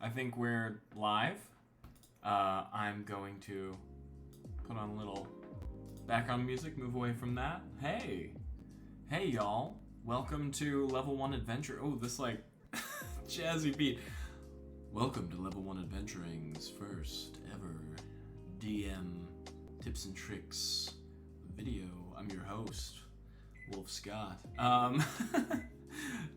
I think we're live. I'm going to put on a little background music, move away from that. Hey y'all. Welcome to Level 1 Adventure. Oh, this like jazzy beat. Welcome to Level 1 Adventuring's first ever DM tips and tricks video. I'm your host, Wolfe Scott.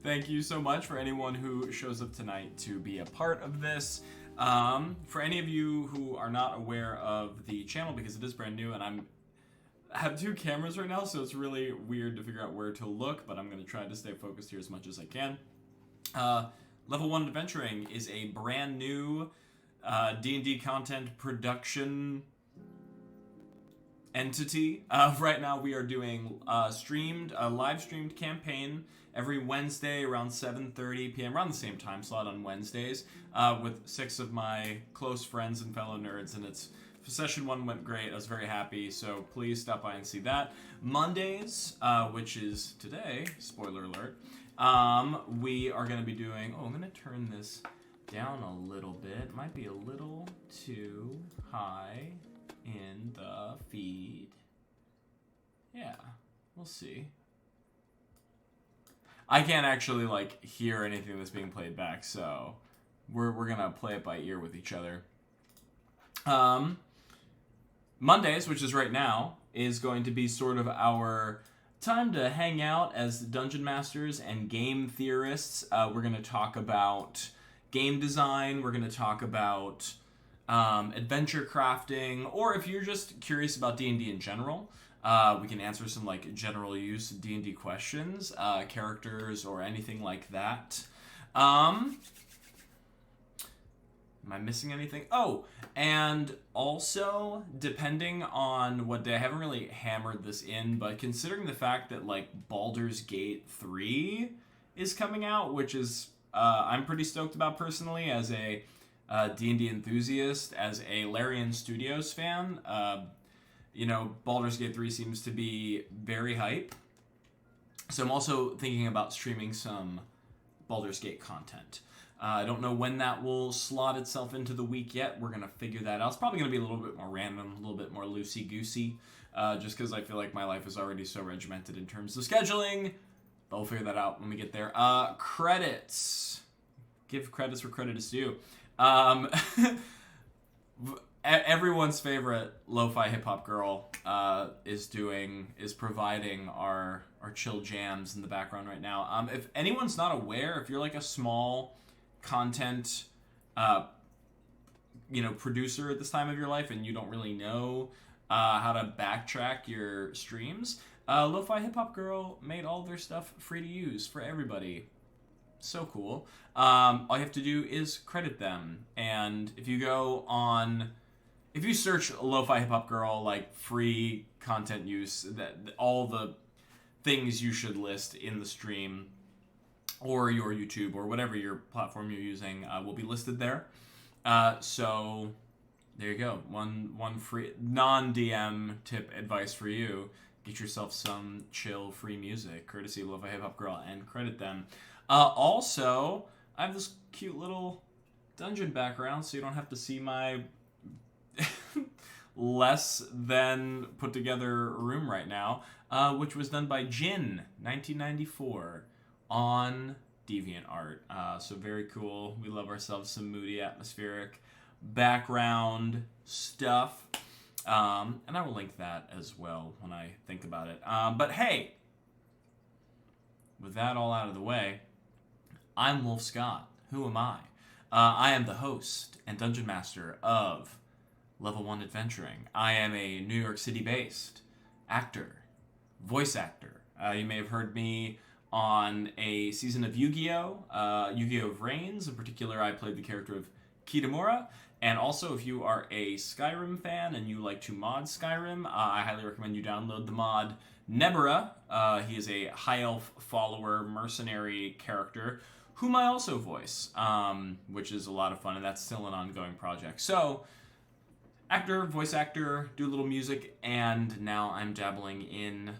Thank you so much for anyone who shows up tonight to be a part of this. For any of you who are not aware of the channel, because it is brand new and I have two cameras right now, so it's really weird to figure out where to look, but I'm going to try to stay focused here as much as I can. Level 1 Adventuring is a brand new D&D content production entity. Right now we are doing a live streamed campaign every Wednesday around 7:30 p.m. around the same time slot on Wednesdays with 6 of my close friends and fellow nerds, and session 1 went great. I was very happy, so please stop by and see that. Mondays, which is today, spoiler alert, we are going to be doing... Oh, I'm going to turn this down a little bit. It might be a little too high in the feed. Yeah, we'll see. I can't actually hear anything that's being played back, so we're gonna play it by ear with each other. Mondays, which is right now, is going to be sort of our time to hang out as dungeon masters and game theorists. We're gonna talk about game design. We're gonna talk about adventure crafting, or if you're just curious about D&D in general, we can answer some general use D&D questions, characters, or anything like that. Am I missing anything? Oh, and also, depending on what day, I haven't really hammered this in, but considering the fact that Baldur's Gate 3 is coming out, which is I'm pretty stoked about personally as a D&D enthusiast, as a Larian Studios fan. Baldur's Gate 3 seems to be very hype. So I'm also thinking about streaming some Baldur's Gate content. I don't know when that will slot itself into the week yet. We're going to figure that out. It's probably going to be a little bit more random, a little bit more loosey-goosey, just because I feel like my life is already so regimented in terms of scheduling. But we'll figure that out when we get there. Credits. Give credits where credit is due. Everyone's favorite lo-fi hip-hop girl is providing our chill jams in the background right now. If anyone's not aware, if you're a small content producer at this time of your life and you don't really know how to backtrack your streams, Lo-Fi Hip-Hop Girl made all their stuff free to use for everybody. So cool. All you have to do is credit them, and if you search Lo-Fi Hip-Hop Girl, free content use, that all the things you should list in the stream or your YouTube or whatever your platform you're using will be listed there. So there you go. One free non-DM tip advice for you. Get yourself some chill free music, courtesy of Lo-Fi Hip-Hop Girl, and credit them. Also, I have this cute little dungeon background, so you don't have to see my less than put together room right now, which was done by Jin 1994 on DeviantArt. So very cool. We love ourselves some moody, atmospheric background stuff, and I will link that as well when I think about it. But hey, with that all out of the way, I'm Wolfe Scott. Who am I? I am the host and dungeon master of Level 1 Adventuring. I am a New York City-based actor, voice actor. You may have heard me on a season of Yu-Gi-Oh! Yu-Gi-Oh! Reigns. In particular, I played the character of Kitamura. And also, if you are a Skyrim fan and you like to mod Skyrim, I highly recommend you download the mod Nebura. He is a high elf follower mercenary character whom I also voice, which is a lot of fun, and that's still an ongoing project. So, actor, voice actor, do a little music, and now I'm dabbling in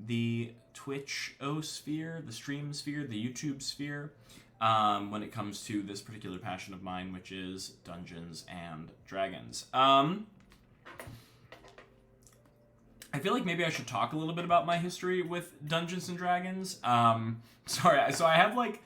the Twitch-o sphere, the stream sphere, the YouTube sphere. when it comes to this particular passion of mine, which is Dungeons and Dragons. I feel like maybe I should talk a little bit about my history with Dungeons and Dragons. Sorry, so I have like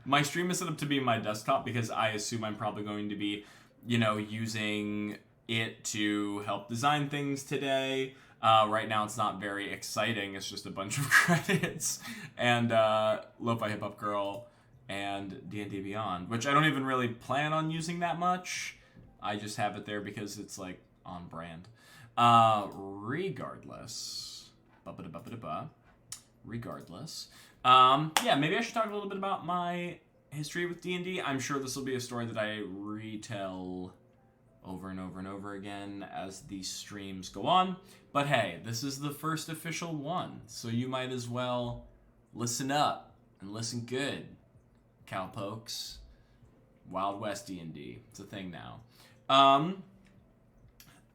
my stream is set up to be my desktop because I assume I'm probably going to be, using it to help design things today. Right now it's not very exciting. It's just a bunch of credits and Lofi Hip Hop Girl and D&D Beyond, which I don't even really plan on using that much. I just have it there because it's like on brand. Regardless, maybe I should talk a little bit about my history with D&D. I'm sure this will be a story that I retell over and over and over again as these streams go on. But hey, this is the first official one, so you might as well listen up and listen good, cowpokes. Wild West D&D. It's a thing now.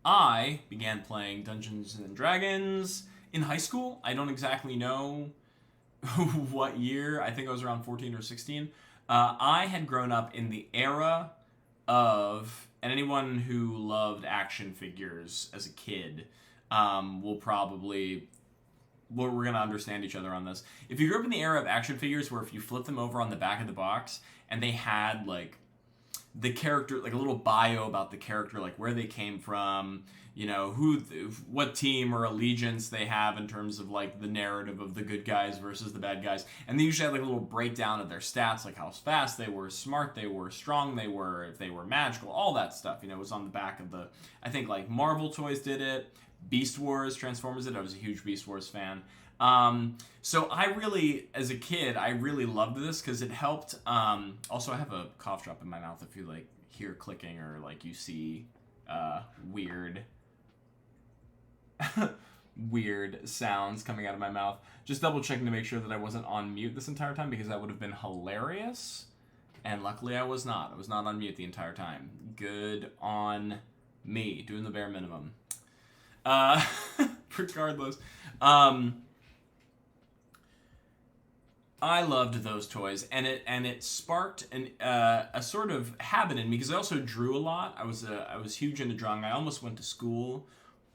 I began playing Dungeons and Dragons in high school. I don't exactly know what year. I think I was around 14 or 16. I had grown up in the era of, and anyone who loved action figures as a kid we're going to understand each other on this. If you grew up in the era of action figures where if you flip them over on the back of the box and they had like the character, like a little bio about the character, like where they came from, what team or allegiance they have in terms of like the narrative of the good guys versus the bad guys. And they usually had like a little breakdown of their stats, like how fast they were, smart they were, strong they were, if they were magical, all that stuff. It was on the back of I think like Marvel Toys did it, Beast Wars, Transformers did it. I was a huge Beast Wars fan. So I really, as a kid, I really loved this because it helped. Also, I have a cough drop in my mouth if you like hear clicking or like you see weird sounds coming out of my mouth. Just double checking to make sure that I wasn't on mute this entire time because that would have been hilarious. And luckily I was not. I was not on mute the entire time. Good on me, doing the bare minimum. Regardless. I loved those toys, and it sparked a sort of habit in me because I also drew a lot. I was huge into drawing. I almost went to school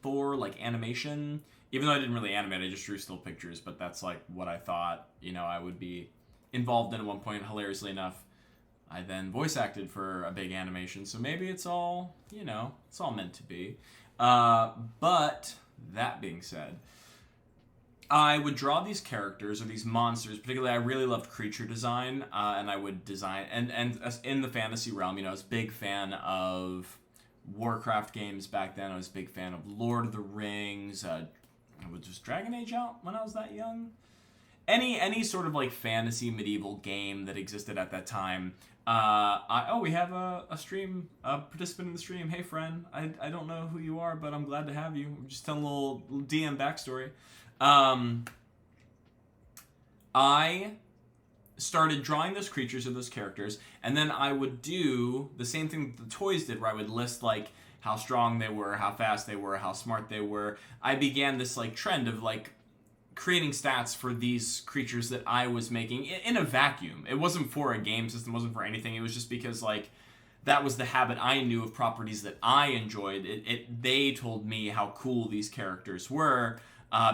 for like animation, even though I didn't really animate. I just drew still pictures, but that's like what I thought I would be involved in at one point. Hilariously enough, I then voice acted for a big animation, so maybe it's all it's all meant to be. But that being said, I would draw these characters or these monsters. Particularly, I really loved creature design, and I would design and in the fantasy realm. I was a big fan of Warcraft games back then. I was a big fan of Lord of the Rings. Was Dragon Age out when I was that young? Any sort of like fantasy medieval game that existed at that time. We have a stream, a participant in the stream. Hey friend, I don't know who you are, but I'm glad to have you. We're just telling a little DM backstory. I started drawing those creatures or those characters, and then I would do the same thing that the toys did, where I would list like how strong they were, how fast they were, how smart they were. I began this like trend of like creating stats for these creatures that I was making in a vacuum. It wasn't for a game system, wasn't for anything. It was just because like that was the habit I knew of properties that I enjoyed. They told me how cool these characters were.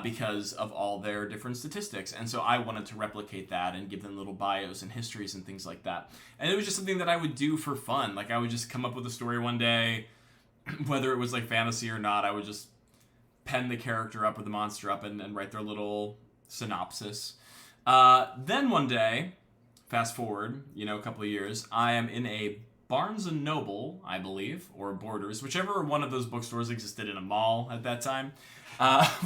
Because of all their different statistics. And so I wanted to replicate that and give them little bios and histories and things like that. And it was just something that I would do for fun. Like I would just come up with a story one day, whether it was like fantasy or not, I would just pen the character up or the monster up and write their little synopsis. Then one day, fast forward, a couple of years, I am in a Barnes & Noble, I believe, or Borders, whichever one of those bookstores existed in a mall at that time,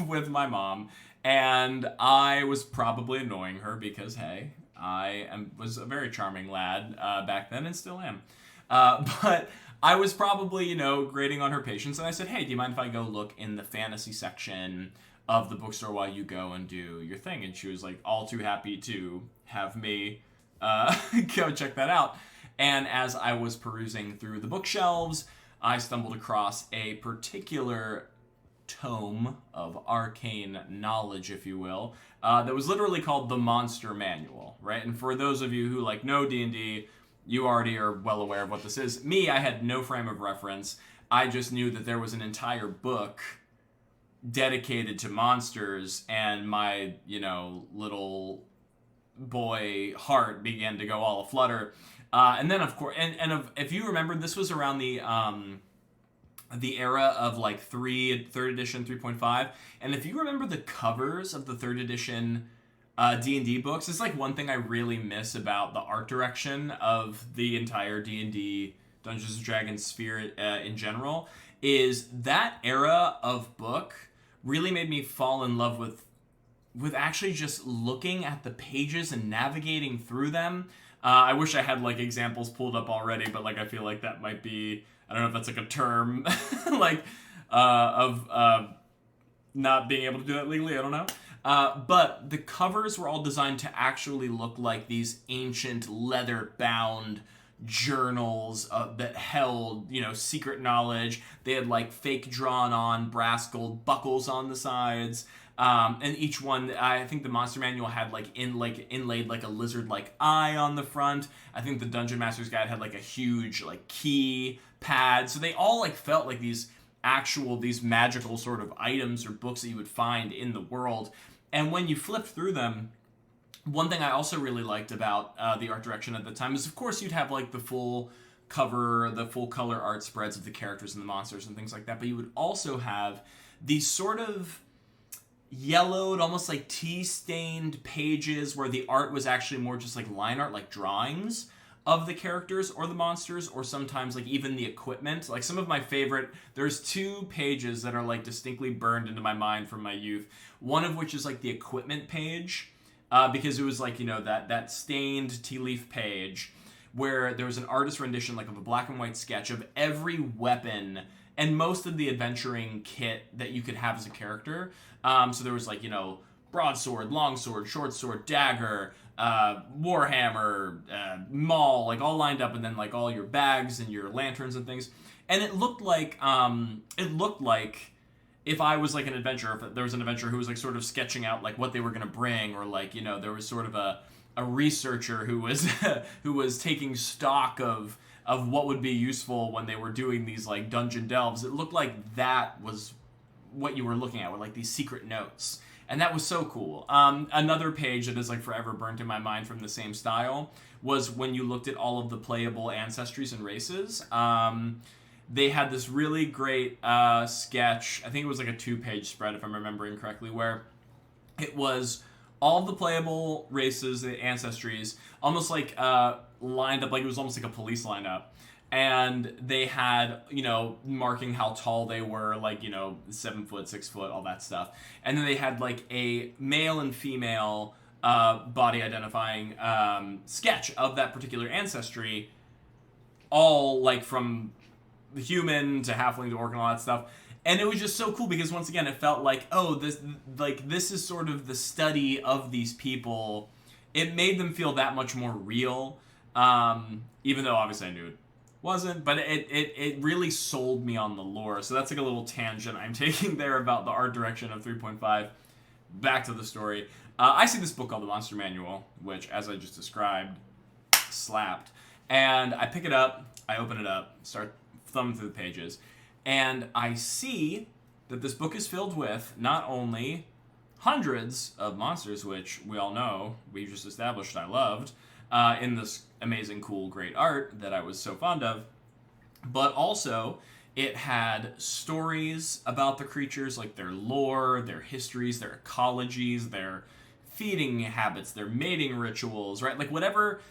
with my mom. And I was probably annoying her because, hey, was a very charming lad back then and still am. But I was probably, grating on her patience. And I said, hey, do you mind if I go look in the fantasy section of the bookstore while you go and do your thing? And she was like all too happy to have me go check that out. And as I was perusing through the bookshelves, I stumbled across a particular tome of arcane knowledge, if you will, that was literally called the Monster Manual, right? And for those of you who like know D&D, you already are well aware of what this is. Me, I had no frame of reference. I just knew that there was an entire book dedicated to monsters, and my, little boy heart began to go all aflutter. And then, of course, if you remember, this was around the era of like third edition 3.5, and if you remember the covers of the third edition D&D books, it's like one thing I really miss about the art direction of the entire D&D Dungeons & Dragons sphere in general, is that era of book really made me fall in love with actually just looking at the pages and navigating through them. I wish I had like examples pulled up already, but like I feel like that might be, I don't know if that's like a term like of not being able to do that legally. I don't know. But the covers were all designed to actually look like these ancient leather-bound journals that held, secret knowledge. They had like fake drawn-on brass gold buckles on the sides. And each one, I think the Monster Manual had inlaid like a lizard-like eye on the front. I think the Dungeon Master's Guide had like a huge like key pad. So they all like felt like these magical sort of items or books that you would find in the world. And when you flipped through them, one thing I also really liked about the art direction at the time is, of course, you'd have like the full cover, the full color art spreads of the characters and the monsters and things like that. But you would also have these sort of yellowed, almost like tea-stained pages where the art was actually more just like line art, like drawings of the characters or the monsters, or sometimes like even the equipment. Like some of my favorite, there's two pages that are like distinctly burned into my mind from my youth. One of which is like the equipment page, because it was like, that stained tea leaf page where there was an artist rendition like of a black and white sketch of every weapon and most of the adventuring kit that you could have as a character. So there was like, broadsword, longsword, short sword, dagger, warhammer, maul, like all lined up, and then like all your bags and your lanterns and things. And it looked like if I was like an adventurer, if there was an adventurer who was like sort of sketching out like what they were going to bring, or like, there was sort of a researcher who was who was taking stock of what would be useful when they were doing these like dungeon delves. It looked like that was what you were looking at, with like these secret notes. And that was so cool. Another page that is like forever burnt in my mind from the same style was when you looked at all of the playable ancestries and races. They had this really great sketch. I think it was like a 2-page spread, if I'm remembering correctly, where it was all the playable races, the ancestries, almost like lined up, like it was almost like a police lineup. And they had, marking how tall they were, like, 7 foot, 6 foot, all that stuff. And then they had like a male and female body identifying sketch of that particular ancestry, all like from the human to halfling to orc and all that stuff. And it was just so cool because, once again, it felt like, this is sort of the study of these people. It made them feel that much more real, even though obviously I knew it wasn't, but it really sold me on the lore. So that's like a little tangent I'm taking there about the art direction of 3.5. Back to the story. I see this book called The Monster Manual, which, as I just described, slapped. And I pick it up, I open it up, start thumbing through the pages, and I see that this book is filled with not only hundreds of monsters, which we all know, we just established I loved, in this amazing, cool, great art that I was so fond of, but also it had stories about the creatures, like their lore, their histories, their ecologies, their feeding habits, their mating rituals, right? Like whatever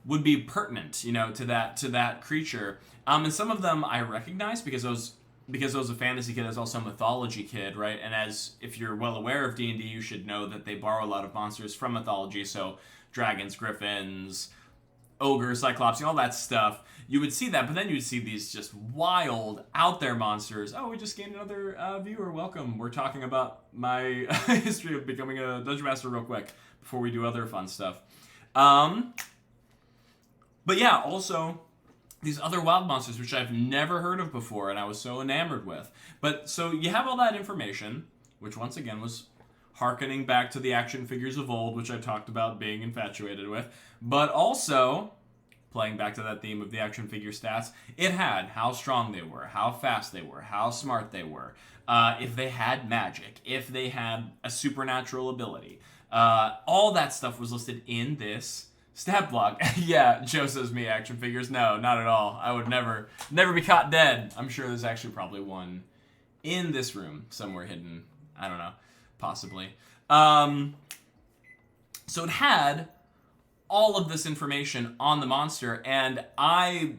would be pertinent, to that creature. And some of them I recognize because I was a fantasy kid, I was also a mythology kid, right? And as if you're well aware of D&D, you should know that they borrow a lot of monsters from mythology. So dragons, griffins, ogres, cyclops, all that stuff. You would see that, but then you would see these just wild, out there monsters. Oh, we just gained another viewer. Welcome. We're talking about my history of becoming a dungeon master real quick before we do other fun stuff. But yeah, also, these other wild monsters, which I've never heard of before, and I was so enamored with. But so you have all that information, which once again was harkening back to the action figures of old, which I talked about being infatuated with, but also playing back to that theme of the action figure stats, it had how strong they were, how fast they were, how smart they were, if they had magic, if they had a supernatural ability. All that stuff was listed in this stat block. Yeah, Joe says me action figures. No, not at all. I would never be caught dead. I'm sure there's actually probably one in this room somewhere hidden. I don't know. Possibly. So it had all of this information on the monster, and I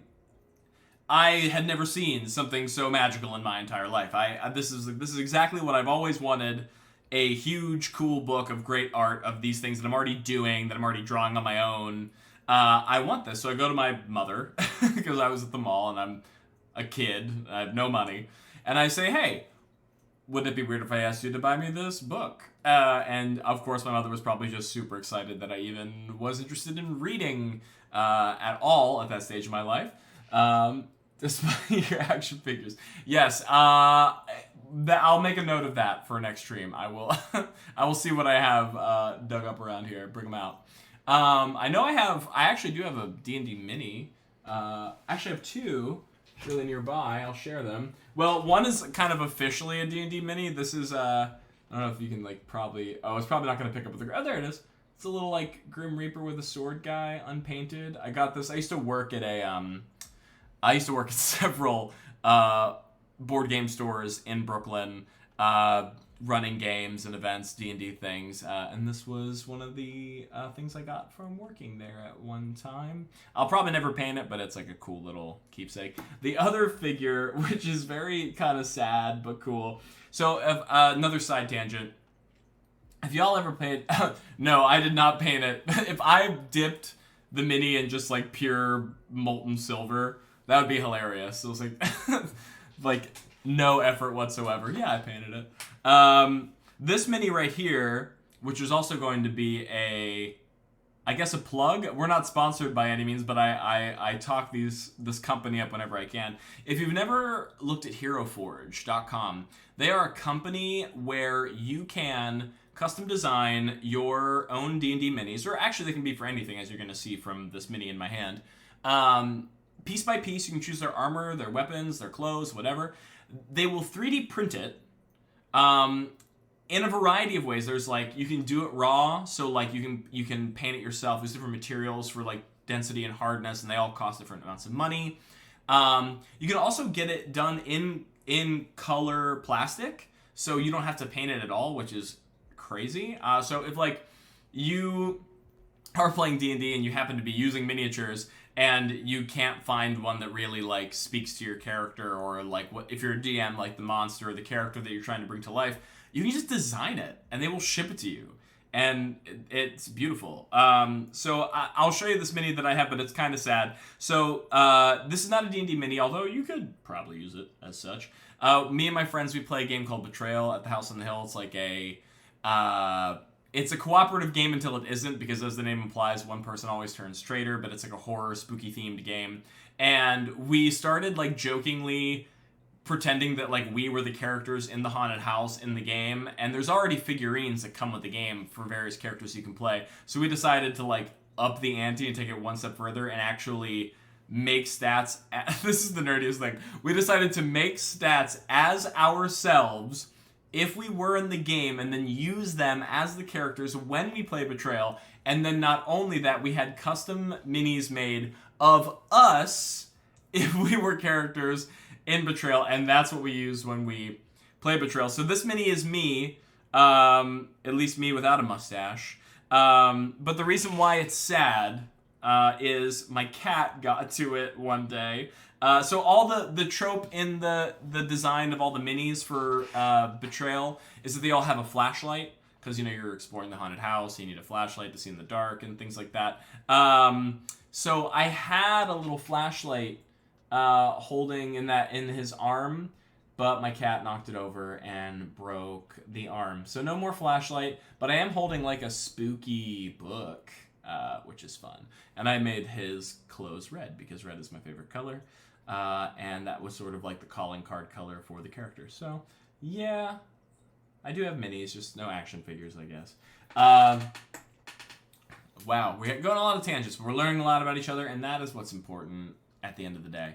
had never seen something so magical in my entire life. This is exactly what I've always wanted. A huge, cool book of great art of these things that I'm already doing, that I'm already drawing on my own. I want this. So I go to my mother, because I was at the mall and I'm a kid. I have no money. And I say, hey, would it be weird if I asked you to buy me this book? And of course, my mother was probably just super excited that I even was interested in reading at all at that stage of my life. Despite your action figures. Yes, I'll make a note of that for next stream. I will I will see what I have dug up around here, bring them out. I know I actually do have a D&D mini. Actually I have two really nearby. I'll share them. Well, one is kind of officially a D&D mini. This is, I don't know if you can, like, probably... Oh, it's probably not going to pick up with the... Oh, there it is. It's a little, like, Grim Reaper with a sword guy, unpainted. I got this... I used to work at several board game stores in Brooklyn, running games and events, D&D things, and this was one of the things I got from working there at one time. I'll probably never paint it, but it's like a cool little keepsake. The other figure, which is very kind of sad but cool. So another side tangent. Have y'all ever painted... No, I did not paint it. If I dipped the mini in just like pure molten silver, that would be hilarious. It was like... like... no effort whatsoever. Yeah, I painted it. This mini right here, which is also going to be a plug. We're not sponsored by any means, but I talk this company up whenever I can. If you've never looked at HeroForge.com, they are a company where you can custom design your own D&D minis, or actually they can be for anything, as you're going to see from this mini in my hand. Piece by piece, you can choose their armor, their weapons, their clothes, whatever. They will 3D print it in a variety of ways. There's like, you can do it raw, so like you can paint it yourself. There's different materials for like density and hardness, and they all cost different amounts of money. You can also get it done in color plastic, so you don't have to paint it at all, which is crazy. So if like you are playing D&D and you happen to be using miniatures, and you can't find one that really like speaks to your character, or like what if you're a DM, like the monster or the character that you're trying to bring to life, you can just design it and they will ship it to you, and it's beautiful. So I'll show you this mini that I have, but it's kind of sad. So this is not a D&D mini, although you could probably use it as such. Me and my friends, we play a game called Betrayal at the House on the Hill. It's like it's a cooperative game until it isn't, because as the name implies, one person always turns traitor, but it's like a horror, spooky themed game. And we started like jokingly pretending that like we were the characters in the haunted house in the game, and there's already figurines that come with the game for various characters you can play. So we decided to like up the ante and take it one step further and actually make stats. This is the nerdiest thing. We decided to make stats as ourselves if we were in the game, and then use them as the characters when we play Betrayal. And then not only that, we had custom minis made of us if we were characters in Betrayal, and that's what we use when we play Betrayal. So this mini is me, at least me without a mustache. But the reason why it's sad is my cat got to it one day. So all the trope in the design of all the minis for Betrayal is that they all have a flashlight, because you know you're exploring the haunted house, so you need a flashlight to see in the dark and things like that. So I had a little flashlight holding in his arm, but my cat knocked it over and broke the arm. So no more flashlight, but I am holding like a spooky book which is fun. And I made his clothes red because red is my favorite color. And that was sort of like the calling card color for the character. So, yeah, I do have minis, just no action figures, I guess. Wow, we're going on a lot of tangents, but we're learning a lot about each other, and that is what's important at the end of the day.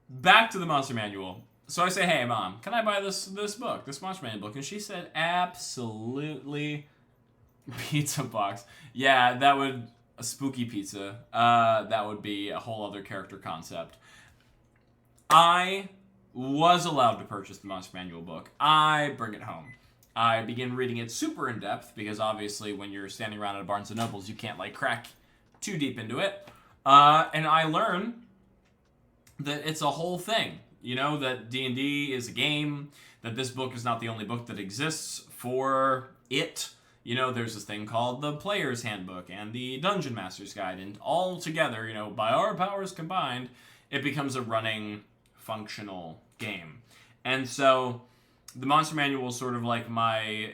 Back to the Monster Manual. So I say, hey, Mom, can I buy this book, this Monster Manual book? And she said, absolutely. Pizza box. Yeah, that would... A spooky pizza. That would be a whole other character concept. I was allowed to purchase the Monster Manual book. I bring it home. I begin reading it super in depth because obviously when you're standing around at a Barnes & Nobles, you can't like crack too deep into it. And I learn that it's a whole thing. You know, that D&D is a game, that this book is not the only book that exists for it. You know, there's this thing called the Player's Handbook and the Dungeon Master's Guide, and all together, you know, by our powers combined, it becomes a running, functional game. And so the Monster Manual is sort of like my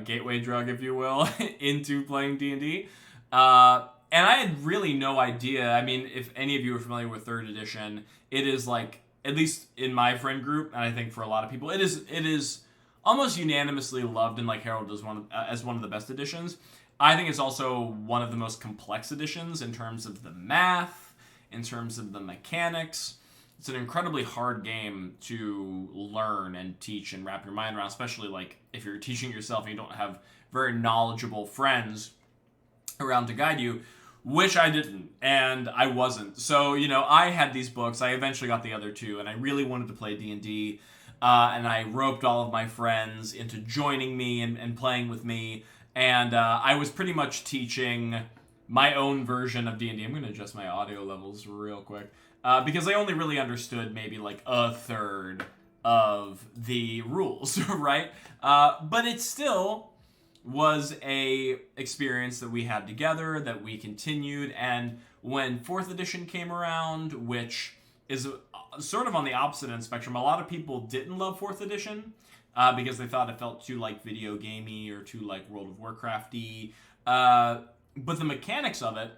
gateway drug, if you will, into playing D&D. And I had really no idea. I mean, if any of you are familiar with 3rd edition, it is like, at least in my friend group, and I think for a lot of people, it is almost unanimously loved and like heralded as one of the best editions. I think it's also one of the most complex editions in terms of the math, in terms of the mechanics. It's an incredibly hard game to learn and teach and wrap your mind around, especially like if you're teaching yourself and you don't have very knowledgeable friends around to guide you, which I didn't, and I wasn't. So, you know, I had these books. I eventually got the other two, and I really wanted to play D&D, and I roped all of my friends into joining me and playing with me, and I was pretty much teaching my own version of D&D. I'm going to adjust my audio levels real quick. Because I only really understood maybe like a third of the rules, right? But it still was a experience that we had together, that we continued, and when 4th edition came around, which is sort of on the opposite end of the spectrum, a lot of people didn't love 4th edition because they thought it felt too like video gamey or too like World of Warcrafty. But the mechanics of it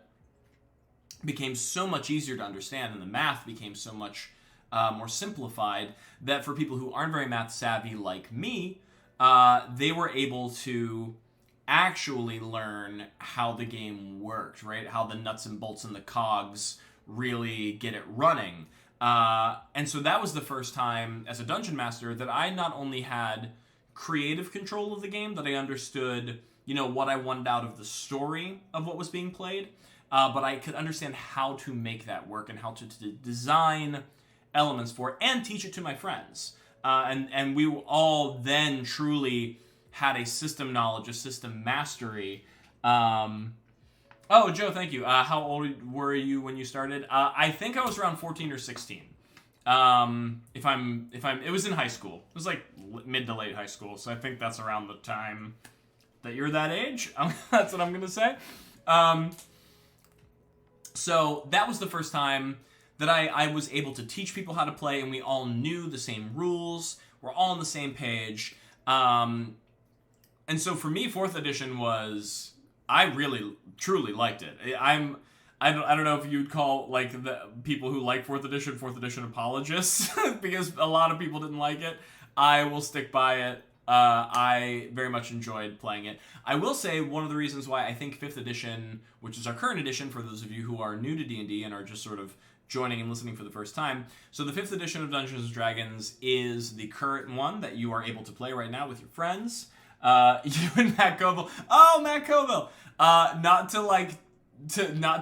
became so much easier to understand, and the math became so much more simplified that for people who aren't very math savvy like me, they were able to actually learn how the game worked, right? How the nuts and bolts and the cogs really get it running. And so that was the first time as a dungeon master that I not only had creative control of the game, that I understood, you know, what I wanted out of the story of what was being played, but I could understand how to make that work and how to design elements for it and teach it to my friends. And we all then truly had a system knowledge, a system mastery. Oh, Joe, thank you. How old were you when you started? I think I was around 14 or 16. It was in high school. It was like mid to late high school. So I think that's around the time that you're that age. That's what I'm going to say. So that was the first time that I was able to teach people how to play, and we all knew the same rules. We're all on the same page. And so for me, 4th edition was... I really, truly liked it. I don't know if you'd call like the people who like 4th edition apologists, because a lot of people didn't like it. I will stick by it. I very much enjoyed playing it. I will say one of the reasons why I think 5th edition, which is our current edition for those of you who are new to D&D and are just sort of joining and listening for the first time. So the 5th edition of Dungeons & Dragons is the current one that you are able to play right now with your friends. You and Matt Coville. Oh, Matt Coville! Not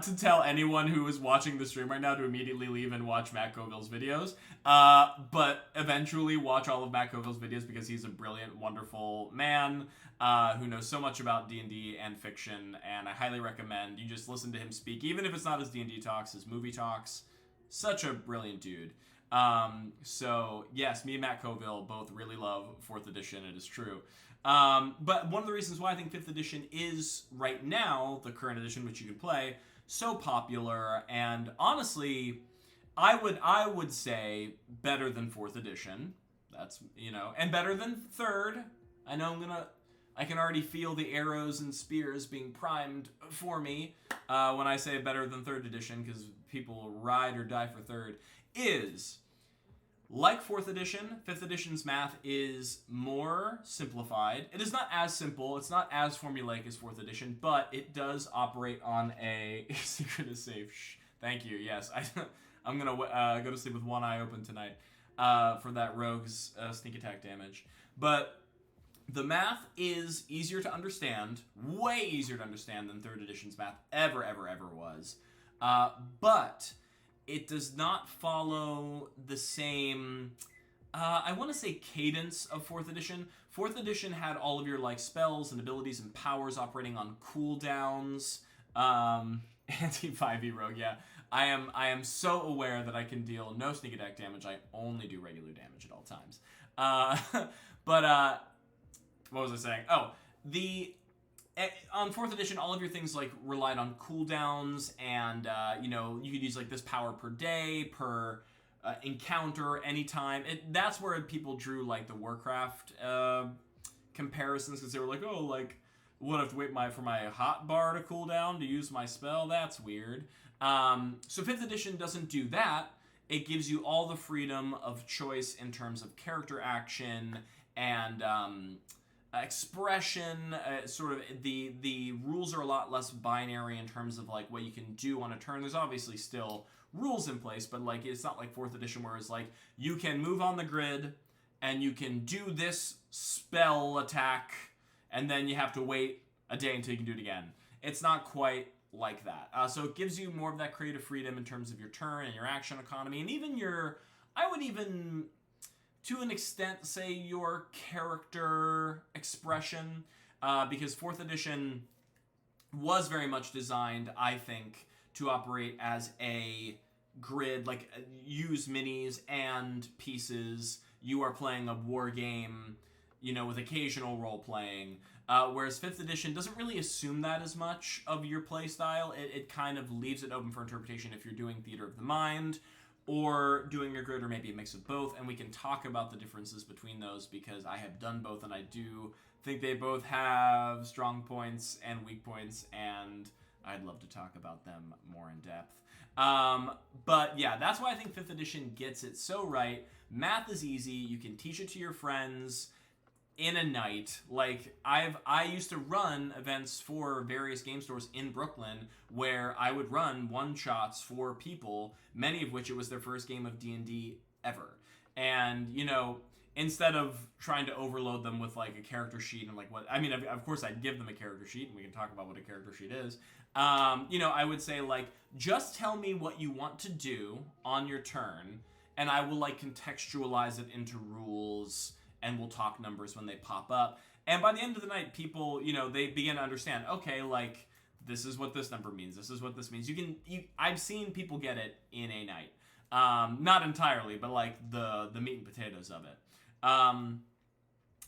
to tell anyone who is watching the stream right now to immediately leave and watch Matt Coville's videos, but eventually watch all of Matt Coville's videos because he's a brilliant, wonderful man who knows so much about D&D and fiction, and I highly recommend you just listen to him speak, even if it's not his D&D talks, his movie talks. Such a brilliant dude. So, yes, me and Matt Coville both really love 4th edition, it is true. But one of the reasons why I think 5th edition is, right now, the current edition, which you can play, so popular, and honestly, I would say better than 4th edition. That's, you know, and better than 3rd. I know I'm gonna I can already feel the arrows and spears being primed for me when I say better than 3rd edition, because people ride or die for 3rd, is like 4th edition, 5th edition's math is more simplified. It is not as simple, it's not as formulaic as 4th edition, but it does operate on a secret is safe. Shh. Thank you. Yes, I'm gonna go to sleep with one eye open tonight for that rogue's sneak attack damage. But the math is easier to understand, way easier to understand than 3rd edition's math ever was. But it does not follow the same, I want to say, cadence of 4th edition. 4th edition had all of your like spells and abilities and powers operating on cooldowns. Anti-5e rogue, yeah. I am so aware that I can deal no sneak attack damage. I only do regular damage at all times. But what was I saying? Oh, on 4th edition, all of your things like relied on cooldowns, and you could use like this power per day, per encounter, anytime. That's where people drew like the Warcraft comparisons, because they were like, oh, like what, I have to wait for my hot bar to cool down to use my spell? That's weird. So 5th edition doesn't do that. It gives you all the freedom of choice in terms of character action and expression. Sort of the rules are a lot less binary in terms of like what you can do on a turn. There's obviously still rules in place, but like it's not like 4th edition where it's like you can move on the grid and you can do this spell attack and then you have to wait a day until you can do it again. It's not quite like that. So it gives you more of that creative freedom in terms of your turn and your action economy, and even I would even, to an extent, say your character expression, because 4th edition was very much designed, I think, to operate as a grid, like use minis and pieces. You are playing a war game, with occasional role playing. Whereas 5th edition doesn't really assume that as much of your play style. It kind of leaves it open for interpretation if you're doing Theater of the Mind or doing your grid, or maybe a mix of both. And we can talk about the differences between those, because I have done both and I do think they both have strong points and weak points, and I'd love to talk about them more in depth. But yeah, that's why I think 5th edition gets it so right. Math is easy. You can teach it to your friends in a night. Like I used to run events for various game stores in Brooklyn where I would run one-shots for people, many of which it was their first game of D&D ever. And, instead of trying to overload them with like a character sheet and like what, I mean, of course I'd give them a character sheet and we can talk about what a character sheet is. I would say like, just tell me what you want to do on your turn and I will like contextualize it into rules, and we'll talk numbers when they pop up. And by the end of the night, people, they begin to understand, okay, like, this is what this number means. This is what this means. I've seen people get it in a night. Not entirely, but like the meat and potatoes of it.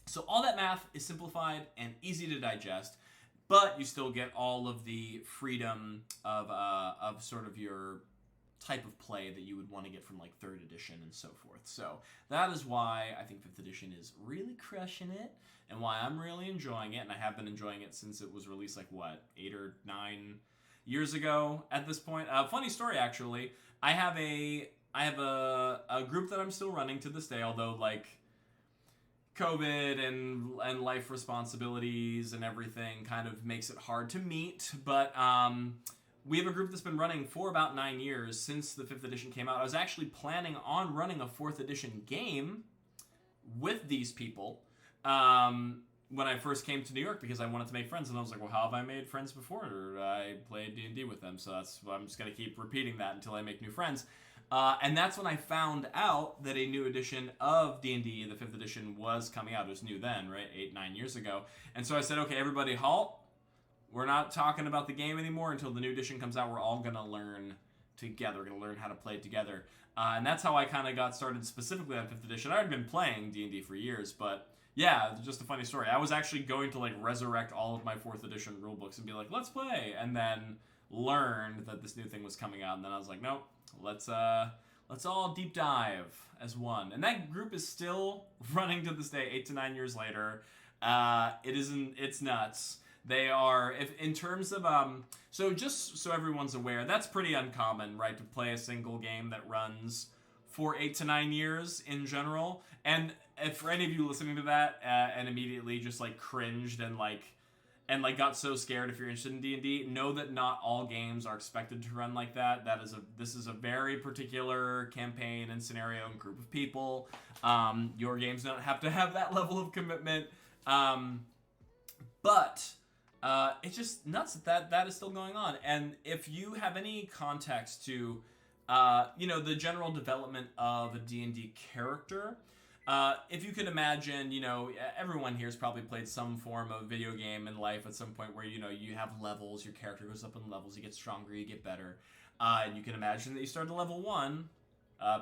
So all that math is simplified and easy to digest, but you still get all of the freedom of sort of your type of play that you would want to get from like 3rd edition and so forth. So that is why I think 5th edition is really crushing it, and why I'm really enjoying it, and I have been enjoying it since it was released like 8 or 9 years ago at this point. Funny story, actually. I have a group that I'm still running to this day, although like COVID and life responsibilities and everything kind of makes it hard to meet, but we have a group that's been running for about 9 years since the 5th edition came out. I was actually planning on running a 4th edition game with these people when I first came to New York, because I wanted to make friends, and I was like, well, how have I made friends before? I played D&D with them, so I'm just going to keep repeating that until I make new friends. And that's when I found out that a new edition of D&D, the 5th edition, was coming out. It was new then, right? 8-9 years ago. And so I said, okay, everybody halt. We're not talking about the game anymore until the new edition comes out. We're all going to learn together. We're going to learn how to play together. And that's how I kind of got started specifically on 5th edition. I had been playing D&D for years, but yeah, just a funny story. I was actually going to like resurrect all of my 4th edition rulebooks and be like, let's play. And then learned that this new thing was coming out. And then I was like, nope, let's all deep dive as one. And that group is still running to this day, 8 to 9 years later. It's nuts. They are, if in terms of so just so everyone's aware, that's pretty uncommon, right? To play a single game that runs for 8 to 9 years in general. And if for any of you listening to that and immediately just like cringed and got so scared, if you're interested in D&D, know that not all games are expected to run like that. This is a very particular campaign and scenario and group of people. Your games don't have to have that level of commitment. But it's just nuts that is still going on. And if you have any context to, the general development of a D&D character, if you could imagine, everyone here has probably played some form of video game in life at some point where, you have levels, your character goes up in levels, you get stronger, you get better. And you can imagine that you start at level 1,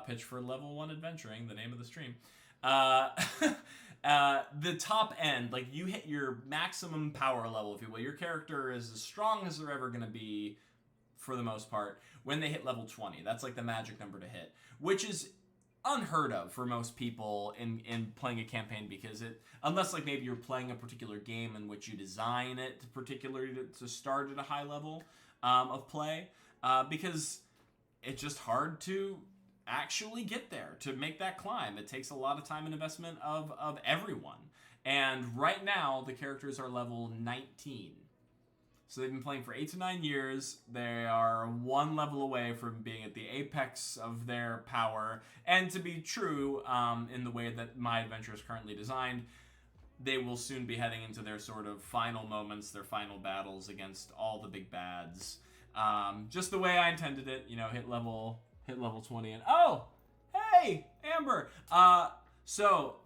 pitch for level 1 adventuring, the name of the stream. The top end, like you hit your maximum power level, if you will. Your character is as strong as they're ever going to be, for the most part, when they hit level 20. That's like the magic number to hit, which is unheard of for most people in playing a campaign, because unless like maybe you're playing a particular game in which you design it particularly to start at a high level of play, because it's just hard to actually get there, to make that climb. It takes a lot of time and investment of everyone. And right now, the characters are level 19. So they've been playing for 8 to 9 years. They are one level away from being at the apex of their power. And to be true, in the way that my adventure is currently designed, they will soon be heading into their sort of final moments, their final battles against all the big bads. Just the way I intended it, hit level 20 and oh, hey, Amber. So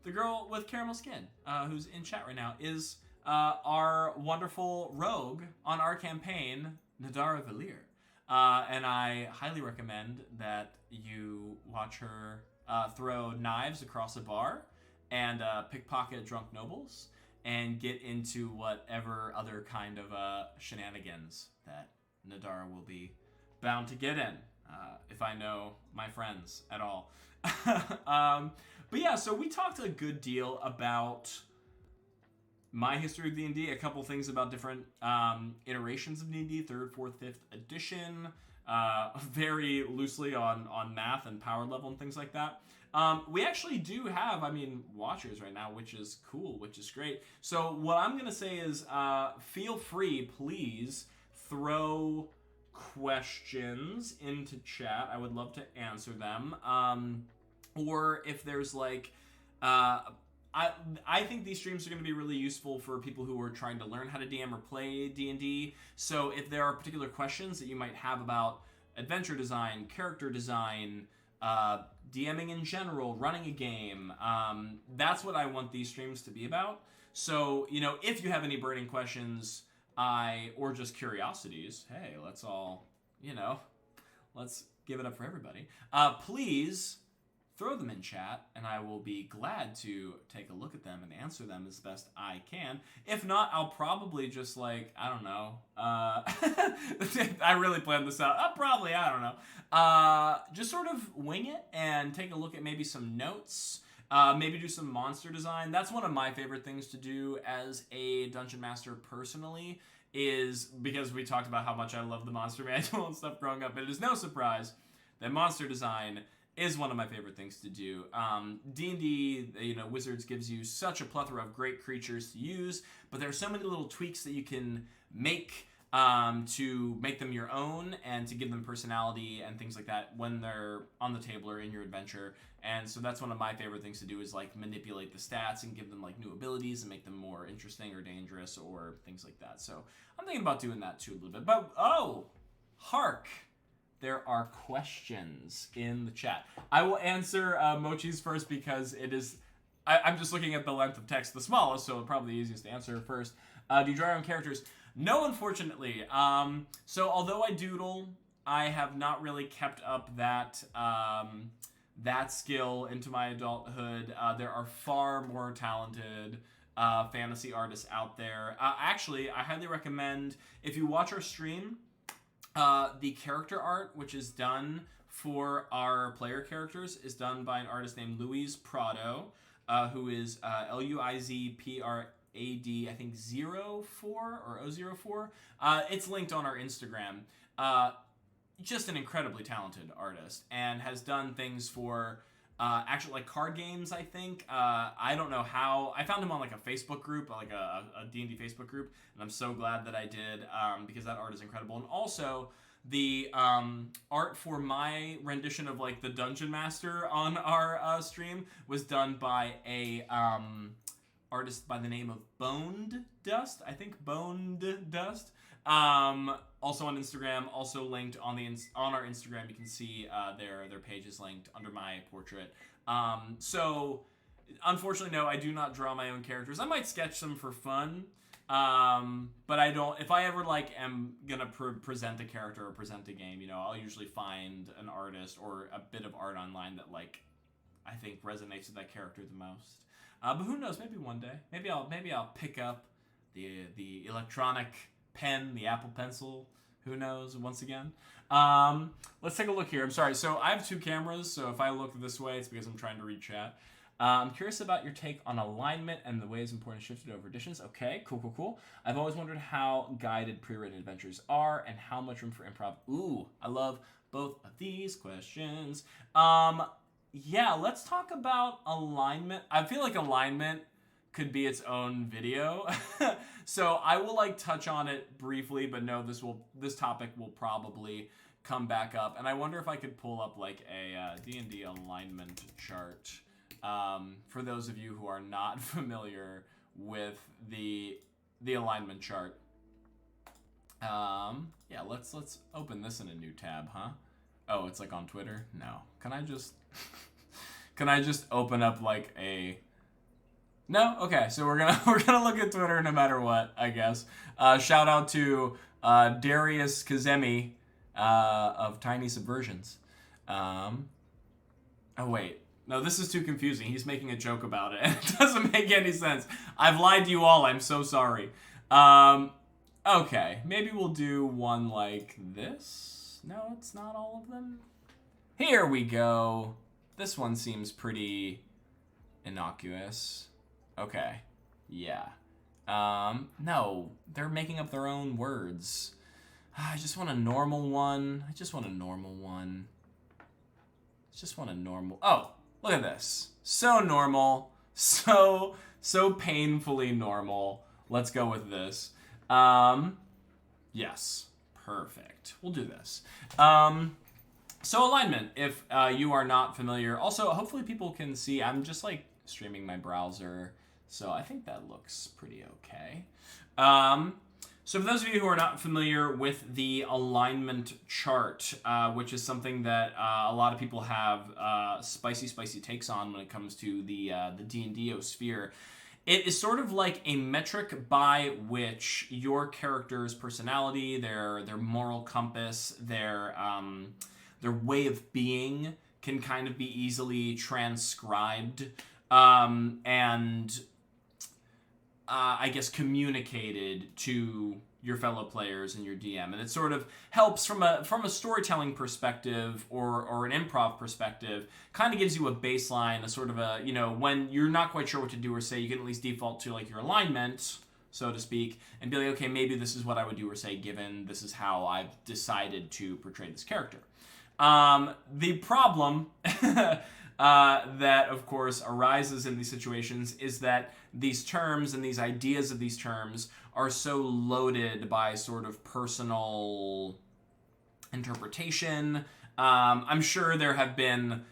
the girl with caramel skin, who's in chat right now, is our wonderful rogue on our campaign, Nadara Valir. And I highly recommend that you watch her throw knives across a bar and pickpocket drunk nobles and get into whatever other kind of shenanigans that Nadara will be bound to get in. If I know my friends at all. But yeah, so we talked a good deal about my history of D&D, a couple things about different iterations of D&D, 3rd, 4th, 5th edition, very loosely on math and power level and things like that. We actually do have, watchers right now, which is cool, which is great. So what I'm going to say is feel free, please, throw questions into chat. I would love to answer them. Or if there's I think these streams are going to be really useful for people who are trying to learn how to DM or play D&D. So if there are particular questions that you might have about adventure design, character design, DMing in general, running a game, that's what I want these streams to be about. So, if you have any burning questions, or just curiosities, hey, let's all, let's give it up for everybody. Please throw them in chat, and I will be glad to take a look at them and answer them as best I can. If not, I'll probably just I don't know. I really planned this out. I don't know. Just sort of wing it and take a look at maybe some notes. Maybe do some monster design. That's one of my favorite things to do as a dungeon master personally, is because we talked about how much I love the monster manual and stuff growing up. It is no surprise that monster design is one of my favorite things to do. D&D, Wizards gives you such a plethora of great creatures to use, but there are so many little tweaks that you can make to make them your own and to give them personality and things like that when they're on the table or in your adventure. And so that's one of my favorite things to do, is manipulate the stats and give them new abilities and make them more interesting or dangerous or things like that. So I'm thinking about doing that too a little bit. But hark, there are questions in the chat. I will answer Mochi's first because it is, I'm just looking at the length of text the smallest, so probably the easiest to answer first. Do you draw your own characters? No, unfortunately. So although I doodle, I have not really kept up that skill into my adulthood. There are far more talented fantasy artists out there. Actually, I highly recommend, if you watch our stream, the character art, which is done for our player characters, is done by an artist named Luis Prado. who is LUIZPRAD, I think 04 or 004. It's linked on our Instagram. Just an incredibly talented artist, and has done things for actually like card games, I think. I don't know how. I found him on like a Facebook group, like a D&D Facebook group, and I'm so glad that I did, because that art is incredible. And also, the art for my rendition of like the Dungeon Master on our stream was done by a artist by the name of Boned Dust. I think Boned Dust. Also on Instagram, also linked on our Instagram. You can see their page is linked under my portrait. So unfortunately, no, I do not draw my own characters. I might sketch them for fun, but I don't. If I ever like am gonna present a character or present a game, I'll usually find an artist or a bit of art online that like I think resonates with that character the most. But who knows? Maybe one day. Maybe I'll pick up the electronic pen, the Apple Pencil. Who knows? Once again, let's take a look here. I'm sorry. So I have two cameras. So if I look this way, it's because I'm trying to read chat. I'm curious about your take on alignment and the ways important shifted over editions. Okay, cool. I've always wondered how guided pre-written adventures are and how much room for improv. Ooh, I love both of these questions. Yeah, let's talk about alignment. I feel like alignment could be its own video. So I will like touch on it briefly, but no, this topic will probably come back up. And I wonder if I could pull up like a D&D alignment chart. For those of you who are not familiar with the alignment chart. Yeah, let's open this in a new tab, huh? Oh, it's like on Twitter? No. Can I just open up like a... No? Okay, so we're gonna look at Twitter no matter what, I guess. Shout out to Darius Kazemi of Tiny Subversions. Oh wait. No, this is too confusing. He's making a joke about it. It doesn't make any sense. I've lied to you all. I'm so sorry. Okay, maybe we'll do one like this. No, it's not all of them. Here we go. This one seems pretty innocuous. Okay. Yeah. No, they're making up their own words. I just want a normal one. Oh, look at this. So normal. So painfully normal. Let's go with this. Yes. Perfect. We'll do this. So alignment, if you are not familiar. Also, hopefully people can see. I'm just like streaming my browser. So I think that looks pretty okay. So for those of you who are not familiar with the alignment chart, which is something that a lot of people have spicy takes on when it comes to the D&D sphere, it is sort of like a metric by which your character's personality, their moral compass, their way of being can kind of be easily transcribed and I guess communicated to your fellow players and your DM, and it sort of helps from a storytelling perspective or an improv perspective. Kind of gives you a baseline, a sort of a when you're not quite sure what to do or say, you can at least default to like your alignment, so to speak, and be like, okay, maybe this is what I would do or say given this is how I've decided to portray this character. The problem that, of course, arises in these situations is that these terms and these ideas of these terms are so loaded by sort of personal interpretation. I'm sure there have been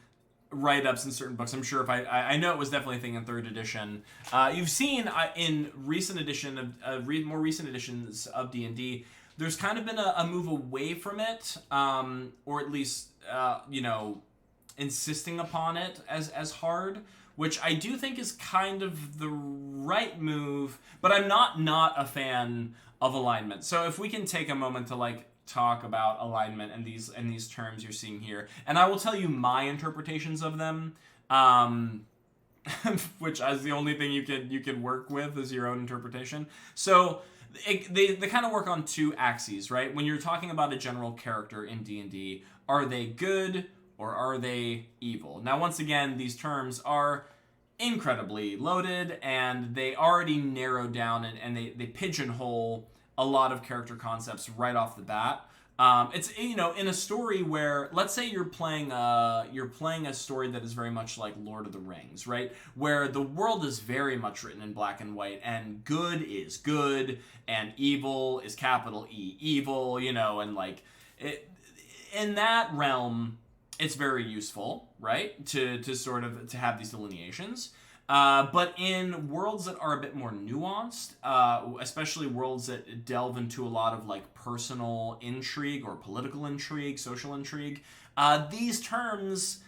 write-ups in certain books. I'm sure if I know it was definitely a thing in 3rd edition. You've seen in recent edition of more recent editions of D&D, there's kind of been a move away from it, or at least insisting upon it as hard, which I do think is kind of the right move, but I'm not a fan of alignment. So if we can take a moment to like talk about alignment and these terms you're seeing here, and I will tell you my interpretations of them, which is the only thing you can work with is your own interpretation. So they kind of work on two axes, right? When you're talking about a general character in D&D, are they good or are they evil? Now, once again, these terms are incredibly loaded, and they already narrow down and they pigeonhole a lot of character concepts right off the bat. It's in a story where, let's say you're playing a story that is very much like Lord of the Rings, right? Where the world is very much written in black and white, and good is good, and evil is capital E evil, and like in that realm, it's very useful, right? To sort of to have these delineations. But in worlds that are a bit more nuanced, especially worlds that delve into a lot of like personal intrigue or political intrigue, social intrigue, these terms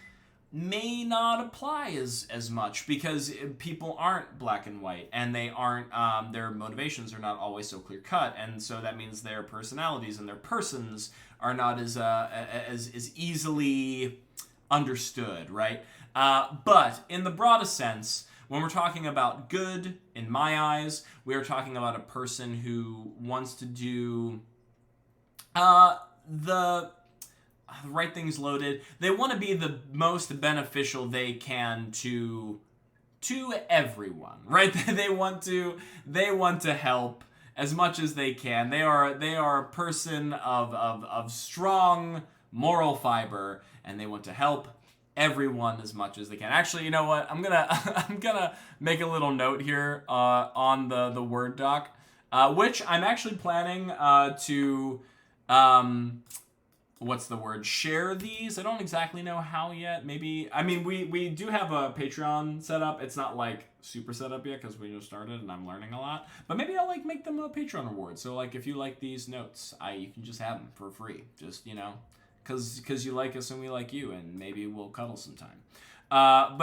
may not apply as much because people aren't black and white, and they aren't their motivations are not always so clear cut, and so that means their personalities and their persons are not as easily understood, right? But in the broadest sense, when we're talking about good, in my eyes, we are talking about a person who wants to do the right things loaded. They want to be the most beneficial they can to everyone, right? They want to help as much as they can. They are a person of strong moral fiber, and they want to help everyone as much as they can. Actually, you know what? I'm gonna make a little note here on the Word doc, which I'm actually planning to what's the word? Share these. I don't exactly know how yet. Maybe, I mean, we do have a Patreon set up. It's not like super set up yet because we just started and I'm learning a lot. But maybe I'll like make them a Patreon reward. So like if you like these notes, you can just have them for free. Just because you like us and we like you, and maybe we'll cuddle sometime.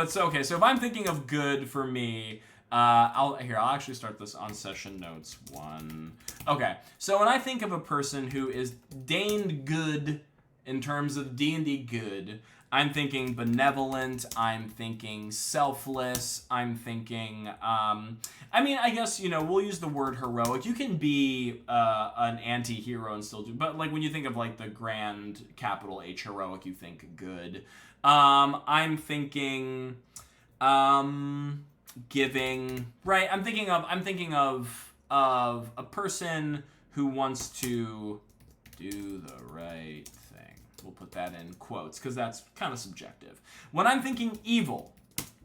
So if I'm thinking of good for me, I'll actually start this on session notes 1. Okay, so when I think of a person who is deigned good in terms of D&D good, I'm thinking benevolent, I'm thinking selfless, I'm thinking, I guess, we'll use the word heroic. You can be an anti-hero and still do, but like when you think of like the grand capital H heroic, you think good. I'm thinking, giving, right? I'm thinking of a person who wants to do the right thing. We'll put that in quotes because that's kind of subjective. When I'm thinking evil,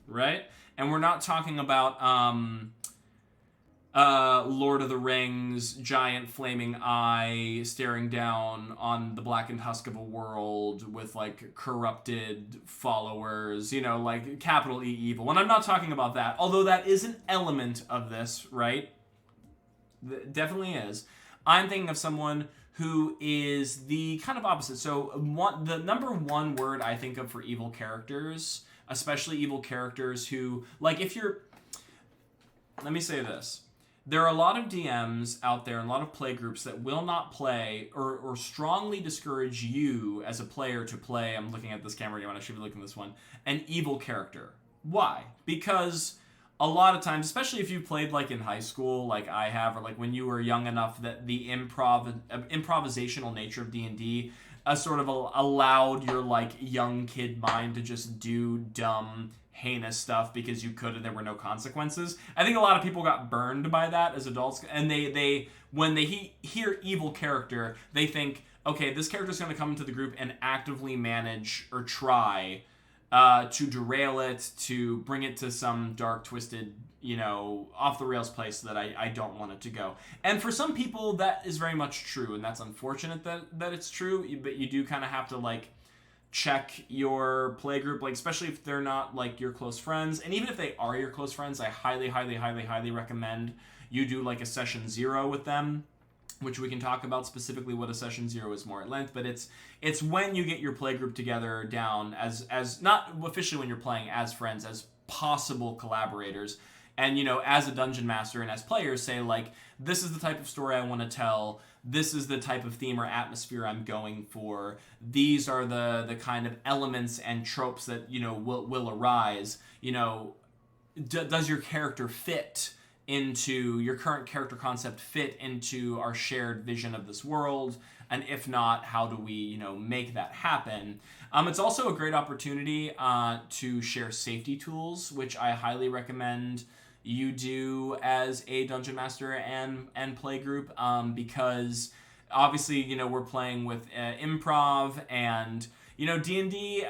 right? And we're not talking about Lord of the Rings, giant flaming eye staring down on the blackened husk of a world with like corrupted followers, like capital E evil. And I'm not talking about that, although that is an element of this, right? Definitely is. I'm thinking of someone who is the kind of opposite. So the number one word I think of for evil characters, especially evil characters who, like let me say this. There are a lot of DMs out there and a lot of play groups that will not play or strongly discourage you as a player to play, I'm looking at this camera again, I should be looking at this one, an evil character. Why? Because a lot of times, especially if you played like in high school, like I have, or like when you were young enough that the improvisational nature of D&D sort of allowed your like young kid mind to just do dumb, heinous stuff because you could and there were no consequences. I think a lot of people got burned by that as adults, and they when they hear evil character, they think, okay, this character's going to come into the group and actively manage or try to derail it, to bring it to some dark, twisted, off the rails place that I don't want it to go. And for some people, that is very much true, and that's unfortunate that it's true, but you do kind of have to, like, check your playgroup, like, especially if they're not, like, your close friends. And even if they are your close friends, I highly, highly, highly, highly recommend you do, like, a session 0 with them, which we can talk about specifically what a session 0 is more at length, but it's when you get your playgroup together down as not officially when you're playing as friends, as possible collaborators, and as a dungeon master and as players say, like, this is the type of story I want to tell, this is the type of theme or atmosphere I'm going for, these are the kind of elements and tropes that will arise. Does your character fit into your current character concept, fit into our shared vision of this world? and if not, how do we, make that happen? It's also a great opportunity to share safety tools, which I highly recommend you do as a dungeon master and play group, because obviously, we're playing with improv, and D&D,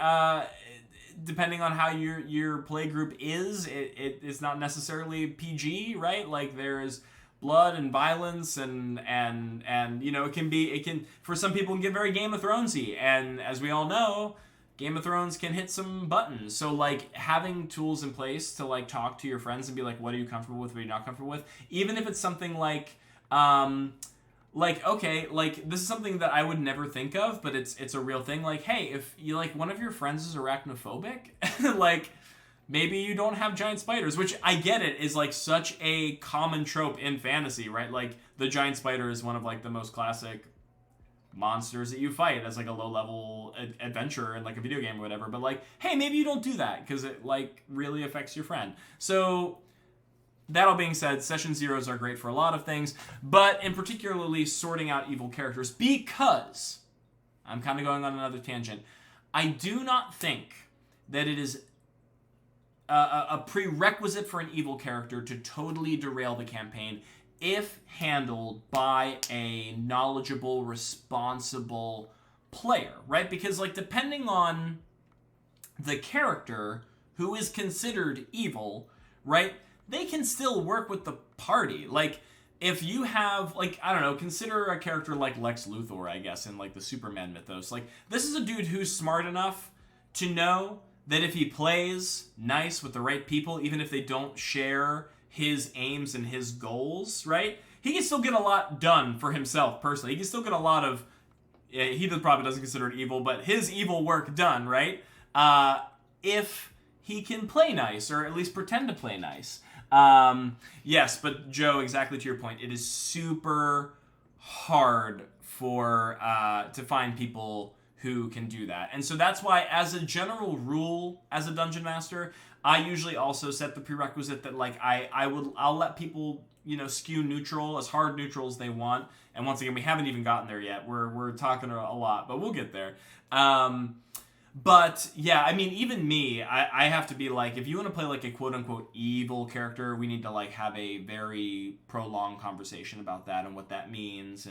depending on how your play group is, it is not necessarily PG, right? Like, there's blood and violence, and it can for some people, can get very Game of Thronesy, and as we all know, Game of Thrones can hit some buttons. So, like, having tools in place to, like, talk to your friends and be like, what are you comfortable with, what are you not comfortable with, even if it's something like okay, like, this is something that I would never think of, but it's a real thing. Like, hey, if you, like, one of your friends is arachnophobic, like, maybe you don't have giant spiders, which, I get it, is, like, such a common trope in fantasy, right? Like, the giant spider is one of, like, the most classic monsters that you fight as, like, a low-level adventure in, like, a video game or whatever. But, like, hey, maybe you don't do that because it, like, really affects your friend. So, that all being said, session zeros are great for a lot of things, but in particularly sorting out evil characters, because I'm kind of going on another tangent. I do not think that it is a prerequisite for an evil character to totally derail the campaign if handled by a knowledgeable, responsible player, right? Because, like, depending on the character who is considered evil, right, they can still work with the party. Like, if you have, like, I don't know, consider a character like Lex Luthor, I guess, in, like, the Superman mythos. Like, this is a dude who's smart enough to know that if he plays nice with the right people, even if they don't share his aims and his goals, right, he can still get a lot done for himself personally. He can still get a lot of, he probably doesn't consider it evil, but his evil work done, right, if he can play nice, or at least pretend to play nice. Yes, but Joe, exactly to your point, it is super hard for to find people who can do that. And so that's why, as a general rule, as a dungeon master, I usually also set the prerequisite that, like, I'll let people, skew neutral, as hard neutral as they want. And once again, we haven't even gotten there yet. We're talking a lot, but we'll get there. But, yeah, I mean, even me, I have to be like, if you want to play, like, a quote-unquote evil character, we need to, like, have a very prolonged conversation about that and what that means.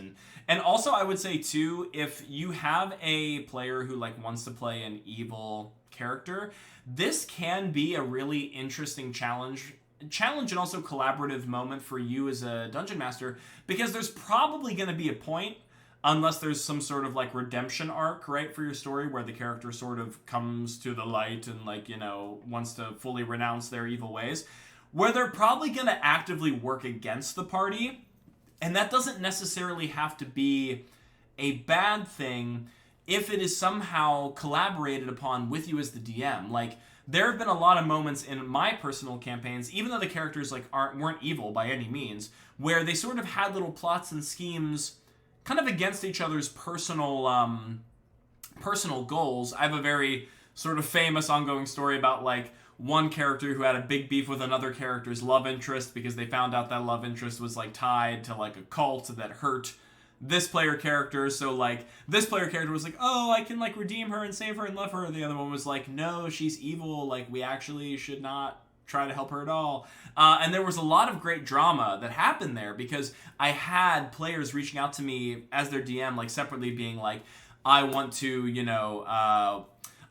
And also, I would say, too, if you have a player who, like, wants to play an evil character, this can be a really interesting challenge and also collaborative moment for you as a dungeon master, because there's probably going to be a point, unless there's some sort of, like, redemption arc, right, for your story, where the character sort of comes to the light and, like, wants to fully renounce their evil ways, where they're probably going to actively work against the party. And that doesn't necessarily have to be a bad thing if it is somehow collaborated upon with you as the DM. Like, there have been a lot of moments in my personal campaigns, even though the characters, like, weren't evil by any means, where they sort of had little plots and schemes kind of against each other's personal goals. I have a very sort of famous ongoing story about, like, one character who had a big beef with another character's love interest because they found out that love interest was, like, tied to, like, a cult that hurt this player character. So, like, this player character was like, oh, I can, like, redeem her and save her and love her. The other one was like, no, she's evil. Like, we actually should not try to help her at all. And there was a lot of great drama that happened there, because I had players reaching out to me as their DM, like, separately, being like, I want to,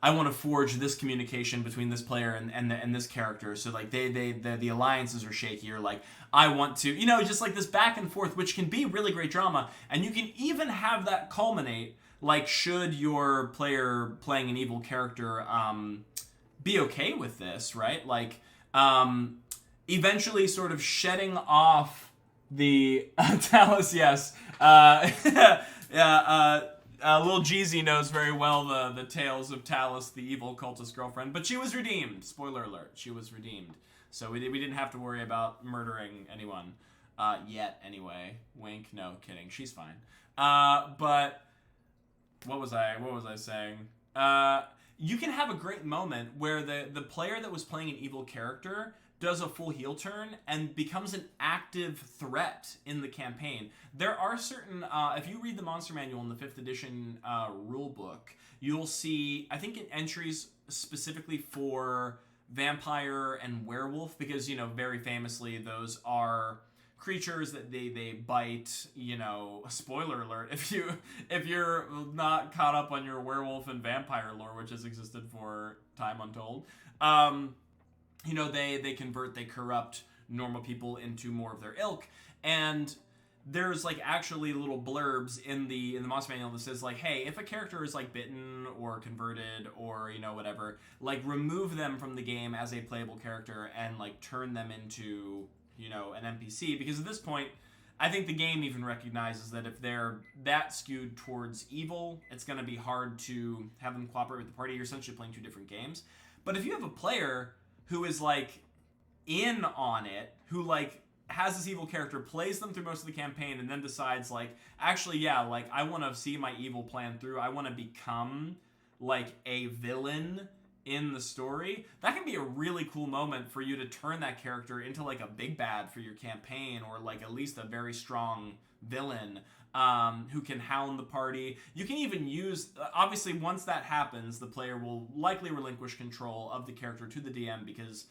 I want to forge this communication between this player and this character. So, like, the alliances are shaky, or, like, I want to, just, like, this back and forth, which can be really great drama. And you can even have that culminate, like, should your player playing an evil character be okay with this, right? Like, eventually sort of shedding off the Talus, yes. Lil Jeezy knows very well the tales of Talus, the evil cultist girlfriend, but she was redeemed. Spoiler alert, she was redeemed. So we didn't have to worry about murdering anyone yet. Anyway, wink. No, kidding. She's fine. But what was I saying? You can have a great moment where the player that was playing an evil character does a full heel turn and becomes an active threat in the campaign. There are certain, if you read the Monster Manual in the 5th edition rule book, you'll see, I think, entries specifically for vampire and werewolf, because, you know, very famously, those are creatures that they bite. You know, spoiler alert, if you're not caught up on your werewolf and vampire lore, which has existed for time untold, you know, they convert, they corrupt normal people into more of their ilk. And there's like actually little blurbs in the Monster Manual that says like, hey, if a character is like bitten or converted or, you know, whatever, like remove them from the game as a playable character and like turn them into, you know, an NPC. Because at this point, I think the game even recognizes that if they're that skewed towards evil, it's going to be hard to have them cooperate with the party. You're essentially playing 2 different games. But if you have a player who is like in on it, who like has this evil character, plays them through most of the campaign, and then decides like, actually, yeah, like I want to see my evil plan through. I want to become like a villain in the story. That can be a really cool moment for you to turn that character into like a big bad for your campaign, or like at least a very strong villain who can hound the party. You can even use, obviously once that happens, the player will likely relinquish control of the character to the DM, because,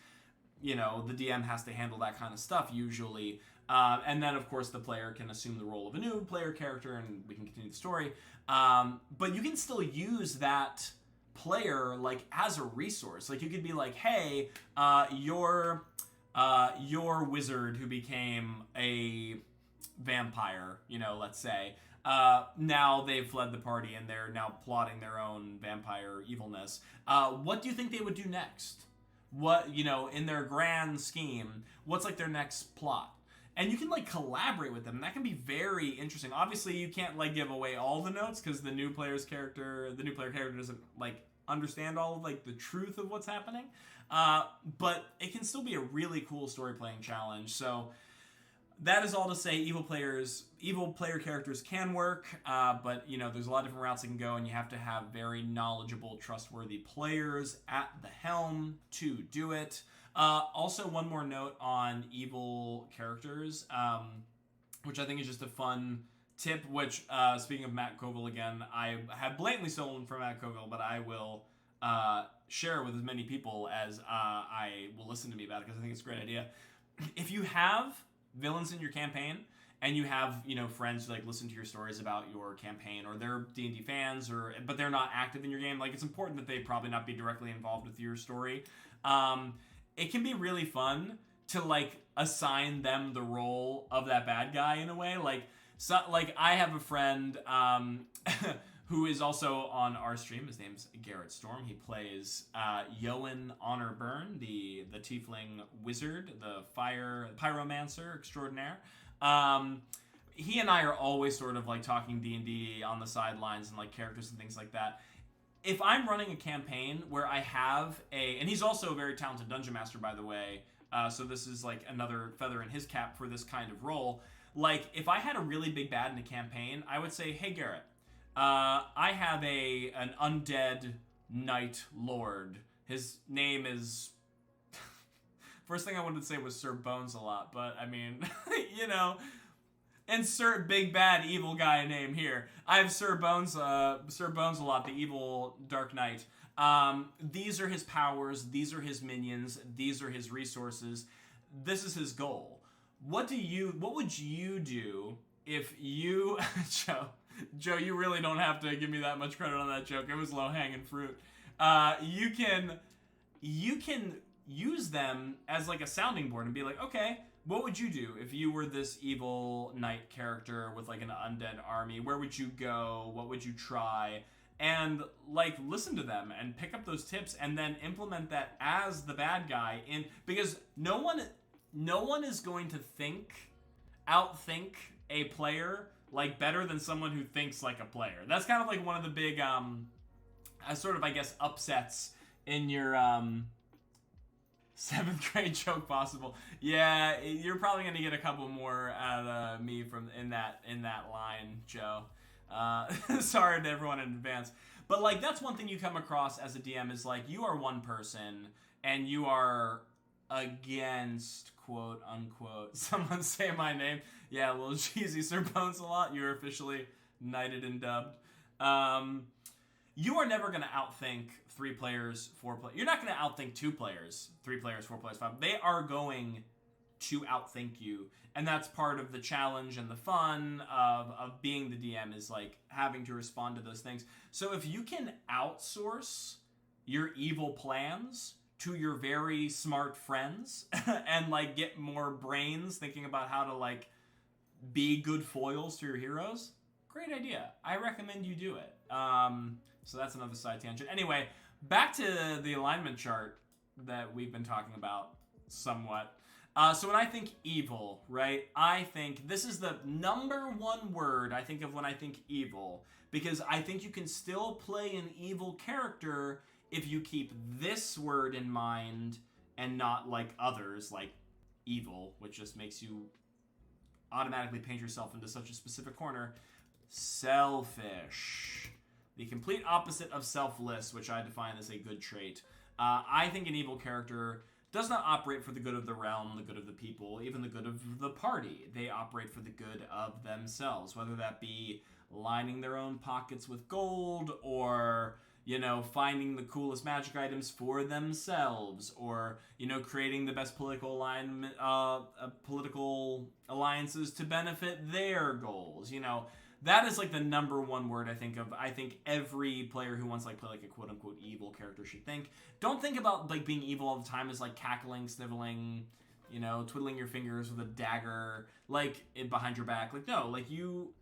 you know, the DM has to handle that kind of stuff usually. And then, of course, the player can assume the role of a new player character, and we can continue the story. But you can still use that player like as a resource. Like you could be like, hey, your wizard who became a vampire, you know, let's say, now they've fled the party and they're now plotting their own vampire evilness. What do you think they would do next? What, you know, in their grand scheme, what's like their next plot? And you can like collaborate with them, and that can be very interesting. Obviously, you can't like give away all the notes, because the new player character doesn't like understand all of like the truth of what's happening. But it can still be a really cool story playing challenge. So that is all to say, evil player characters can work, but, you know, there's a lot of different routes that can go, and you have to have very knowledgeable, trustworthy players at the helm to do it. Also, one more note on evil characters, which I think is just a fun tip, which, speaking of Matt Colville again, I have blatantly stolen from Matt Colville, but I will share with as many people as I will listen to me about it, because I think it's a great idea. If you have villains in your campaign, and you have, you know, friends who like listen to your stories about your campaign, or they're D&D fans, but they're not active in your game, like it's important that they probably not be directly involved with your story. It can be really fun to like assign them the role of that bad guy in a way. Like, so, like I have a friend who is also on our stream. His name's Garrett Storm. He plays Yoan Honorburn, the tiefling wizard, the pyromancer extraordinaire. He and I are always sort of like talking D&D on the sidelines and like characters and things like that. If I'm running a campaign where I have and he's also a very talented dungeon master, by the way, so this is like another feather in his cap for this kind of role. Like, if I had a really big bad in a campaign, I would say, hey, Garrett, I have an undead knight lord. His name is... First thing I wanted to say was Sir Bones-a-Lot, but I mean, you know, insert big bad evil guy name here. I have Sir Bones-a-Lot, the evil Dark Knight. These are his powers. These are his minions. These are his resources. This is his goal. What would you do if you, Joe, you really don't have to give me that much credit on that joke. It was low-hanging fruit. You can use them as like a sounding board and be like, okay, what would you do if you were this evil knight character with like an undead army? Where would you go? What would you try? And like listen to them and pick up those tips and then implement that as the bad guy because no one is going to outthink a player like better than someone who thinks like a player. That's kind of like one of the big sort of, I guess, upsets in your 7th grade joke possible. Yeah, you're probably gonna get a couple more out of me from in that line, Joe. Sorry to everyone in advance. But like that's one thing you come across as a DM is like you are one person and you are against, quote unquote, someone say my name. Yeah, a little cheesy, Sir Bones a lot. You're officially knighted and dubbed. You are never going to outthink 3 players, 4 players. You're not going to outthink 2 players, 3 players, 4 players, 5. They are going to outthink you, and that's part of the challenge and the fun of being the DM, is like having to respond to those things. So if you can outsource your evil plans to your very smart friends and like get more brains thinking about how to like be good foils to your heroes, great idea. I recommend you do it. So that's another side tangent. Anyway, back to the alignment chart that we've been talking about somewhat. So when I think evil, right, I think this is the number one word I think of when I think evil, because I think you can still play an evil character if you keep this word in mind and not like others, like evil, which just makes you automatically paint yourself into such a specific corner. Selfish. The complete opposite of selfless, which I define as a good trait. I think an evil character does not operate for the good of the realm, the good of the people, even the good of the party. They operate for the good of themselves, whether that be lining their own pockets with gold, or, you know, finding the coolest magic items for themselves, or, you know, creating the best political alignment, political alliances to benefit their goals. You know, that is like the number one word I think of. I think every player who wants to like play like a quote unquote evil character should think. Don't think about like being evil all the time as like cackling, sniveling, you know, twiddling your fingers with a dagger like behind your back. Like, no, like you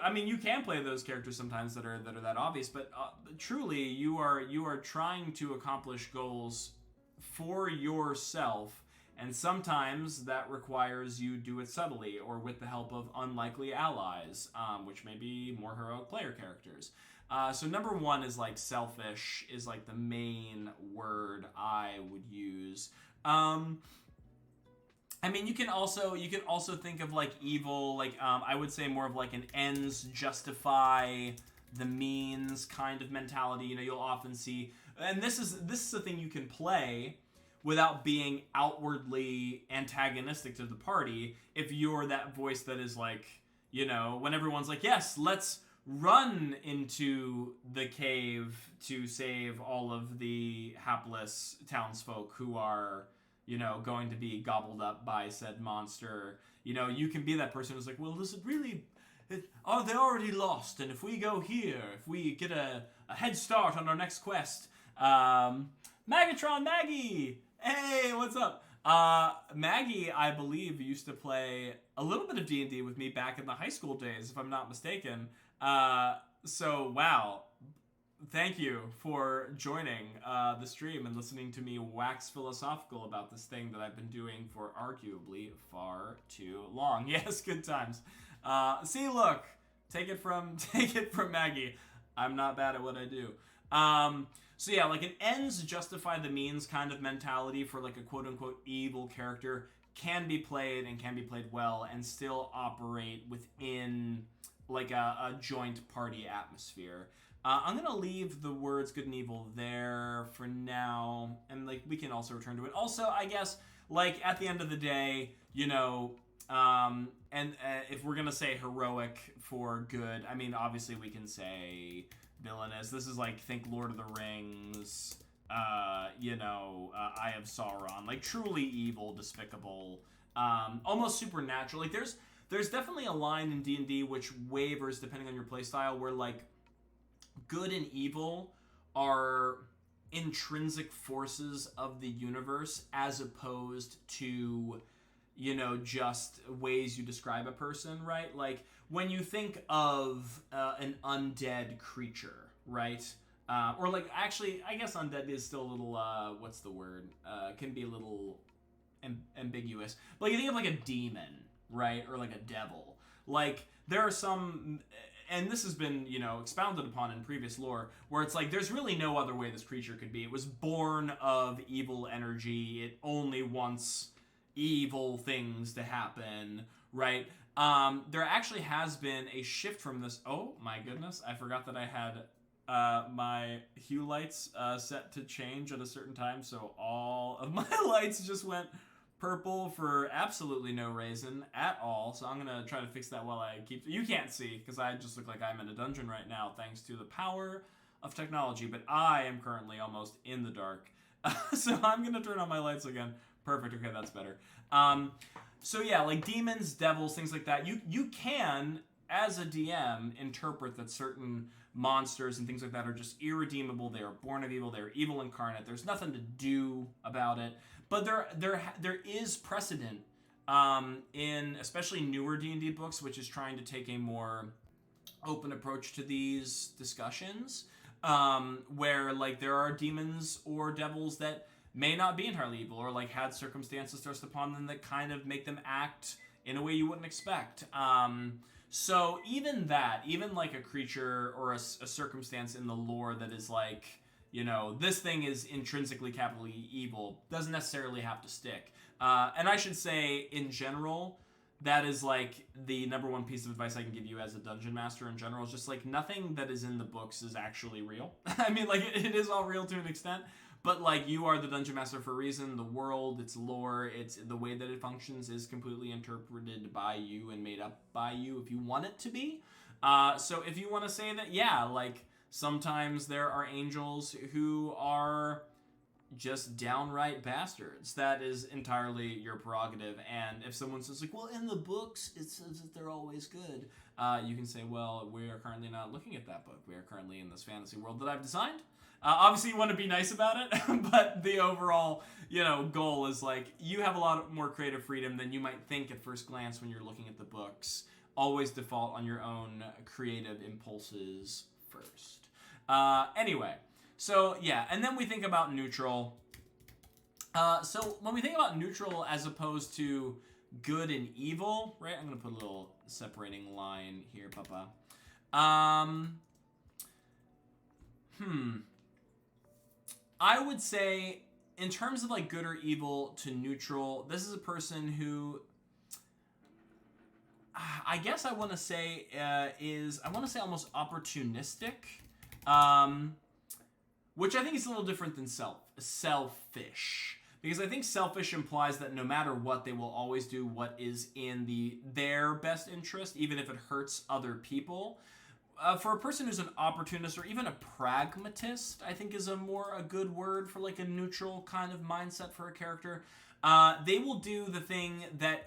I mean, you can play those characters sometimes that are that obvious, but truly you are trying to accomplish goals for yourself, and sometimes that requires you do it subtly or with the help of unlikely allies, which may be more heroic player characters. So number one is like selfish is like the main word I would use. I mean, you can also think of like evil, like I would say more of like an ends justify the means kind of mentality. You know, you'll often see, and this is a thing you can play without being outwardly antagonistic to the party. If you're that voice that is like, you know, when everyone's like, yes, let's run into the cave to save all of the hapless townsfolk who are, you know, going to be gobbled up by said monster. You know, you can be that person who's like, well, is it really... Are they already lost? And if we go here, if we get a head start on our next quest... Magatron Maggie! Hey, what's up? Maggie, I believe, used to play a little bit of D&D with me back in the high school days, if I'm not mistaken. So, wow. Thank you for joining the stream and listening to me wax philosophical about this thing that I've been doing for arguably far too long. Yes, good times. See, look, take it from Maggie. I'm not bad at what I do. So yeah, like an ends justify the means kind of mentality for like a quote-unquote evil character can be played and can be played well and still operate within like a joint party atmosphere. I'm going to leave the words good and evil there for now, and like we can also return to it. Also, I guess, like at the end of the day, you know, and if we're going to say heroic for good, I mean, obviously we can say... villainous. This is like, think Lord of the Rings, you know, Eye of Sauron, like truly evil, despicable, almost supernatural. Like there's definitely a line in D&D which wavers depending on your playstyle, where like good and evil are intrinsic forces of the universe as opposed to, you know, just ways you describe a person, right? Like, when you think of an undead creature, right? Or, like, actually, I guess undead is still a little, what's the word? Can be a little ambiguous. But like, you think of, like, a demon, right? Or, like, a devil. Like, there are some... And this has been, you know, expounded upon in previous lore, where it's like, there's really no other way this creature could be. It was born of evil energy. It only wants evil things to happen, right? There actually has been a shift from this. Oh my goodness, I forgot that I had my hue lights set to change at a certain time, so all of my lights just went purple for absolutely no reason at all. So I'm gonna try to fix that while I keep. You can't see because I just look like I'm in a dungeon right now, thanks to the power of technology. But I am currently almost in the dark, so I'm gonna turn on my lights again. Perfect. Okay, that's better. So yeah, like demons, devils, things like that. You can, as a DM, interpret that certain monsters and things like that are just irredeemable. They are born of evil. They are evil incarnate. There's nothing to do about it. But there is precedent in especially newer D&D books, which is trying to take a more open approach to these discussions, where like there are demons or devils that may not be entirely evil, or like had circumstances thrust upon them that kind of make them act in a way you wouldn't expect. So even like a creature or a circumstance in the lore that is like, you know, this thing is intrinsically capitally evil, doesn't necessarily have to stick. And I should say, in general, that is like the number one piece of advice I can give you as a dungeon master in general, is just like nothing that is in the books is actually real. I mean, like it is all real to an extent, but like you are the dungeon master for a reason. The world, its lore, it's the way that it functions is completely interpreted by you and made up by you if you want it to be. So if you want to say that, yeah, like sometimes there are angels who are just downright bastards. That is entirely your prerogative. And if someone says like, well, in the books it says that they're always good, you can say, well, we are currently not looking at that book. We are currently in this fantasy world that I've designed. Obviously, you want to be nice about it, but the overall, goal is like you have a lot more creative freedom than you might think at first glance when you're looking at the books. Always default on your own creative impulses first. Anyway, so yeah, and then we think about neutral. So when we think about neutral as opposed to good and evil, right? I'm gonna put a little separating line here, Papa. I would say, in terms of like good or evil to neutral, this is a person who, I guess I want to say almost opportunistic, which I think is a little different than selfish. Because I think selfish implies that no matter what, they will always do what is in their best interest, even if it hurts other people. For a person who's an opportunist or even a pragmatist, I think is a good word for like a neutral kind of mindset for a character. They will do the thing that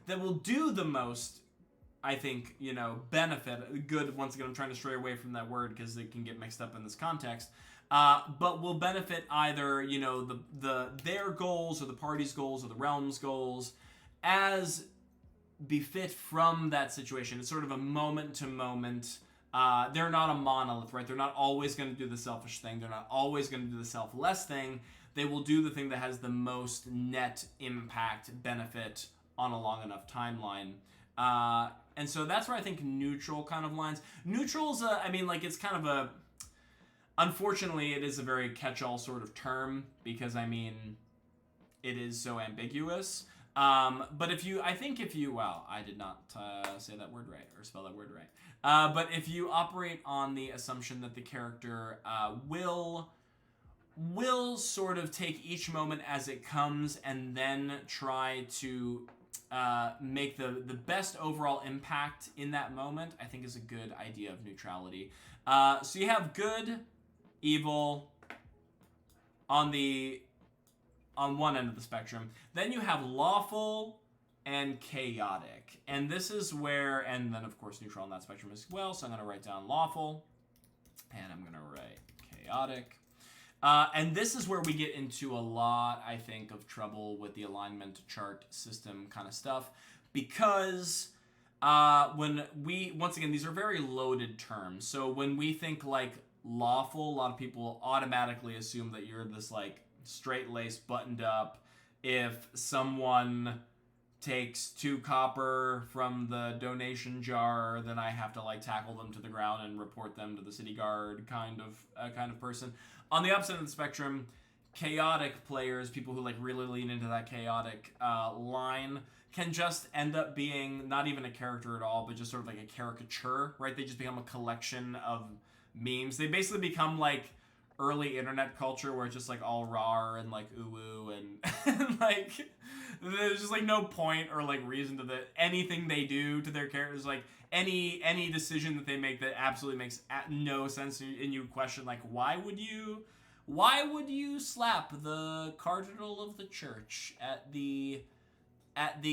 will do the most, I think, benefit. Good, once again, I'm trying to stray away from that word because it can get mixed up in this context. But will benefit either, their goals or the party's goals or the realm's goals as befit from that situation. It's sort of a moment to moment. They're not a monolith, right? They're not always going to do the selfish thing. They're not always going to do the selfless thing. They will do the thing that has the most net impact benefit on a long enough timeline. And so that's where I think neutral kind of lines. Neutral's, it's kind of a... Unfortunately, it is a very catch-all sort of term because, it is so ambiguous. But if you, wow, I did not say that word right or spell that word right. But if you operate on the assumption that the character will sort of take each moment as it comes and then try to make the best overall impact in that moment, I think is a good idea of neutrality. So you have good, evil on one end of the spectrum. Then you have lawful and chaotic. And this is where, and then of course neutral on that spectrum as well. So I'm going to write down lawful and I'm going to write chaotic. And this is where we get into a lot, I think, of trouble with the alignment chart system kind of stuff. Because once again, these are very loaded terms. So when we think like lawful, a lot of people automatically assume that you're this like straight-laced, buttoned up. If someone takes 2 copper from the donation jar, then I have to like tackle them to the ground and report them to the city guard kind of person. On the opposite of the spectrum, chaotic players, people who like really lean into that chaotic line, can just end up being not even a character at all, but just sort of like a caricature, right? They just become a collection of memes. They basically become like early internet culture where it's just like all raw and like ooh and like there's just like no point or like reason to anything they do to their characters, like any decision that they make that absolutely makes no sense, and you question like why would you slap the cardinal of the church at the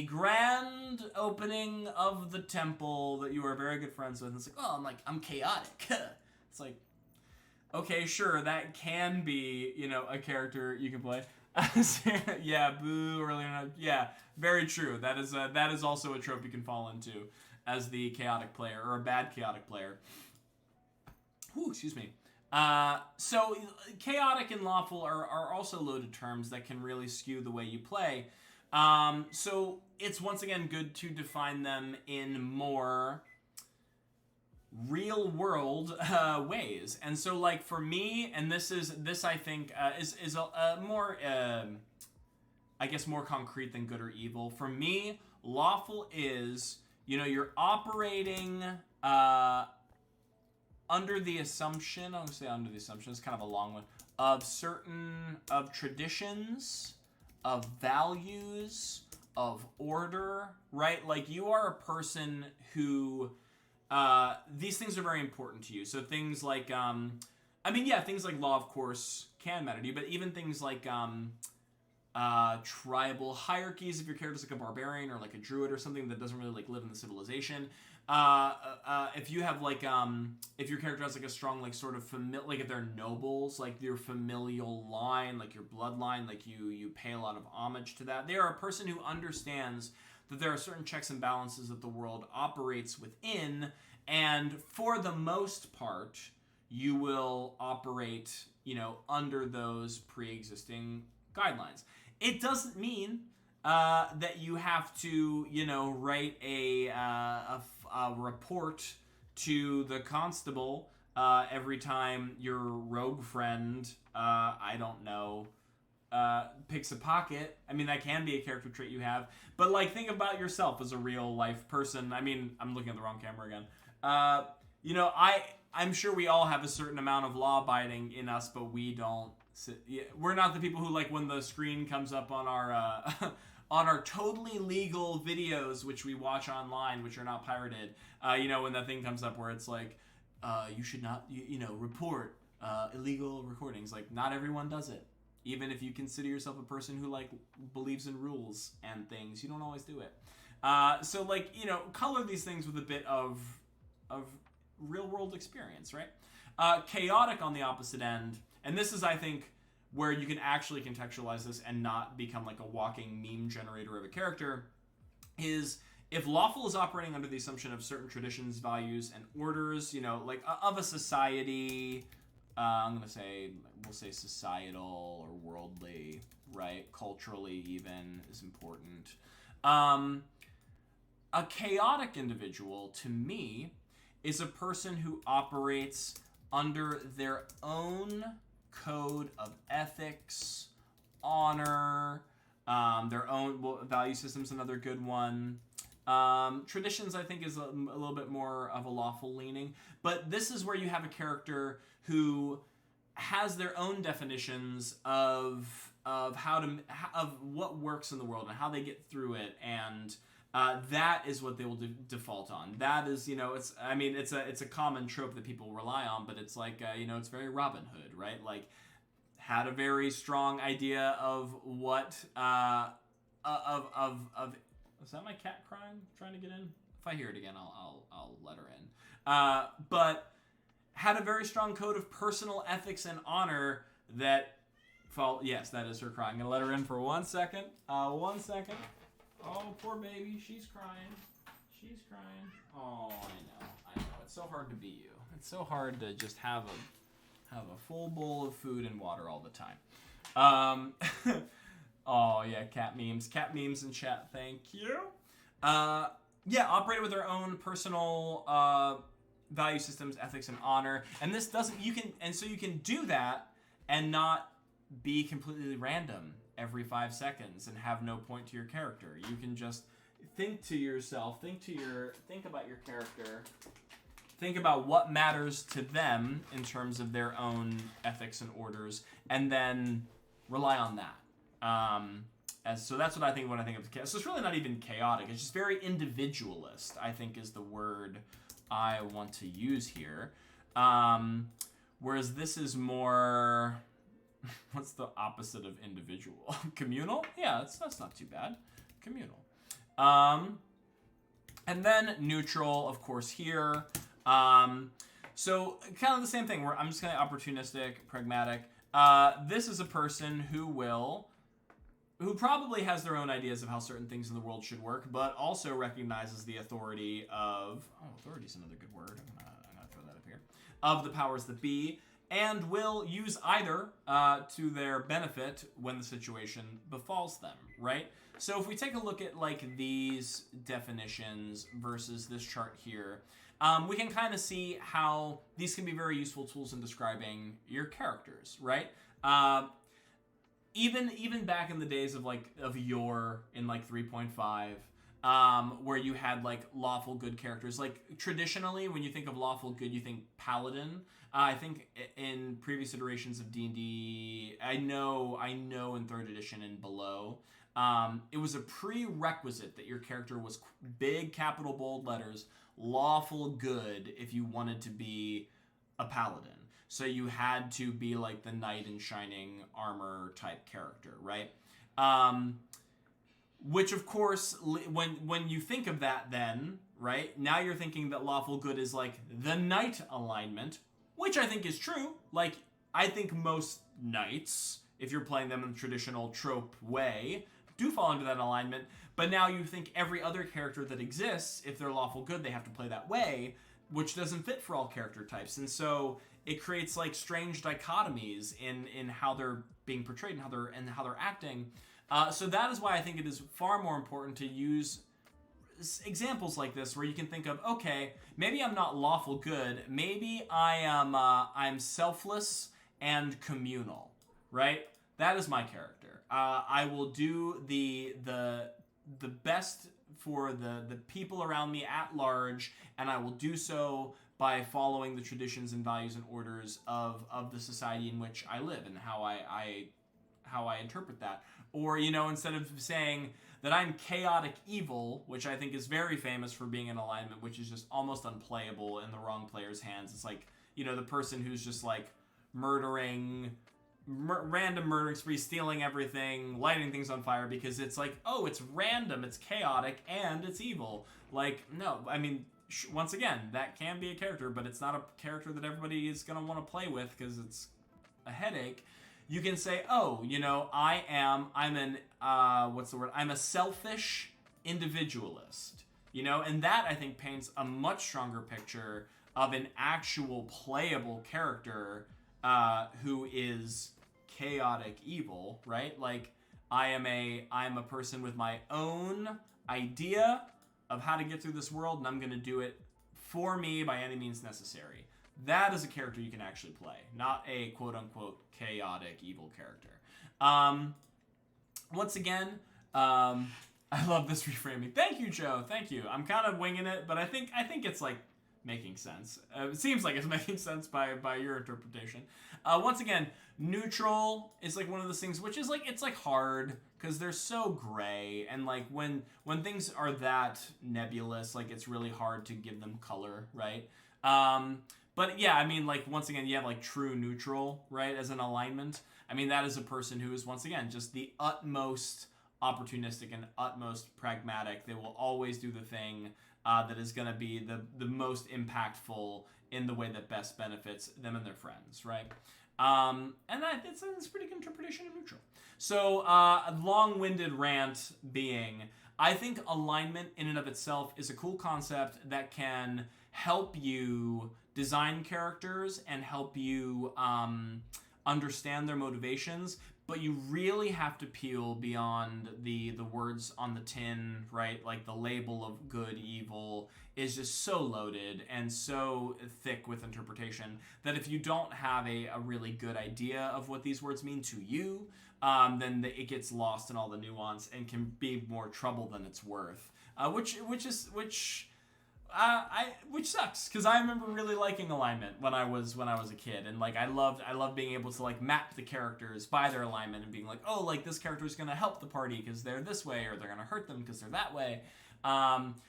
grand opening of the temple that you are very good friends with? And it's like, I'm chaotic. It's like, okay, sure, that can be, a character you can play. Yeah, boo, earlier. Yeah, very true. That is also a trope you can fall into as the chaotic player, or a bad chaotic player. Whew, excuse me. So chaotic and lawful are also loaded terms that can really skew the way you play. So it's once again good to define them in more real world ways. And so like for me, and this I think is a more I guess more concrete than good or evil. For me, lawful is, you're operating under the assumption, I'm going to say under the assumption, it's kind of a long one, of traditions, of values, of order, right? Like you are a person who, these things are very important to you. So things like, things like law, of course, can matter to you, but even things like tribal hierarchies, if your character's like a barbarian or like a druid or something that doesn't really like live in the civilization. If you have like if your character has like a strong like sort of like if they're nobles, like your familial line, like your bloodline, like you pay a lot of homage to that. They are a person who understands that there are certain checks and balances that the world operates within, and for the most part you will operate under those pre-existing guidelines. It doesn't mean that you have to, write a report to the constable every time your rogue friend, picks a pocket. I mean, that can be a character trait you have. But, like, think about yourself as a real-life person. I mean, I'm looking at the wrong camera again. I'm sure we all have a certain amount of law-abiding in us, but we don't. We're not the people who, like, when the screen comes up on our on our totally legal videos, which we watch online, which are not pirated, when that thing comes up where it's like, you should not, report illegal recordings. Like, not everyone does it. Even if you consider yourself a person who, like, believes in rules and things, you don't always do it. So, like, color these things with a bit of real-world experience, right? Chaotic, on the opposite end, and this is, I think, where you can actually contextualize this and not become like a walking meme generator of a character, is if lawful is operating under the assumption of certain traditions, values, and orders, like of a society, we'll say societal or worldly, right? Culturally even is important. A chaotic individual, to me, is a person who operates under their own code of ethics, honor, their own value system's another good one. Traditions, I think, is a little bit more of a lawful leaning, but this is where you have a character who has their own definitions of what works in the world and how they get through it, and that is what they will default on. That is, it's a common trope that people rely on, but it's like, it's very Robin Hood, right? Like, had a very strong idea of what, is that my cat crying, trying to get in? If I hear it again, I'll let her in. But had a very strong code of personal ethics and honor that yes, that is her crying. I'm gonna let her in for 1 second. 1 second. Oh, poor baby. She's crying. Oh, I know. It's so hard to be you. It's so hard to just have a full bowl of food and water all the time. Oh, yeah, cat memes. Cat memes in chat. Thank you. Operate with their own personal value systems, ethics, and honor. And this you can do that and not be completely random every 5 seconds and have no point to your character. You can just think about your character, think about what matters to them in terms of their own ethics and orders, and then rely on that. So that's what I think when I think of chaos. So it's really not even chaotic. It's just very individualist, I think, is the word I want to use here. Whereas this is more... What's the opposite of individual? Communal? Yeah, that's not too bad. Communal. And then neutral, of course, here. So kind of the same thing where I'm just kind of opportunistic, pragmatic. This is a person who probably has their own ideas of how certain things in the world should work, but also recognizes the authority of... Oh, authority is another good word. I'm gonna throw that up here. Of the powers that be, and will use either to their benefit when the situation befalls them, right? So if we take a look at like these definitions versus this chart here, we can kind of see how these can be very useful tools in describing your characters, right? Even back in the days of yore in like 3.5, where you had like lawful good characters. Like traditionally, when you think of lawful good, you think paladin. I think in previous iterations of D&D, I know in 3rd edition and below, it was a prerequisite that your character was big capital bold letters lawful good if you wanted to be a paladin. So you had to be like the knight in shining armor type character, right? Which of course, when you think of that then, right, now you're thinking that lawful good is like the knight alignment, which I think is true. Like, I think most knights, if you're playing them in the traditional trope way, do fall into that alignment. But now you think every other character that exists, if they're lawful good, they have to play that way, which doesn't fit for all character types. And so it creates like strange dichotomies in how they're being portrayed and how they're acting. So that is why I think it is far more important to use examples like this where you can think of, okay, maybe I'm not lawful good, maybe I'm selfless and communal, right? That is my character. I will do the best for the people around me at large, and I will do so by following the traditions and values and orders of the society in which I live and how I interpret that. Or, instead of saying that I'm chaotic evil, which I think is very famous for being an alignment, which is just almost unplayable in the wrong player's hands. It's like, the person who's just like random murdering spree, stealing everything, lighting things on fire because it's like, oh, it's random, it's chaotic, and it's evil. Like, no, I mean, once again, that can be a character, but it's not a character that everybody is going to want to play with because it's a headache. You can say, oh, I'm a selfish individualist, and that I think paints a much stronger picture of an actual playable character who is chaotic evil, right? Like I'm a person with my own idea of how to get through this world, and I'm going to do it for me by any means necessary. That is a character you can actually play, not a quote-unquote chaotic evil character. Once again, I love this reframing. Thank you, Joe. Thank you. I'm kind of winging it, but I think it's like making sense. It seems like it's making sense by your interpretation. Once again, neutral is like one of those things which is like, it's like hard because they're so gray, and like when things are that nebulous, like it's really hard to give them color, right? But yeah, I mean, like, once again, you have like true neutral, right, as an alignment. I mean, that is a person who is, once again, just the utmost opportunistic and utmost pragmatic. They will always do the thing that is going to be the most impactful in the way that best benefits them and their friends, right? And it's a pretty good interpretation of neutral. So, a long-winded rant being, I think alignment in and of itself is a cool concept that can help you design characters and help you understand their motivations, but you really have to peel beyond the words on the tin, right? Like the label of good, evil is just so loaded and so thick with interpretation that if you don't have a really good idea of what these words mean to you, then it gets lost in all the nuance and can be more trouble than it's worth. Which which sucks because I remember really liking alignment when I was a kid, and like I loved being able to like map the characters by their alignment and being like, oh, like this character is gonna help the party because they're this way, or they're gonna hurt them because they're that way.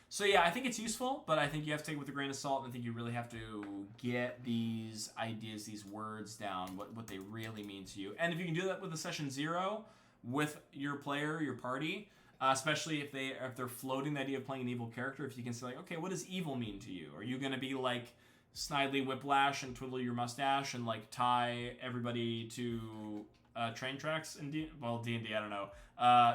So yeah, I think it's useful, but I think you have to take it with a grain of salt, and I think you really have to get these ideas, these words down, what they really mean to you. And if you can do that with a session 0 with your player, your party. Especially if they're floating the idea of playing an evil character, if you can say like, okay, what does evil mean to you? Are you gonna be like Snidely Whiplash and twiddle your mustache and like tie everybody to train tracks in D&D? I don't know.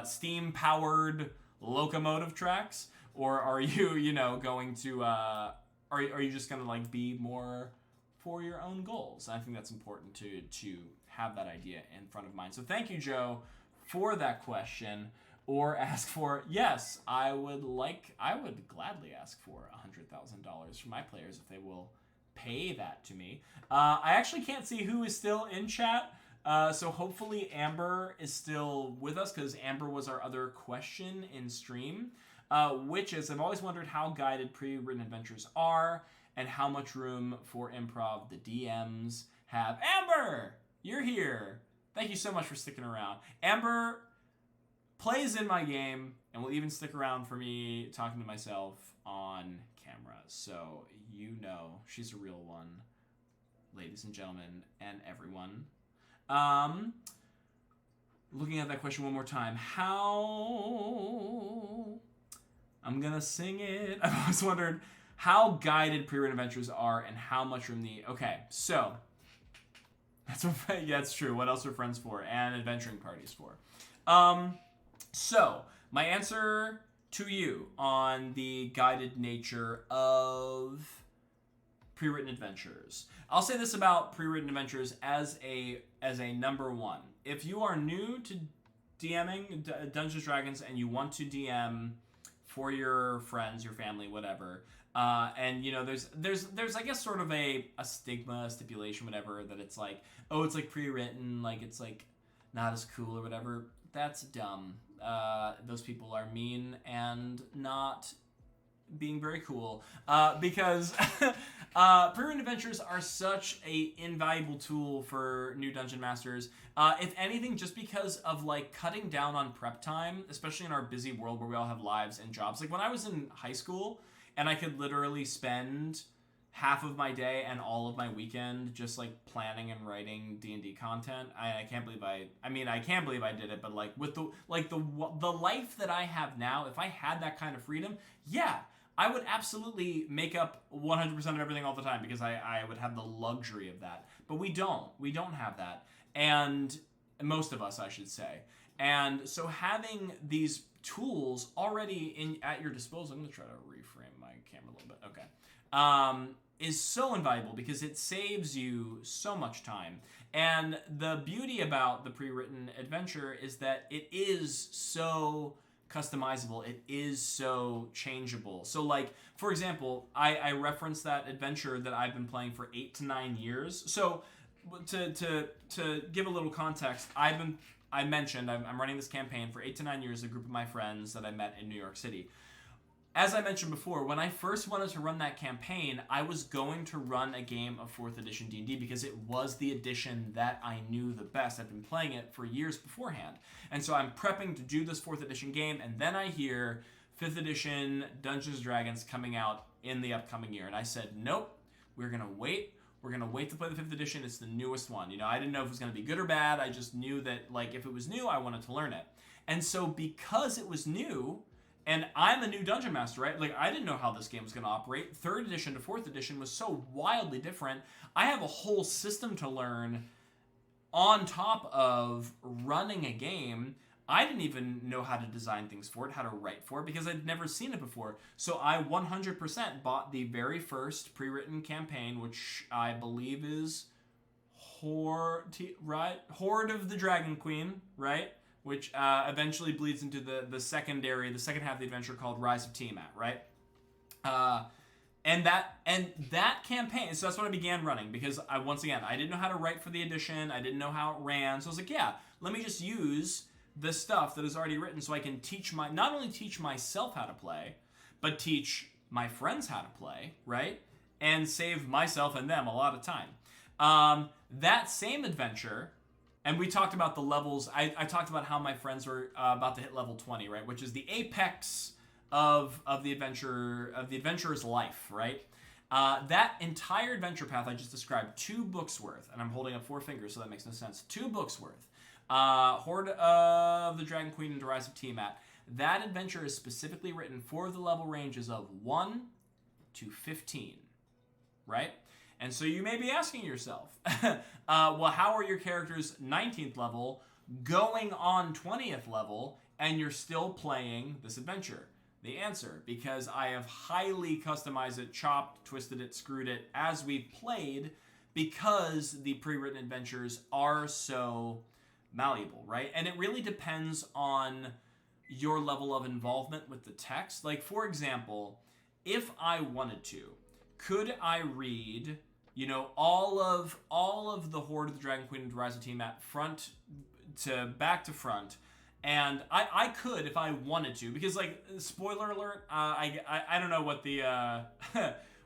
Steam powered locomotive tracks, or are you going to are you just gonna like be more for your own goals? I think that's important to have that idea in front of mind. So thank you, Joe, for that question. Or ask for, yes, I would gladly ask for $100,000 from my players if they will pay that to me. I actually can't see who is still in chat, so hopefully Amber is still with us, because Amber was our other question in stream, which is, I've always wondered how guided pre-written adventures are, and how much room for improv the DMs have. Amber, you're here. Thank you so much for sticking around. Amber plays in my game and will even stick around for me talking to myself on camera. So she's a real one, ladies and gentlemen, and everyone. Looking at that question one more time. I'm gonna sing it. I've always wondered how guided pre-written adventures are and how much room okay, so that's true. What else are friends for and adventuring parties for? So, my answer to you on the guided nature of pre-written adventures. I'll say this about pre-written adventures as a number one. If you are new to DMing Dungeons & Dragons and you want to DM for your friends, your family, whatever, and there's I guess sort of a stigma, a stipulation, whatever, that it's like, oh, it's like pre-written, like it's like not as cool or whatever. That's dumb. Those people are mean and not being very cool, because pre-written adventures are such a invaluable tool for new dungeon masters. If anything, just because of like cutting down on prep time, especially in our busy world where we all have lives and jobs. Like when I was in high school and I could literally spend half of my day and all of my weekend just like planning and writing D&D content. I can't believe I can't believe I did it, but like with the life that I have now, if I had that kind of freedom, yeah, I would absolutely make up 100% of everything all the time, because I would have the luxury of that. But we don't have that. And most of us, I should say. And so having these tools already at your disposal, I'm going to try to reframe my camera a little bit. Okay. Is so invaluable because it saves you so much time. And the beauty about the pre-written adventure is that it is so customizable. It is so changeable. So like, for example, I referenced that adventure that I've been playing for 8 to 9 years. So to give a little context, I mentioned I'm running this campaign for 8 to 9 years, a group of my friends that I met in New York City. As I mentioned before, when I first wanted to run that campaign, I was going to run a game of 4th edition D&D because it was the edition that I knew the best. I've been playing it for years beforehand. And so I'm prepping to do this 4th edition game, and then I hear 5th edition Dungeons & Dragons coming out in the upcoming year. And I said, nope, we're going to wait. We're going to wait to play the 5th edition. It's the newest one. I didn't know if it was going to be good or bad. I just knew that, like, if it was new, I wanted to learn it. And so because it was new, and I'm a new dungeon master, right? Like, I didn't know how this game was going to operate. 3rd edition to 4th edition was so wildly different. I have a whole system to learn on top of running a game. I didn't even know how to design things for it, how to write for it, because I'd never seen it before. So I 100% bought the very first pre-written campaign, which I believe is Horde of the Dragon Queen, right? Which eventually bleeds into the second half of the adventure called Rise of Tiamat, right? And that campaign, so that's what I began running, because I didn't know how to write for the edition, I didn't know how it ran, so I was like, yeah, let me just use the stuff that is already written so I can not only teach myself how to play, but teach my friends how to play, right? And save myself and them a lot of time. That same adventure, and we talked about the levels. I talked about how my friends were about to hit level 20, right? Which is the apex of the adventurer's life, right? That entire adventure path I just described, 2 books worth, and I'm holding up 4 fingers, so that makes no sense. 2 books worth. Horde of the Dragon Queen and Rise of Tiamat. That adventure is specifically written for the level ranges of 1 to 15, right? And so you may be asking yourself, well, how are your characters 19th level going on 20th level and you're still playing this adventure? The answer, because I have highly customized it, chopped, twisted it, screwed it as we've played, because the pre-written adventures are so malleable, right? And it really depends on your level of involvement with the text. Like, for example, if I wanted to, could I read, all of the Horde of the Dragon Queen and Rise of Tiamat front to back to front? And I could if I wanted to, because, like, spoiler alert, I don't know what the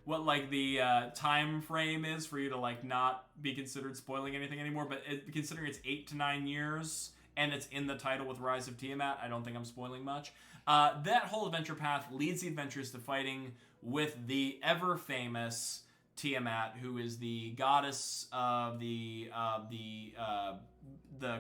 what like the time frame is for you to like not be considered spoiling anything anymore, but considering it's 8 to 9 years and it's in the title with Rise of Tiamat, I don't think I'm spoiling much. That whole adventure path leads the adventurers to fighting with the ever famous Tiamat, who is the goddess of the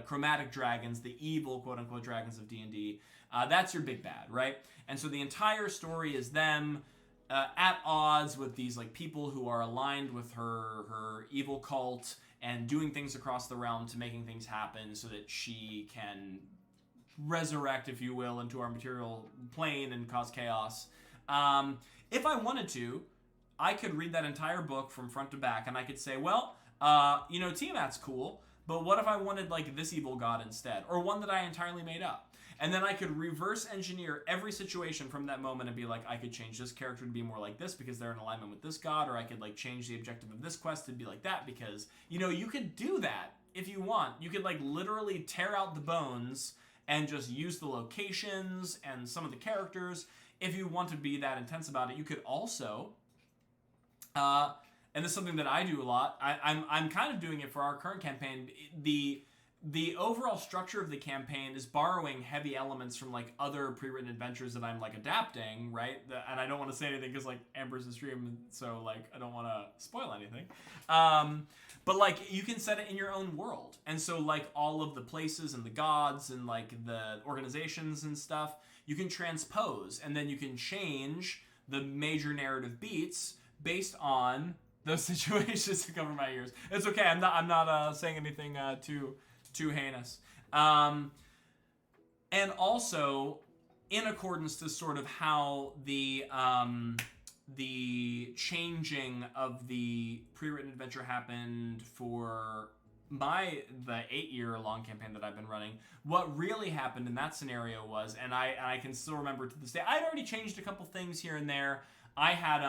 chromatic dragons, the evil quote-unquote dragons of D&D. That's your big bad, right? And so the entire story is them at odds with these like people who are aligned with her evil cult and doing things across the realm to making things happen so that she can resurrect, if you will, into our material plane and cause chaos. If I wanted to, I could read that entire book from front to back, and I could say, well, Tiamat's cool, but what if I wanted like this evil god instead, or one that I entirely made up? And then I could reverse engineer every situation from that moment and be like, I could change this character to be more like this because they're in alignment with this god, or I could like change the objective of this quest to be like that because, you could do that if you want. You could like literally tear out the bones and just use the locations and some of the characters if you want to be that intense about it. You could also, and this is something that I do a lot, I'm kind of doing it for our current campaign. The overall structure of the campaign is borrowing heavy elements from like other pre-written adventures that I'm like adapting, right? And I don't want to say anything because like Amber's in stream, so like I don't want to spoil anything. But like you can set it in your own world, and so like all of the places and the gods and like the organizations and stuff, you can transpose, and then you can change the major narrative beats based on those situations that cover my ears. It's okay. I'm not saying anything too heinous. And also, in accordance to sort of how the changing of the pre-written adventure happened for the 8-year-long campaign that I've been running, what really happened in that scenario was, and I can still remember to this day, I'd already changed a couple things here and there. I had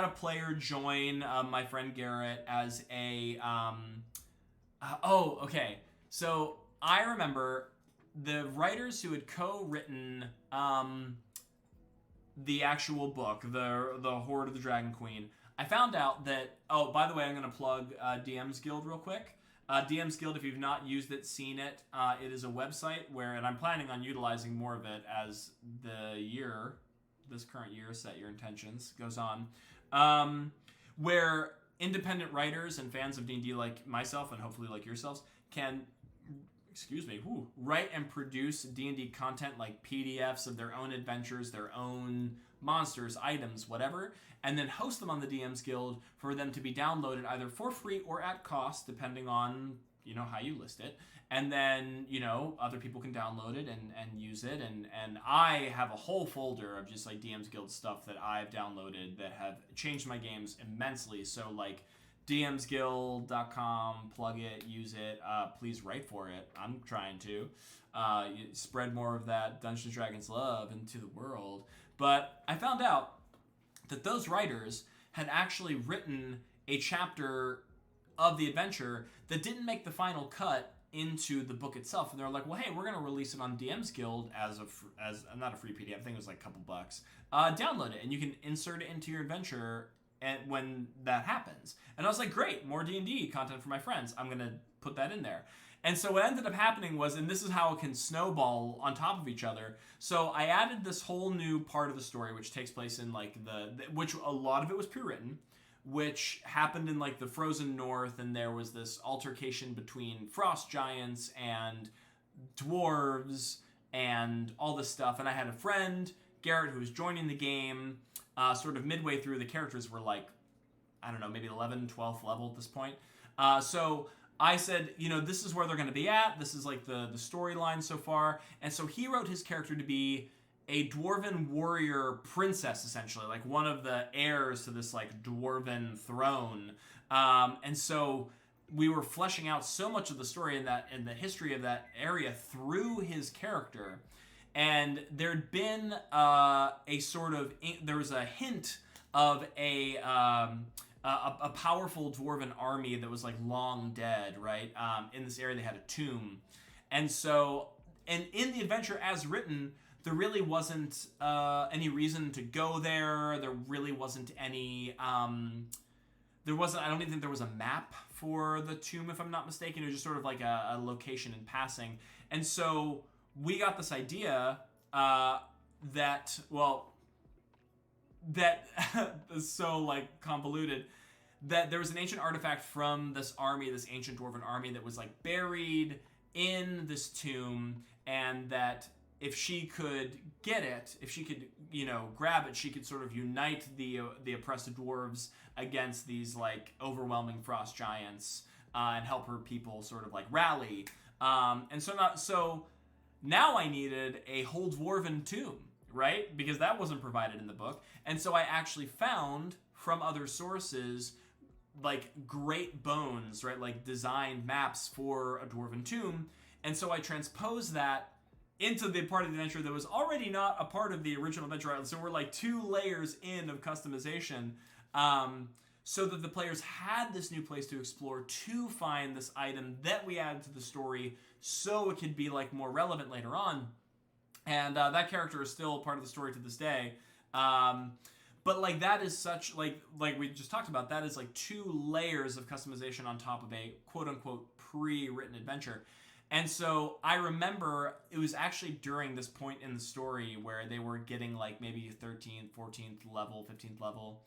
a player join my friend Garrett as a okay. So I remember the writers who had co-written the actual book, the Horde of the Dragon Queen. I found out that, by the way, I'm going to plug DM's Guild real quick. DM's Guild, if you've not used it, seen it, it is a website where, and I'm planning on utilizing more of it as this current year, set your intentions, goes on, where independent writers and fans of D&D like myself and hopefully like yourselves can, write and produce D&D content like PDFs of their own adventures, their own monsters, items, whatever, and then host them on the DM's Guild for them to be downloaded either for free or at cost, depending on, how you list it. And then, other people can download it and use it. And I have a whole folder of just like DM's Guild stuff that I've downloaded that have changed my games immensely. So like dmsguild.com, plug it, use it, please write for it. I'm trying to spread more of that Dungeons & Dragons love into the world. But I found out that those writers had actually written a chapter of the adventure that didn't make the final cut into the book itself, and they're like, well, hey, we're going to release it on DM's Guild as not a free PDF. I think it was like a couple bucks. Download it, and you can insert it into your adventure and when that happens. And I was like, great, more D&D content for my friends. I'm going to put that in there. And so what ended up happening was, and this is how it can snowball on top of each other. So I added this whole new part of the story, which takes place in like which a lot of it was pre-written, which happened in like the frozen north, and there was this altercation between frost giants and dwarves and all this stuff. And I had a friend, Garrett, who was joining the game sort of midway through. The characters were like, I don't know, maybe 11th, 12th level at this point. So I said, this is where they're going to be at. This is like the storyline so far. And so he wrote his character to be a dwarven warrior princess, essentially, like one of the heirs to this like dwarven throne. And so we were fleshing out so much of the story and the history of that area through his character. And there'd been there was a hint of a powerful dwarven army that was like long dead, right? In this area, they had a tomb. And so, and in the adventure as written, there really wasn't any reason to go there. There really wasn't any, I don't even think there was a map for the tomb, if I'm not mistaken. It was just sort of like a location in passing. And so we got this idea that is so like convoluted, that there was an ancient artifact from this army, this ancient dwarven army, that was like buried in this tomb, and that if she could get it, if she could, grab it, she could sort of unite the oppressed dwarves against these like overwhelming frost giants and help her people sort of like rally. So now I needed a whole dwarven tomb, right? Because that wasn't provided in the book. And so I actually found from other sources like great bones, right? Like designed maps for a dwarven tomb. And so I transposed that into the part of the adventure that was already not a part of the original adventure. So we're like 2 layers in of customization, so that the players had this new place to explore to find this item that we added to the story so it could be like more relevant later on. And that character is still part of the story to this day. But like that is such like we just talked about, that is like 2 layers of customization on top of a quote unquote pre-written adventure. And so I remember it was actually during this point in the story where they were getting like maybe 13th, 14th level, 15th level,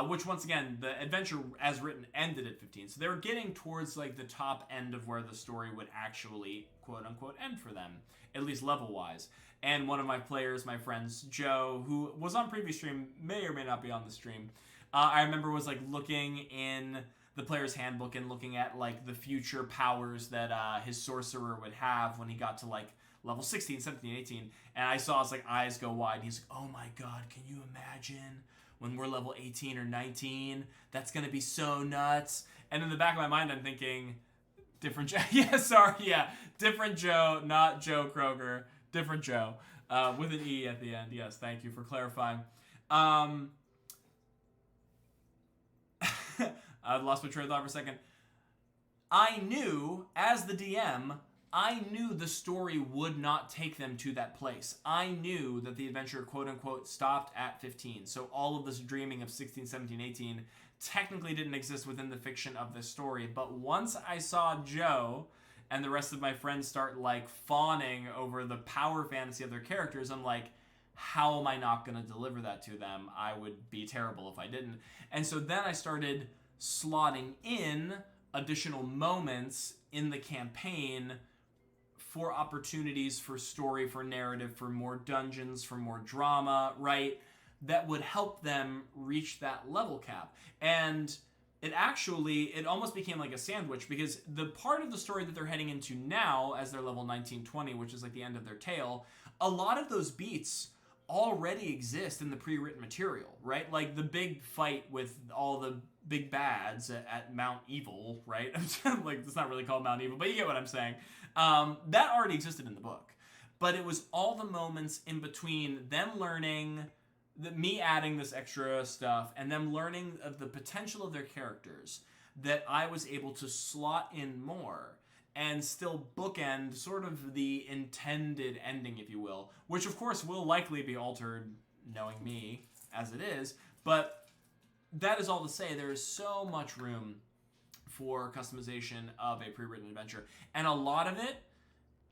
which once again, the adventure as written ended at 15. So they were getting towards like the top end of where the story would actually quote unquote end for them, at least level wise. And one of my players, my friends, Joe, who was on previous stream, may or may not be on the stream, I remember was like looking in the player's handbook and looking at like the future powers that his sorcerer would have when he got to like level 16, 17, 18. And I saw his like eyes go wide. He's like, oh my God, can you imagine when we're level 18 or 19? That's going to be so nuts. And in the back of my mind, I'm thinking, different Joe. Different Joe, not Joe Kroger. Different Joe, with an E at the end. Yes, thank you for clarifying. I lost my train of thought for a second. I knew, as the DM, the story would not take them to that place. I knew that the adventure, quote-unquote, stopped at 15. So all of this dreaming of 16, 17, 18 technically didn't exist within the fiction of this story. But once I saw Joe and the rest of my friends start, like, fawning over the power fantasy of their characters, I'm like, how am I not going to deliver that to them? I would be terrible if I didn't. And so then I started slotting in additional moments in the campaign for opportunities for story, for narrative, for more dungeons, for more drama, right? That would help them reach that level cap. And it almost became like a sandwich, because the part of the story that they're heading into now as they're level 19, 20, which is like the end of their tale, a lot of those beats already exist in the pre-written material, right? Like the big fight with all the big bads at Mount Evil, right? Like, it's not really called Mount Evil, but you get what I'm saying. That already existed in the book. But it was all the moments in between them learning, me adding this extra stuff, and them learning of the potential of their characters, that I was able to slot in more. and still bookend sort of the intended ending, if you will, which of course will likely be altered, knowing me as it is, but that is all to say there is so much room for customization of a pre-written adventure, and a lot of it,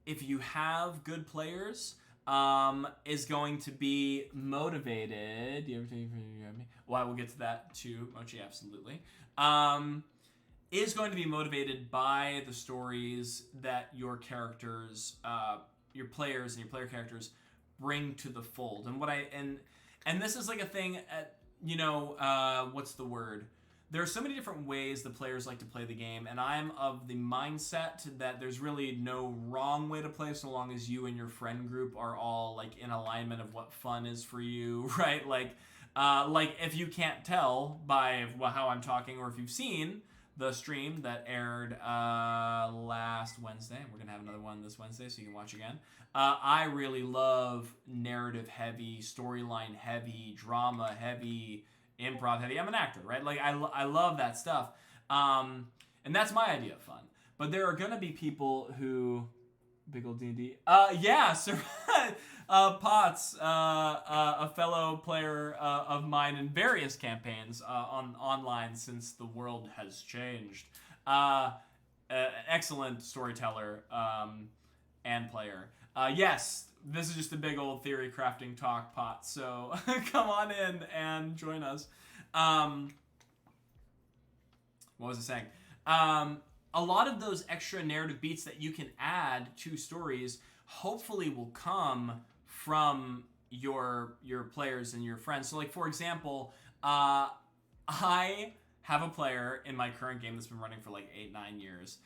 if you have good players, is going to be motivated. Do you ever take me? Well, I will get to that too, Mochi, absolutely. Is going to be motivated by the stories that your characters, your players and your player characters bring to the fold. And this is like a thing at, what's the word? There are so many different ways the players like to play the game, and I'm of the mindset that there's really no wrong way to play so long as you and your friend group are all like in alignment of what fun is for you, right? Like if you can't tell by how I'm talking, or if you've seen the stream that aired last Wednesday, we're gonna have another one this Wednesday, so you can watch again. I really love narrative-heavy, storyline-heavy, drama-heavy, improv heavy. I'm an actor, right? Like I love that stuff, and that's my idea of fun. But there are gonna be people who, big old D&D. Yeah, Sir Potts, a fellow player of mine in various campaigns online since the world has changed. Excellent storyteller and player. Yes. This is just a big old theory crafting talk, Pot. So come on in and join us. What was I saying? A lot of those extra narrative beats that you can add to stories hopefully will come from your players and your friends. So, like, for example, I have a player in my current game that's been running for like 8-9 years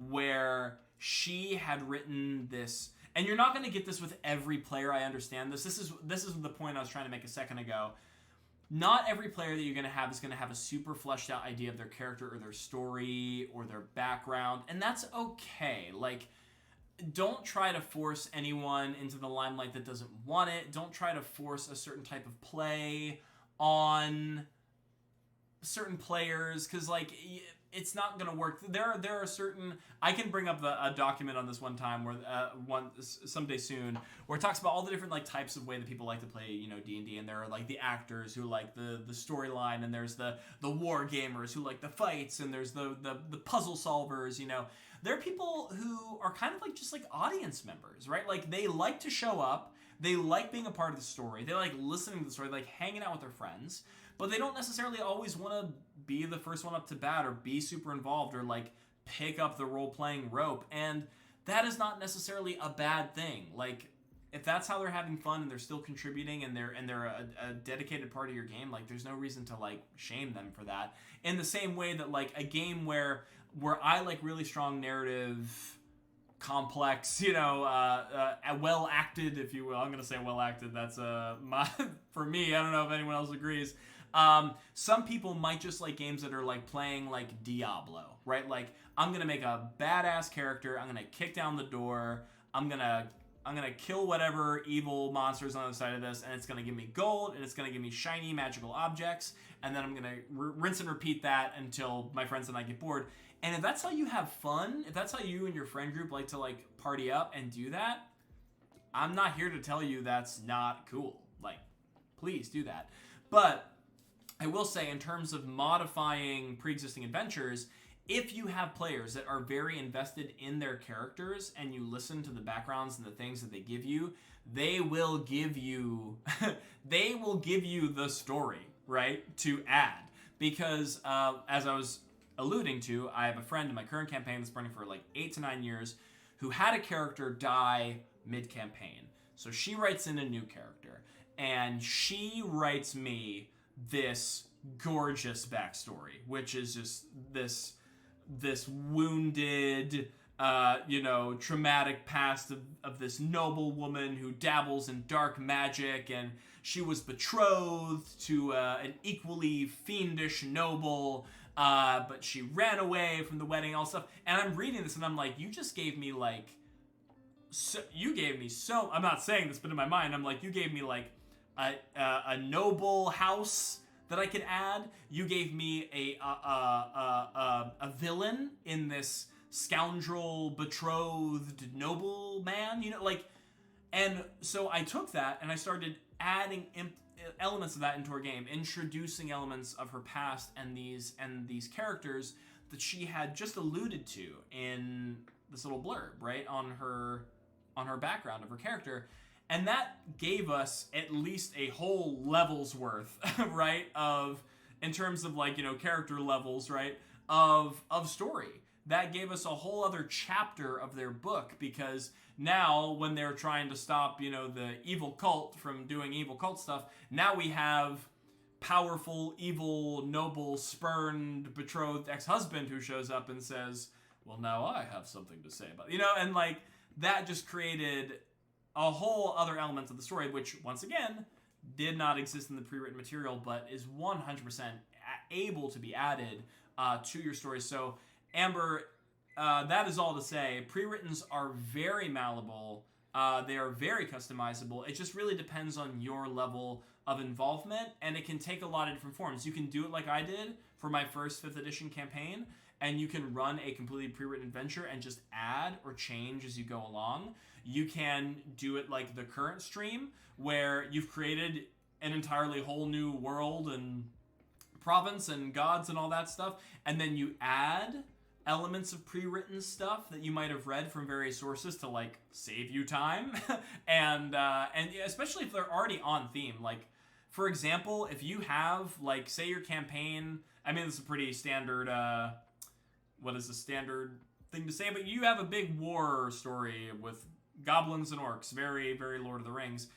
where she had written this. And you're not going to get this with every player, I understand this. This is the point I was trying to make a second ago. Not every player that you're going to have is going to have a super fleshed out idea of their character or their story or their background, and that's okay. Like, don't try to force anyone into the limelight that doesn't want it. Don't try to force a certain type of play on certain players, because like it's not gonna work. There are certain. I can bring up a document on this one time where someday soon where it talks about all the different like types of way that people like to play D&D, and there are like the actors who like the storyline, and there's the war gamers who like the fights, and there's the puzzle solvers. There are people who are kind of like just like audience members, right? Like they like to show up, they like being a part of the story, they like listening to the story, like hanging out with their friends. But they don't necessarily always want to be the first one up to bat or be super involved or like pick up the role-playing rope. And that is not necessarily a bad thing. Like, if that's how they're having fun and they're still contributing and they're a dedicated part of your game, like there's no reason to like shame them for that. In the same way that like a game where I like really strong narrative, complex, well acted, if you will. I'm gonna say well acted. That's for me. I don't know if anyone else agrees. Some people might just like games that are like playing like Diablo, right? Like I'm gonna make a badass character. I'm gonna kick down the door. I'm gonna kill whatever evil monsters on the other side of this, and it's gonna give me gold, and it's gonna give me shiny magical objects, and then I'm gonna rinse and repeat that until my friends and I get bored. And if that's how you have fun, if that's how you and your friend group like to like party up and do that, I'm not here to tell you that's not cool. Like, please do that. But I will say, in terms of modifying pre-existing adventures, if you have players that are very invested in their characters and you listen to the backgrounds and the things that they give you, they will give you the story, right, to add. Because as I was alluding to, I have a friend in my current campaign that's running for like 8 to 9 years who had a character die mid-campaign. So she writes in a new character, and she writes me this gorgeous backstory, which is just this wounded, traumatic past of this noble woman who dabbles in dark magic, and she was betrothed to an equally fiendish noble, but she ran away from the wedding, all stuff. And I'm reading this, and I'm like, you just gave me like, I'm not saying this, but in my mind, I'm like, you gave me like a noble house that I could add. You gave me a villain in this scoundrel, betrothed, noble man, like, and so I took that and I started adding elements of that into her game, introducing elements of her past and these characters that she had just alluded to in this little blurb, right, on her background of her character. And that gave us at least a whole level's worth, right, of, in terms of, like, character levels, right, of story. That gave us a whole other chapter of their book, because now when they're trying to stop, the evil cult from doing evil cult stuff, now we have powerful, evil, noble, spurned, betrothed ex-husband who shows up and says, well, now I have something to say about it. And, like, that just created a whole other element of the story, which, once again, did not exist in the pre-written material, but is 100% able to be added to your story. So, Amber, that is all to say. Pre-writtens are very malleable. They are very customizable. It just really depends on your level of involvement, and it can take a lot of different forms. You can do it like I did for my first 5th edition campaign, and you can run a completely pre-written adventure and just add or change as you go along. You can do it like the current stream, where you've created an entirely whole new world and province and gods and all that stuff, and then you add elements of pre-written stuff that you might have read from various sources to, like, save you time, and especially if they're already on theme. Like, for example, if you have, like, say your campaign, I mean, this is a pretty standard, what is the standard thing to say, but you have a big war story with goblins and orcs, very, very Lord of the Rings.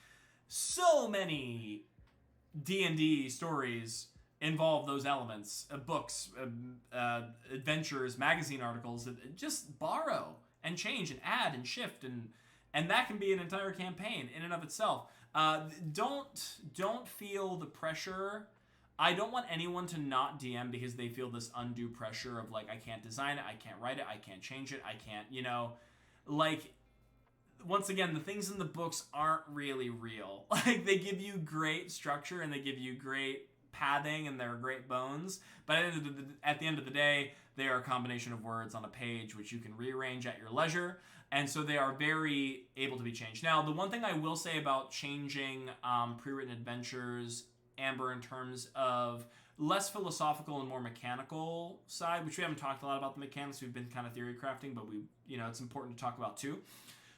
So many D&D stories involve those elements, books, adventures, magazine articles that just borrow and change and add and shift, and that can be an entire campaign in and of itself. Don't feel the pressure. I don't want anyone to not DM because they feel this undue pressure of, like, I can't design it, I can't write it, I can't change it, I can't, like, once again, the things in the books aren't really real. Like, they give you great structure and they give you great padding and they're great bones, but at the end of the day, they are a combination of words on a page which you can rearrange at your leisure, and so they are very able to be changed. Now, the one thing I will say about changing pre-written adventures, Amber, in terms of less philosophical and more mechanical side, which we haven't talked a lot about the mechanics, we've been kind of theory crafting, but it's important to talk about too.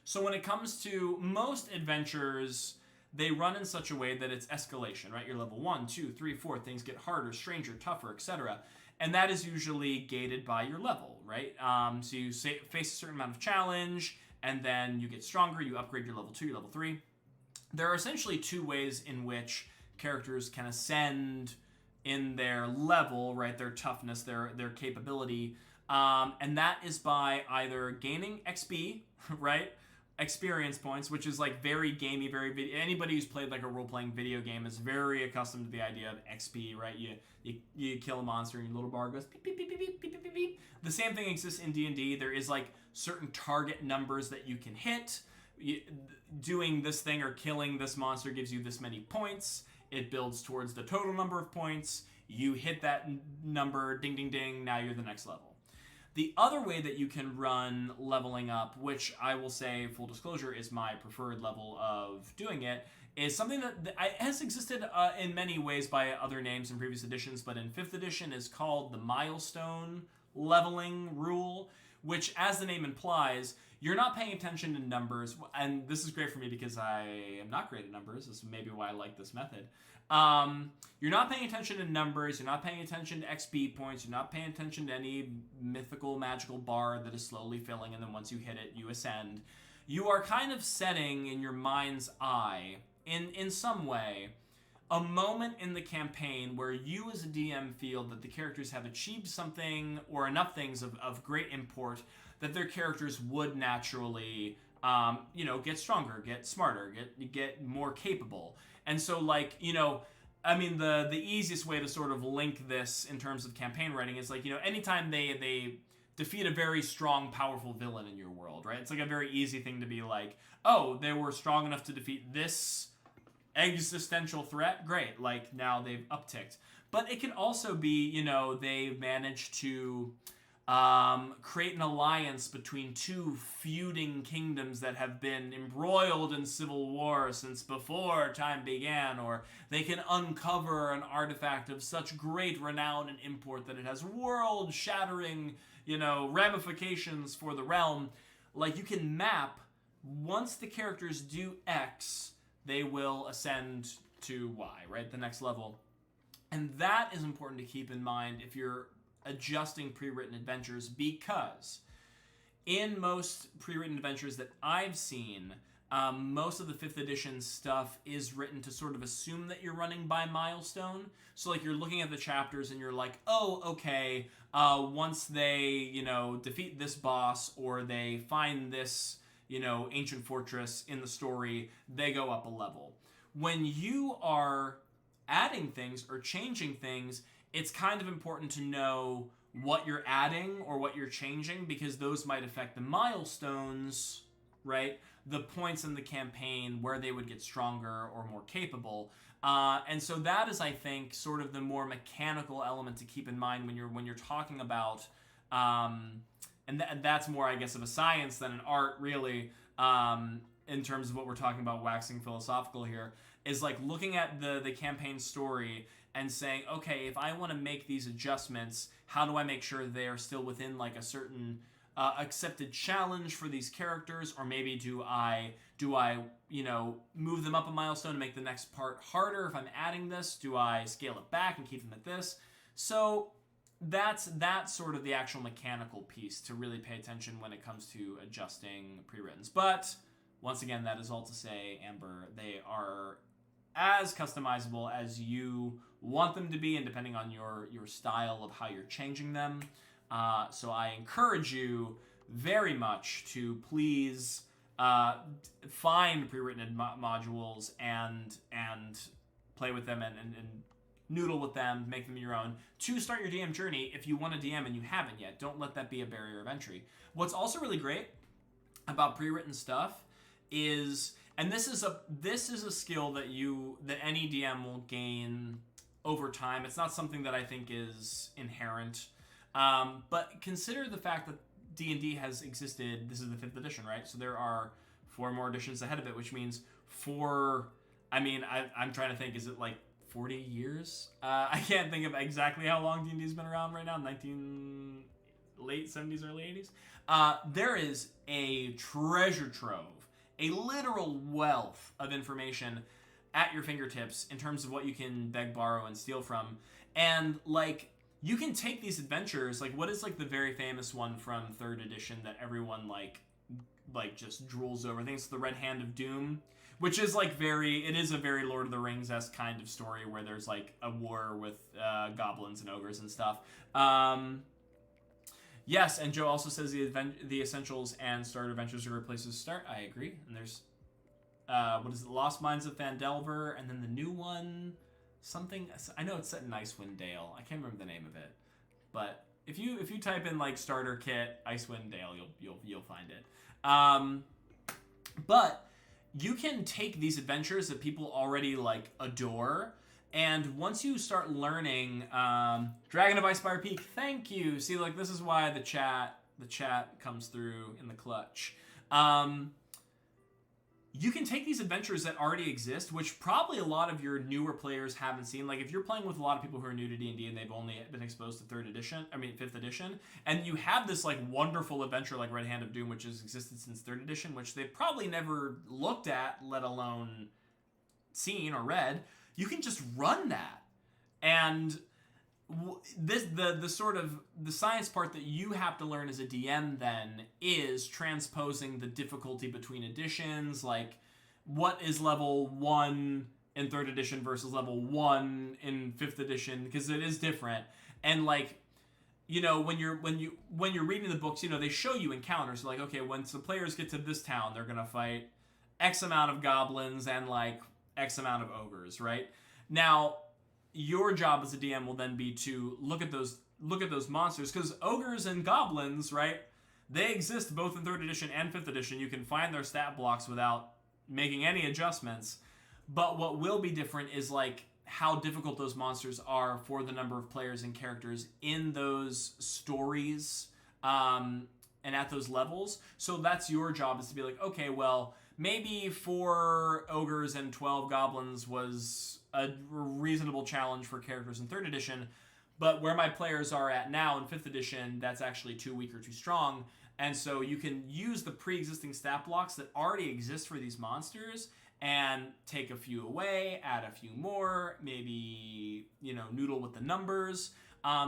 So when it comes to most adventures, they run in such a way that it's escalation, right? You're level 1, 2, 3, 4, things get harder, stranger, tougher, etc. And that is usually gated by your level, right? So you face a certain amount of challenge, and then you get stronger, you upgrade your level 2, your level 3. There are essentially 2 ways in which characters can ascend in their level, right? Their toughness, their capability. And that is by either gaining XP, right? Experience points, which is, like, very gamey, anybody who's played, like, a role-playing video game is very accustomed to the idea of XP, right? You kill a monster and your little bar goes beep, beep, beep, beep, beep, beep, beep, beep. The same thing exists in D&D. There is, like, certain target numbers that you can hit. Doing this thing or killing this monster gives you this many points. It builds towards the total number of points. You hit that number, ding, ding, ding, now you're the next level. The other way that you can run leveling up, which I will say, full disclosure, is my preferred level of doing it, is something that has existed in many ways by other names in previous editions, but in 5th edition is called the milestone leveling rule, which, as the name implies, you're not paying attention to numbers, and this is great for me because I am not great at numbers. This is maybe why I like this method. You're not paying attention to numbers, you're not paying attention to XP points, you're not paying attention to any mythical, magical bar that is slowly filling, and then once you hit it, you ascend. You are kind of setting in your mind's eye, in some way, a moment in the campaign where you as a DM feel that the characters have achieved something or enough things of great import that their characters would naturally, get stronger, get smarter, get more capable. And so, like, I mean, the easiest way to sort of link this in terms of campaign writing is, like, anytime they defeat a very strong, powerful villain in your world, right? It's like a very easy thing to be like, oh, they were strong enough to defeat this existential threat. Great, like, now they've upticked. But it can also be, they managed to create an alliance between two feuding kingdoms that have been embroiled in civil war since before time began, or they can uncover an artifact of such great renown and import that it has world-shattering, ramifications for the realm. Like, you can map, once the characters do X, they will ascend to Y, right? The next level. And that is important to keep in mind if you're adjusting pre-written adventures, because in most pre-written adventures that I've seen, most of the 5th edition stuff is written to sort of assume that you're running by milestone. So, like, you're looking at the chapters and you're like, oh, okay, once they, defeat this boss or they find this, ancient fortress in the story, they go up a level. When you are adding things or changing things, it's kind of important to know what you're adding or what you're changing, because those might affect the milestones, right? The points in the campaign where they would get stronger or more capable. And so that is, I think, sort of the more mechanical element to keep in mind when you're talking about, and that's more, I guess, of a science than an art, really, in terms of what we're talking about, waxing philosophical here, is like looking at the campaign story and saying, okay, if I want to make these adjustments, how do I make sure they are still within like a certain accepted challenge for these characters, or maybe do I move them up a milestone to make the next part harder if I'm adding this? Do I scale it back and keep them at this? So that's sort of the actual mechanical piece to really pay attention when it comes to adjusting pre-writtens. But once again, that is all to say, Amber, they are as customizable as you want them to be, and depending on your style of how you're changing them. So I encourage you very much to please find pre-written modules and play with them and noodle with them, make them your own, to start your DM journey. If you want to DM and you haven't yet, don't let that be a barrier of entry. What's also really great about pre-written stuff is, and this is a skill that any DM will gain over time. It's not something that I think is inherent, but consider the fact that D&D has existed. This is the 5th edition, right? So there are 4 more editions ahead of it, which means I'm trying to think, is it like 40 years? I can't think of exactly how long D&D's been around right now, late 70s, early 80s. There is a treasure trove, a literal wealth of information at your fingertips in terms of what you can beg, borrow, and steal from. And, like, you can take these adventures, like, what is, like, the very famous one from 3rd edition that everyone, like just drools over? I think it's the Red Hand of Doom, which is, like, it is a very Lord of the Rings-esque kind of story where there's, like, a war with goblins and ogres and stuff. Yes, and Joe also says the Essentials and Starter Adventures are great places to start. I agree. And there's, what is it, Lost Mines of Phandelver, and then the new one, something, I know it's set in Icewind Dale. I can't remember the name of it. But if you type in, like, starter kit, Icewind Dale, you'll find it. But you can take these adventures that people already, like, adore, and once you start learning, Dragon of Icefire Peak, thank you. See, like, this is why the chat comes through in the clutch. You can take these adventures that already exist, which probably a lot of your newer players haven't seen. Like, if you're playing with a lot of people who are new to D&D and they've only been exposed to 5th edition, and you have this, like, wonderful adventure like Red Hand of Doom, which has existed since 3rd edition, which they've probably never looked at, let alone seen or read, you can just run that. And the sort of the science part that you have to learn as a DM then is transposing the difficulty between editions, like what is level 1 in 3rd edition versus level 1 in 5th edition, because it is different. And, like, when you're reading the books, they show you encounters, like, okay, once the players get to this town, they're gonna fight X amount of goblins and, like, X amount of ogres, right? Now, your job as a DM will then be to look at those monsters, because ogres and goblins, right, they exist both in 3rd edition and 5th edition. You can find their stat blocks without making any adjustments. But what will be different is, like, how difficult those monsters are for the number of players and characters in those stories and at those levels. So that's your job, is to be like, okay, well, maybe 4 ogres and 12 goblins was a reasonable challenge for characters in 3rd edition, but where my players are at now in 5th edition, that's actually too weak or too strong. And so you can use the pre-existing stat blocks that already exist for these monsters and take a few away, add a few more, maybe, noodle with the numbers.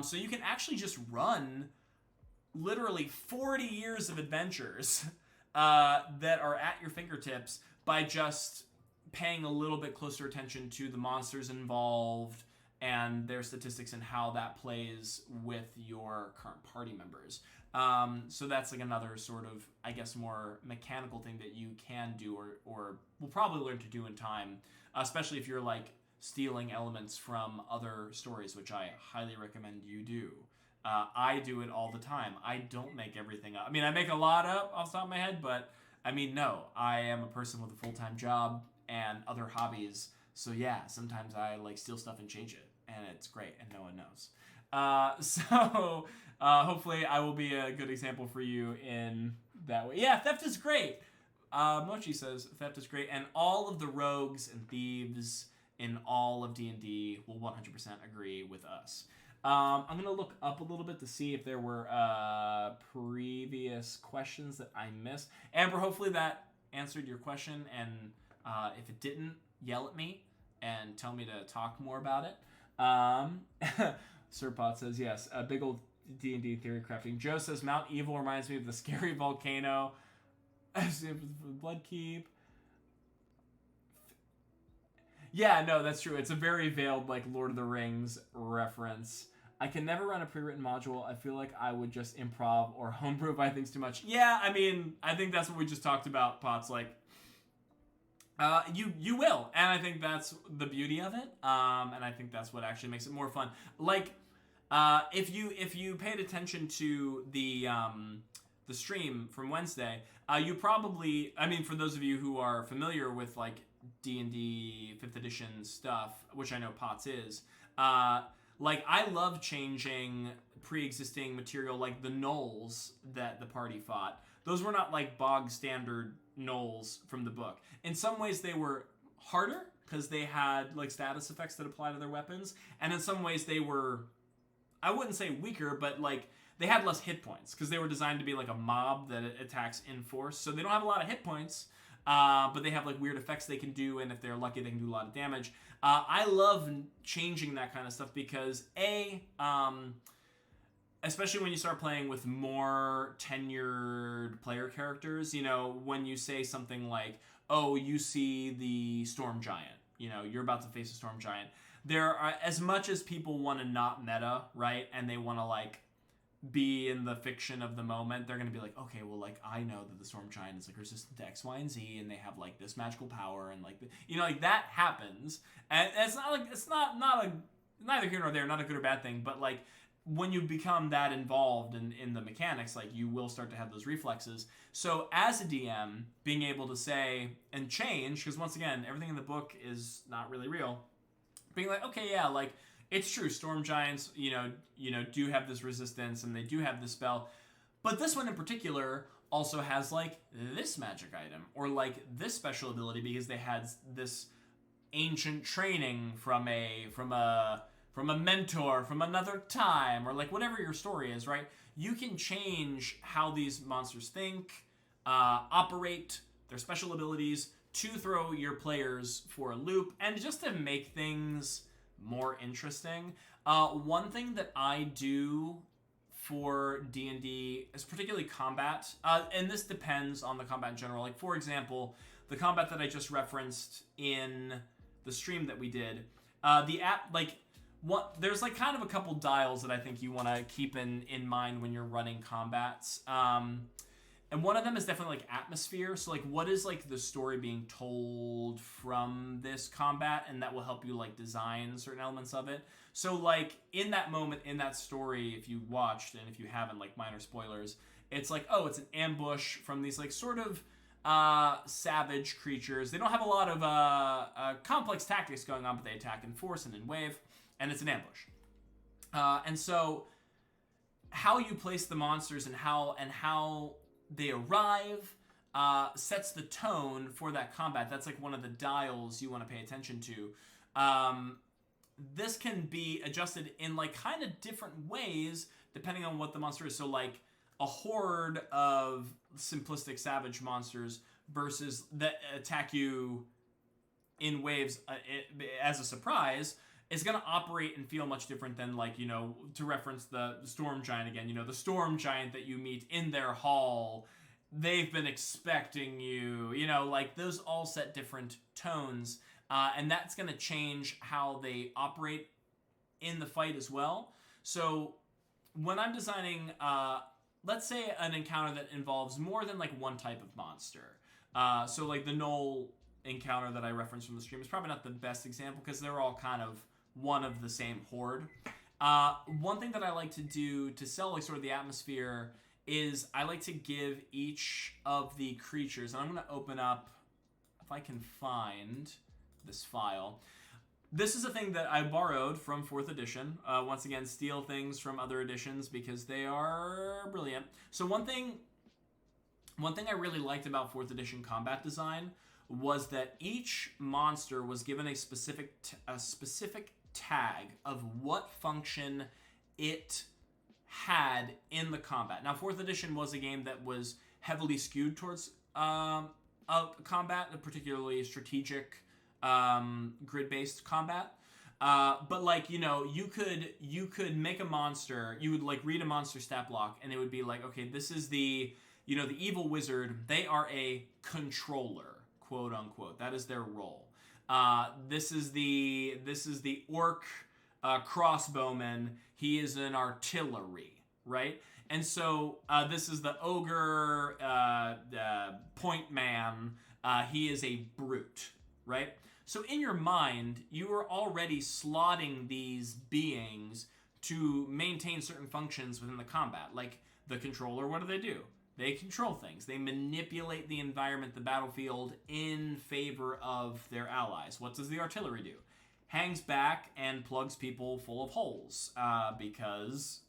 So you can actually just run literally 40 years of adventures that are at your fingertips by just paying a little bit closer attention to the monsters involved and their statistics and how that plays with your current party members. So that's like another sort of, I guess, more mechanical thing that you can do or will probably learn to do in time, especially if you're like stealing elements from other stories, which I highly recommend you do. I do it all the time. I don't make everything up. I mean, I make a lot up off the top of my head, but I mean, no, I am a person with a full-time job and other hobbies. So yeah, sometimes I like steal stuff and change it, and it's great, and no one knows. So hopefully I will be a good example for you in that way. Yeah, theft is great. Mochi says theft is great, and all of the rogues and thieves in all of D&D will 100% agree with us. I'm going to look up a little bit to see if there were previous questions that I missed. Amber, hopefully that answered your question, and if it didn't, yell at me and tell me to talk more about it. Sirpot says, yes, a big old D&D theory crafting. Joe says, Mount Evil reminds me of the scary volcano. Bloodkeep. Yeah, no, that's true. It's a very veiled, like, Lord of the Rings reference. I can never run a pre-written module. I feel like I would just improv or homebrew if I think too much. Yeah, I mean, I think that's what we just talked about, Potts. Like, you will, and I think that's the beauty of it. And I think that's what actually makes it more fun. Like, if you paid attention to the stream from Wednesday, you probably, I mean, for those of you who are familiar with like D&D 5th edition stuff, which I know Potts is, like, I love changing pre-existing material, like the gnolls that the party fought. Those were not like bog standard gnolls from the book. In some ways they were harder because they had like status effects that apply to their weapons, and in some ways they were, I wouldn't say weaker, but like they had less hit points because they were designed to be like a mob that attacks in force. So they don't have a lot of hit points, but they have like weird effects they can do, and if they're lucky they can do a lot of damage. I love changing that kind of stuff because especially when you start playing with more tenured player characters, you know, when you say something like, oh, you see the Storm Giant, you know, you're about to face a Storm Giant. There are, as much as people want to not meta, right, and they want to, like, be in the fiction of the moment, they're going to be like, okay, well, like, I know that the Storm Giant is, like, resistant to X, Y, and Z, and they have, like, this magical power, and, like, you know, like, that happens. And it's not, like, it's not a, neither here nor there, not a good or bad thing, but, like, when you become that involved in the mechanics, like, you will start to have those reflexes. So as a DM, being able to say and change, because once again, everything in the book is not really real, being like, okay, yeah, like, it's true, Storm Giants, you know, do have this resistance, and they do have this spell, but this one in particular also has, like, this magic item, or, like, this special ability, because they had this ancient training from a mentor from another time, or like whatever your story is, right? You can change how these monsters think, operate, their special abilities, to throw your players for a loop, and just to make things more interesting. One thing that I do for D&D is particularly combat, and this depends on the combat in general. Like, for example, the combat that I just referenced in the stream that we did, there's like kind of a couple dials that I think you want to keep in mind when you're running combats. And one of them is definitely like atmosphere. So like, what is like the story being told from this combat, and that will help you like design certain elements of it. So like in that moment, in that story, if you watched, and if you haven't, like, minor spoilers, it's like, oh, it's an ambush from these like sort of savage creatures. They don't have a lot of complex tactics going on, but they attack in force and in wave. And it's an ambush. And so how you place the monsters and how they arrive sets the tone for that combat. That's like one of the dials you want to pay attention to. This can be adjusted in like kind of different ways depending on what the monster is. So like a horde of simplistic savage monsters versus that attack you in waves as a surprise is going to operate and feel much different than, like, you know, to reference the storm giant again, you know, the storm giant that you meet in their hall, they've been expecting you, you know, like those all set different tones, and that's going to change how they operate in the fight as well. So when I'm designing, let's say an encounter that involves more than like one type of monster, so like the Knoll encounter that I referenced from the stream is probably not the best example because they're all kind of one of the same horde. One thing that I like to do to sell like sort of the atmosphere is I like to give each of the creatures, and I'm going to open up, if I can find this file. This is a thing that I borrowed from 4th edition. Once again, steal things from other editions because they are brilliant. So one thing I really liked about 4th edition combat design was that each monster was given a specific tag of what function it had in the combat. Now, 4th edition was a game that was heavily skewed towards combat, particularly strategic grid-based combat. But like, you know, you could make a monster. You would like read a monster stat block, and it would be like, okay, this is the, you know, the evil wizard. They are a controller, quote unquote. That is their role. This is the orc crossbowman. He is an artillery, right? And so this is the ogre point man. He is a brute, right? So in your mind, you are already slotting these beings to maintain certain functions within the combat. Like the controller, what do? They control things. They manipulate the environment, the battlefield, in favor of their allies. What does the artillery do? Hangs back and plugs people full of holes, because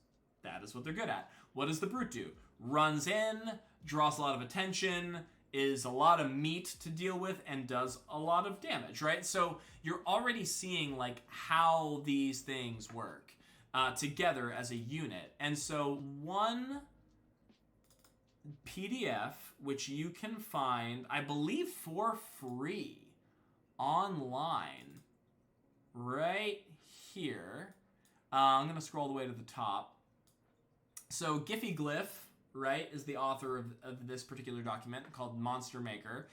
that is what they're good at. What does the brute do? Runs in, draws a lot of attention, is a lot of meat to deal with, and does a lot of damage, right? So you're already seeing like how these things work together as a unit. And so one PDF, which you can find, I believe, for free online right here. I'm going to scroll all the way to the top. So Giphy Glyph, right, is the author of this particular document called Monster Maker.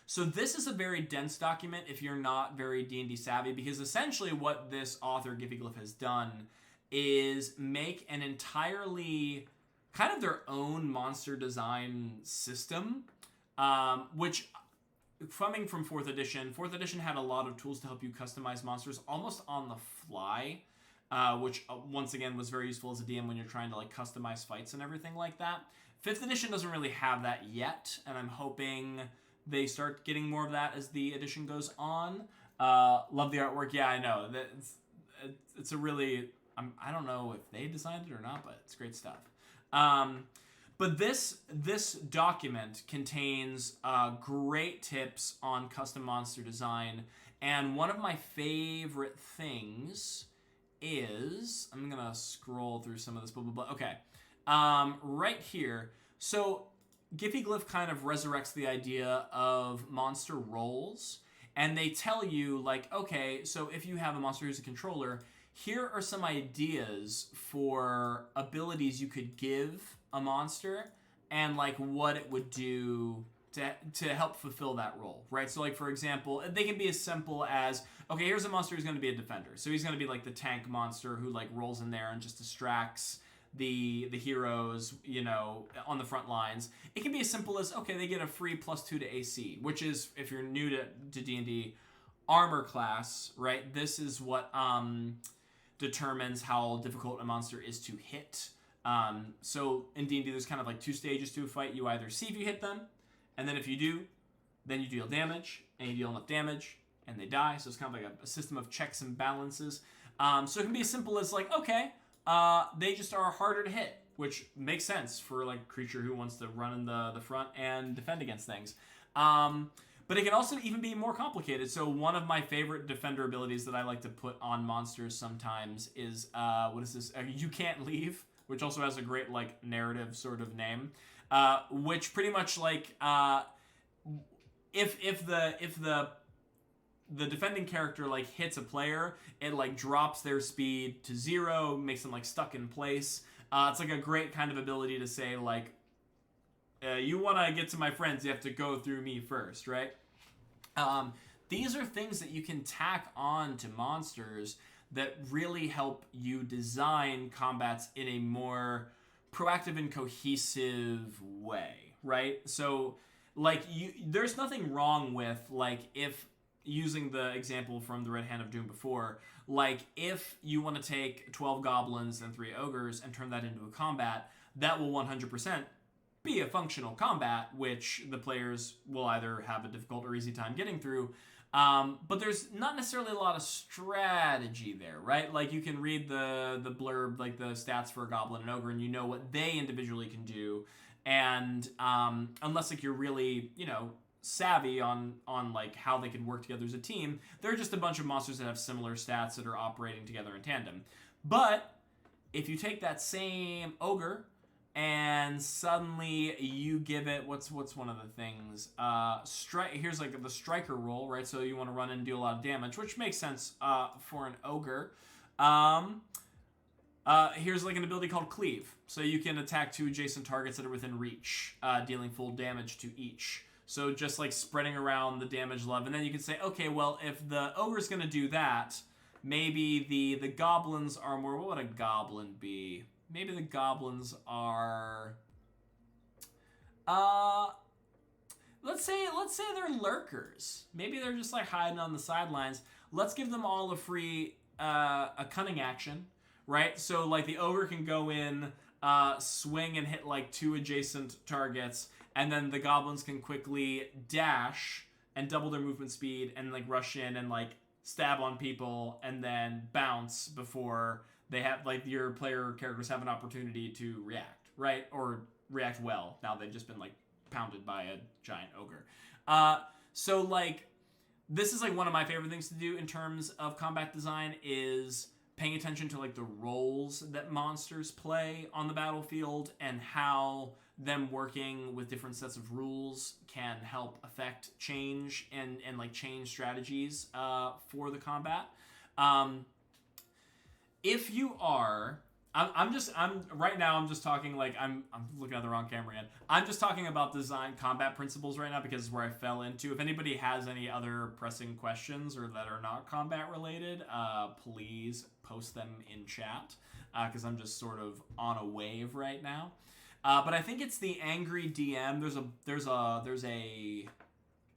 So this is a very dense document if you're not very D&D savvy, because essentially what this author, Giphy Glyph, has done is make an entirely kind of their own monster design system, which, coming from 4th edition had a lot of tools to help you customize monsters almost on the fly, which once again was very useful as a DM when you're trying to like customize fights and everything like that. 5th edition doesn't really have that yet, and I'm hoping they start getting more of that as the edition goes on. Love the artwork. Yeah, I know. It's a really, I don't know if they designed it or not, but it's great stuff. But this document contains great tips on custom monster design, and one of my favorite things is, I'm gonna scroll through some of this, blah blah blah. Okay, right here. So Giphy Glyph kind of resurrects the idea of monster roles, and they tell you like, okay, so if you have a monster who's a controller, here are some ideas for abilities you could give a monster and like what it would do to help fulfill that role, right? So like, for example, they can be as simple as, okay, here's a monster who's going to be a defender. So he's going to be like the tank monster who like rolls in there and just distracts the heroes, you know, on the front lines. It can be as simple as, okay, they get a free +2 to AC, which is, if you're new to D&D, armor class, right? This is what determines how difficult a monster is to hit. So in D&D, there's kind of like 2 stages to a fight. You either see if you hit them, and then if you do, then you deal damage, and you deal enough damage, and they die. So it's kind of like a system of checks and balances. So it can be as simple as like, okay, they just are harder to hit, which makes sense for like a creature who wants to run in the front and defend against things. But it can also even be more complicated. So one of my favorite defender abilities that I like to put on monsters sometimes is what is this? You Can't Leave, which also has a great like narrative sort of name, which pretty much like if the defending character like hits a player, it like drops their speed to 0, makes them like stuck in place. It's like a great kind of ability to say like, you want to get to my friends, you have to go through me first, right? These are things that you can tack on to monsters that really help you design combats in a more proactive and cohesive way, right? So, like, there's nothing wrong with, like, if, using the example from the Red Hand of Doom before, like, if you want to take 12 goblins and 3 ogres and turn that into a combat, that will 100% be a functional combat, which the players will either have a difficult or easy time getting through. But there's not necessarily a lot of strategy there, right? Like, you can read the blurb, like the stats for a goblin and ogre, and you know what they individually can do. And unless like you're really, savvy on like how they can work together as a team, they're just a bunch of monsters that have similar stats that are operating together in tandem. But if you take that same ogre and suddenly you give it what's one of the things, here's like the striker role, right? So you want to run and do a lot of damage, which makes sense for an ogre. Here's like an ability called Cleave, so you can attack 2 adjacent targets that are within reach, dealing full damage to each. So just like spreading around the damage level, and then you can say, okay, well, if the ogre's gonna do that, maybe the goblins are more. What would a goblin be? Maybe the goblins are, let's say they're lurkers. Maybe they're just like hiding on the sidelines. Let's give them all a free, a cunning action, right? So like the ogre can go in, swing and hit like 2 adjacent targets, and then the goblins can quickly dash and double their movement speed and like rush in and like stab on people and then bounce before they have, like, your player characters have an opportunity to react, right? Or react well. Now they've just been like pounded by a giant ogre. So like, this is like one of my favorite things to do in terms of combat design is paying attention to like the roles that monsters play on the battlefield and how them working with different sets of rules can help affect change and like change strategies for the combat. If you are, I'm right now I'm just talking like I'm looking at the wrong camera again. I'm just talking about design combat principles right now because it's where I fell into. If anybody has any other pressing questions or that are not combat related, please post them in chat because I'm just sort of on a wave right now. But I think it's the Angry DM. There's a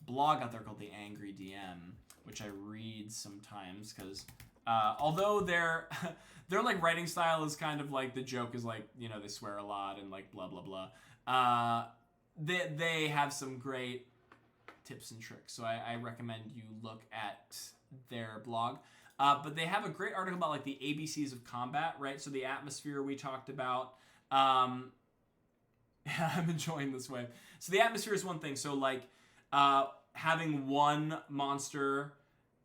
blog out there called the Angry DM, which I read sometimes because although their like writing style is kind of like, the joke is like, they swear a lot and like blah blah blah. They have some great tips and tricks, so I recommend you look at their blog. But they have a great article about like the ABCs of combat, right? So the atmosphere we talked about. I'm enjoying this wave. So the atmosphere is one thing. So like having one monster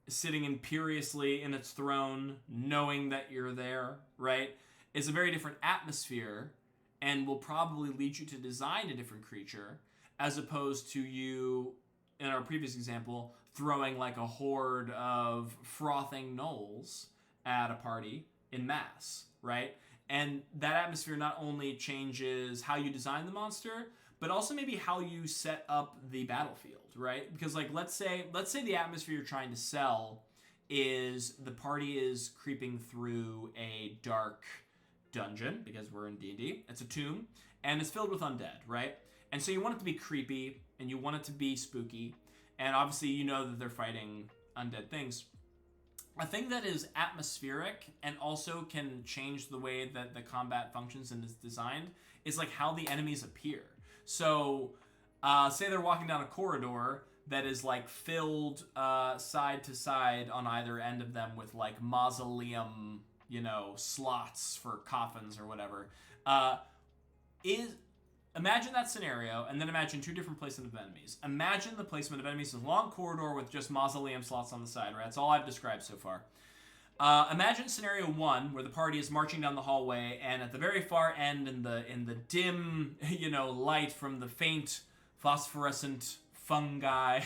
sitting imperiously in its throne, knowing that you're there, right, is a very different atmosphere and will probably lead you to design a different creature as opposed to you, in our previous example, throwing like a horde of frothing gnolls at a party in mass, right? And that atmosphere not only changes how you design the monster, but also maybe how you set up the battlefield, right? Because like let's say the atmosphere you're trying to sell is the party is creeping through a dark dungeon, because we're in D&D. It's a tomb, and it's filled with undead, right? And so you want it to be creepy, and you want it to be spooky, and obviously you know that they're fighting undead things. A thing that is atmospheric and also can change the way that the combat functions and is designed is like how the enemies appear. So say they're walking down a corridor that is like filled side to side on either end of them with like mausoleum slots for coffins or whatever. Imagine that scenario, and then imagine two different placement of enemies. Imagine the placement of enemies in a long corridor with just mausoleum slots on the side, right? That's all I've described so far. Imagine scenario 1, where the party is marching down the hallway, and at the very far end, in the dim, light from the faint phosphorescent fungi,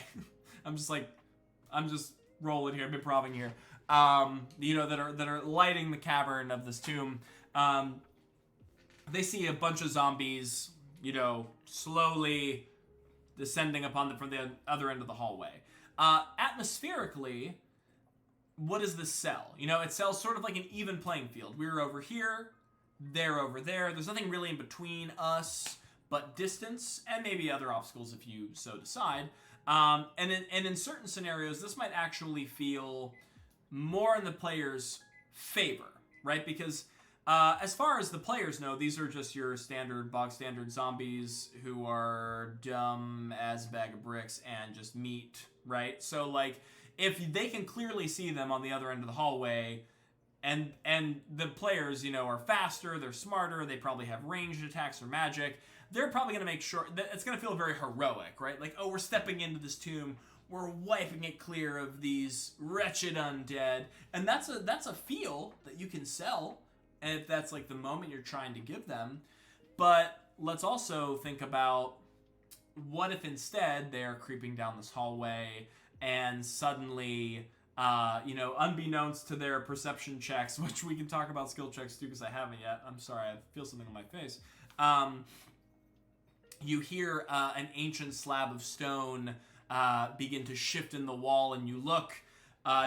I'm just rolling here, I'm improving here, that are lighting the cavern of this tomb. They see a bunch of zombies, slowly descending upon them from the other end of the hallway. Atmospherically, what does this sell? It sells sort of like an even playing field. We're over here, they're over there. There's nothing really in between us but distance and maybe other obstacles if you so decide. And in certain scenarios, this might actually feel more in the player's favor, right? Because as far as the players know, these are just your bog standard zombies who are dumb as a bag of bricks and just meat, right? So, if they can clearly see them on the other end of the hallway, and the players, are faster, they're smarter, they probably have ranged attacks or magic, they're probably going to make sure that it's going to feel very heroic, right? We're stepping into this tomb, we're wiping it clear of these wretched undead, and that's a feel that you can sell. And if that's the moment you're trying to give them. But let's also think about, what if instead they're creeping down this hallway and suddenly, unbeknownst to their perception checks, which we can talk about skill checks too because I haven't yet. I'm sorry, I feel something on my face. You hear an ancient slab of stone begin to shift in the wall, and you look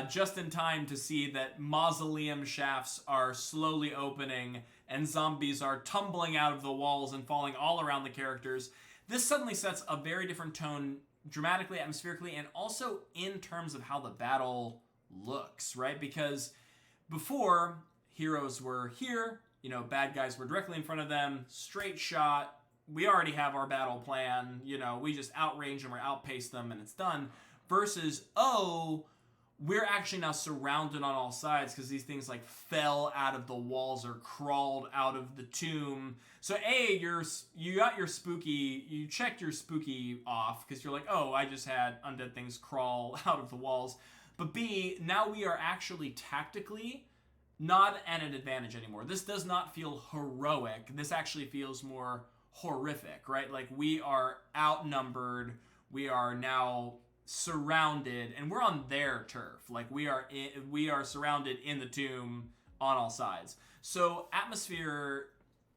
just in time to see that mausoleum shafts are slowly opening and zombies are tumbling out of the walls and falling all around the characters. This suddenly sets a very different tone dramatically, atmospherically, and also in terms of how the battle looks, right? Because before, heroes were here, bad guys were directly in front of them, straight shot, we already have our battle plan, we just outrange them or outpace them and it's done, versus, we're actually now surrounded on all sides because these things fell out of the walls or crawled out of the tomb. So A, you checked your spooky off because you're like, I just had undead things crawl out of the walls. But B, now we are actually tactically not at an advantage anymore. This does not feel heroic. This actually feels more horrific, right? We are outnumbered. We are now surrounded, and we're on their turf. We are surrounded in the tomb on all sides. So atmosphere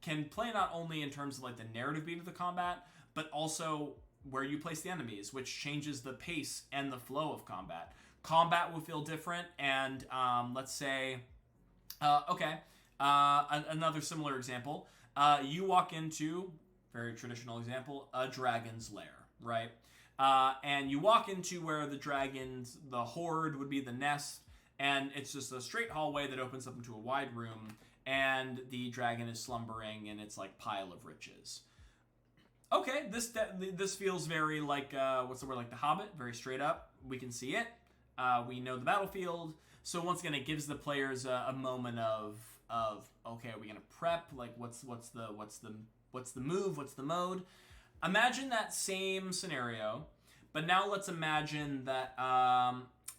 can play not only in terms of the narrative beat of the combat, but also where you place the enemies, which changes the pace and the flow of combat. Combat will feel different, and let's say, another similar example. You walk into, very traditional example, a dragon's lair, right? And you walk into where the horde would be the nest, and it's just a straight hallway that opens up into a wide room, and the dragon is slumbering in its pile of riches. Okay, this feels very what's the word, The Hobbit, very straight up. We can see it. We know the battlefield. So once again, it gives the players a moment of okay, are we gonna prep? What's the move? What's the mode? Imagine that same scenario, but now let's imagine that,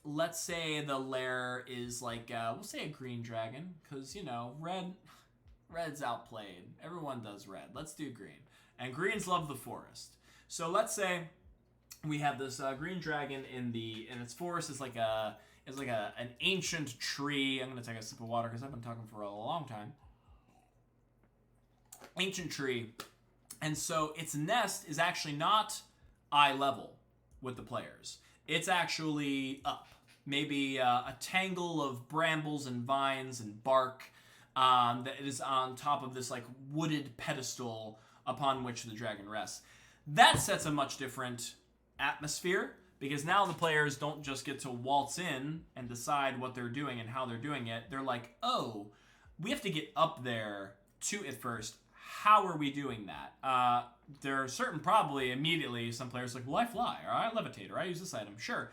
let's say the lair is we'll say a green dragon, because, red's outplayed. Everyone does red. Let's do green. And greens love the forest. So let's say we have this green dragon in its forest. It's an ancient tree. I'm going to take a sip of water because I've been talking for a long time. Ancient tree. And so its nest is actually not eye level with the players. It's actually up. Maybe a tangle of brambles and vines and bark that is on top of this wooded pedestal upon which the dragon rests. That sets a much different atmosphere, because now the players don't just get to waltz in and decide what they're doing and how they're doing it. They're we have to get up there to it first. How are we doing that? There are probably immediately some players well, I fly, or I levitate, or I use this item. Sure.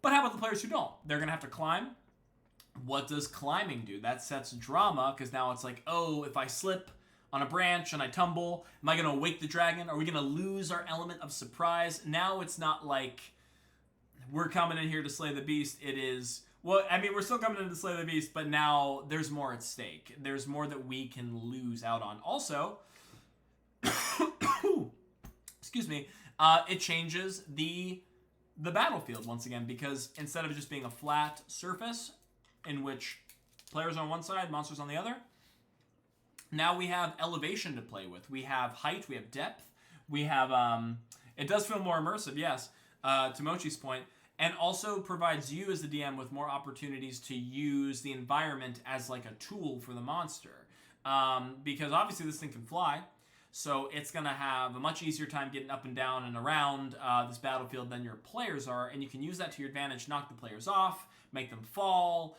But how about the players who don't? They're going to have to climb. What does climbing do? That sets drama, because now it's like, oh, if I slip on a branch and I tumble, am I going to wake the dragon? Are we going to lose our element of surprise? Now it's not like we're coming in here to slay the beast. It is, well, I mean, we're still coming in to slay the beast, but now there's more at stake. There's more that we can lose out on. Also, excuse me, it changes the battlefield once again, because instead of just being a flat surface in which players are on one side, monsters on the other, now we have elevation to play with. We have height, we have depth, we have, it does feel more immersive, yes, to Mochi's point, and also provides you as the DM with more opportunities to use the environment as like a tool for the monster. Because obviously this thing can fly, so it's going to have a much easier time getting up and down and around this battlefield than your players are, and you can use that to your advantage, knock the players off, make them fall,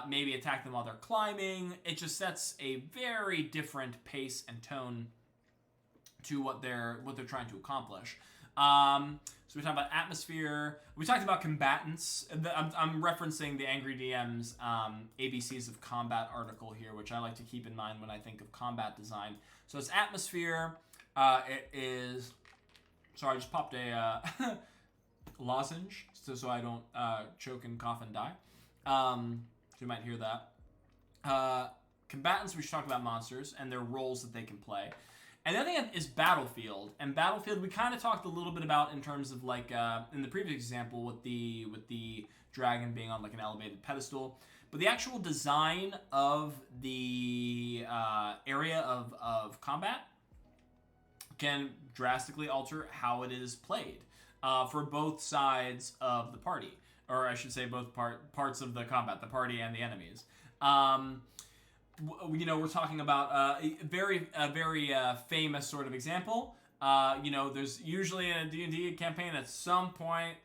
maybe attack them while they're climbing. It just sets a very different pace and tone to what they're trying to accomplish. So we talked about atmosphere. We talked about combatants. I'm referencing the Angry DM's ABCs of Combat article here, which I like to keep in mind when I think of combat design. So it's atmosphere. It is... Sorry, I just popped a lozenge so I don't choke and cough and die. So you might hear that. Combatants, we should talk about monsters and their roles that they can play. And the other thing is battlefield. And battlefield, we kind of talked a little bit about in terms of like in the previous example with the dragon being on like an elevated pedestal. But the actual design of the area of combat can drastically alter how it is played for both sides of the party, or I should say both parts of the combat, the party and the enemies. We're talking about a very famous sort of example. There's usually in a D&D campaign at some point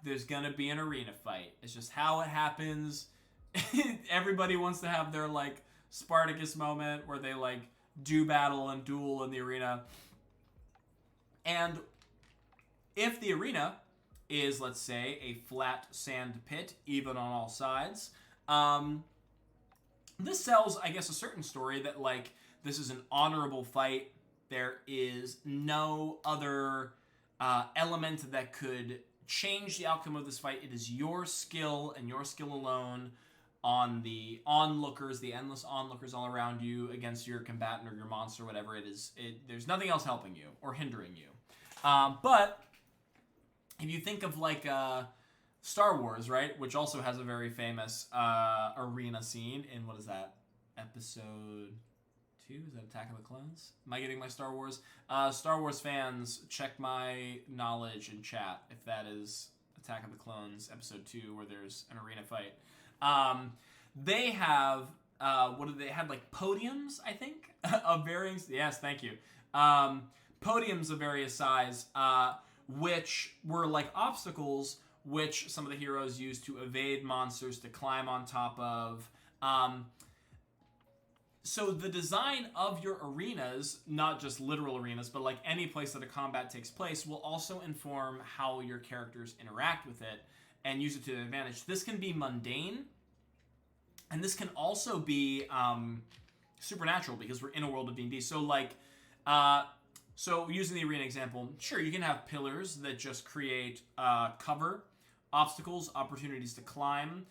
there's gonna be an arena fight. It's just how it happens. Everybody wants to have their like Spartacus moment where they like do battle and duel in the arena. And if the arena is, let's say, a flat sand pit, even on all sides, this sells, I guess, a certain story that, like, this is an honorable fight. There is no other element that could change the outcome of this fight. It is your skill and your skill alone on the onlookers, the endless onlookers all around you against your combatant or your monster, whatever it is. There's nothing else helping you or hindering you. But if you think of, like, Star Wars, right, which also has a very famous arena scene in, what is that, episode 2? Is that Attack of the Clones? Am I getting my Star Wars? Star Wars fans, check my knowledge in chat if that is Attack of the Clones episode 2 where there's an arena fight. They have, they had like podiums, I think, of varying, yes, thank you. Podiums of various size, which were like obstacles which some of the heroes used to evade monsters, to climb on top of. So the design of your arenas, not just literal arenas, but like any place that a combat takes place, will also inform how your characters interact with it and use it to their advantage. This can be mundane, and this can also be supernatural because we're in a world of D&D. So like, so using the arena example, sure, you can have pillars that just create cover, obstacles, opportunities to climb,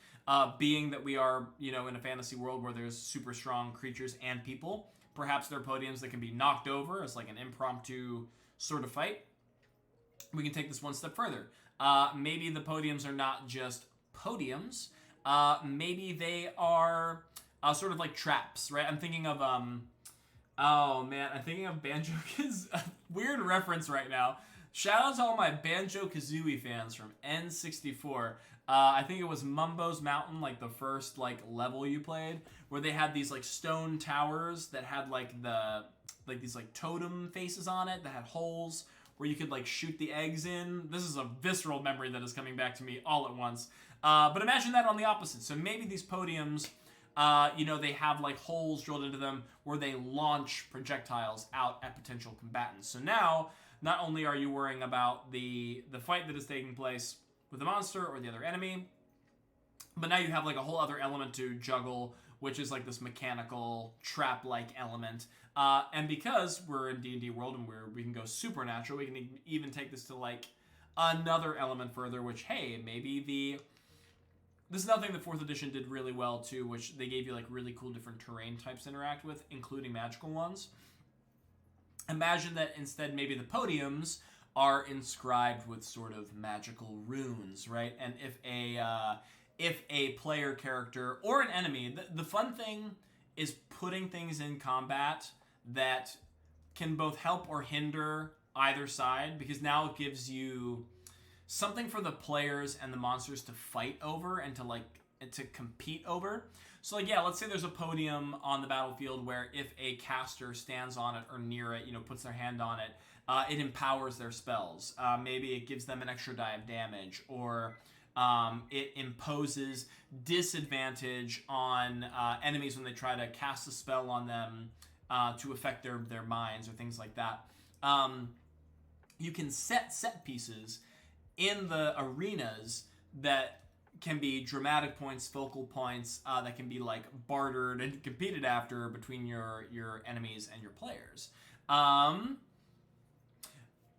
being that we are, in a fantasy world where there's super strong creatures and people. Perhaps there are podiums that can be knocked over as like an impromptu sort of fight. We can take this one step further. Maybe the podiums are not just podiums. Maybe they are sort of like traps, right? I'm thinking of, I'm thinking of Banjo-Kazooie. Weird reference right now. Shout out to all my Banjo-Kazooie fans from N64. I think it was Mumbo's Mountain, like the first like level you played, where they had these like stone towers that had like these like totem faces on it that had holes where you could like shoot the eggs in. This is a visceral memory that is coming back to me all at once. But imagine that on the opposite. So maybe these podiums, they have like holes drilled into them where they launch projectiles out at potential combatants. So now, not only are you worrying about the fight that is taking place with the monster or the other enemy, But now you have like a whole other element to juggle, which is like this mechanical trap-like element. And because we're in D&D world and we can go supernatural, we can even take this to like another element further, which, hey, maybe this is another thing that 4th edition did really well too, which they gave you like really cool different terrain types to interact with, including magical ones. Imagine that instead maybe the podiums are inscribed with sort of magical runes, right? And if a player character or an enemy, the fun thing is putting things in combat that can both help or hinder either side, because now it gives you something for the players and the monsters to fight over and to compete over. So like, yeah, let's say there's a podium on the battlefield where if a caster stands on it or near it, puts their hand on it, it empowers their spells. Maybe it gives them an extra die of damage, or it imposes disadvantage on enemies when they try to cast a spell on them to affect their minds or things like that. You can set pieces in the arenas that can be dramatic points, focal points that can be like bartered and competed after between your enemies and your players.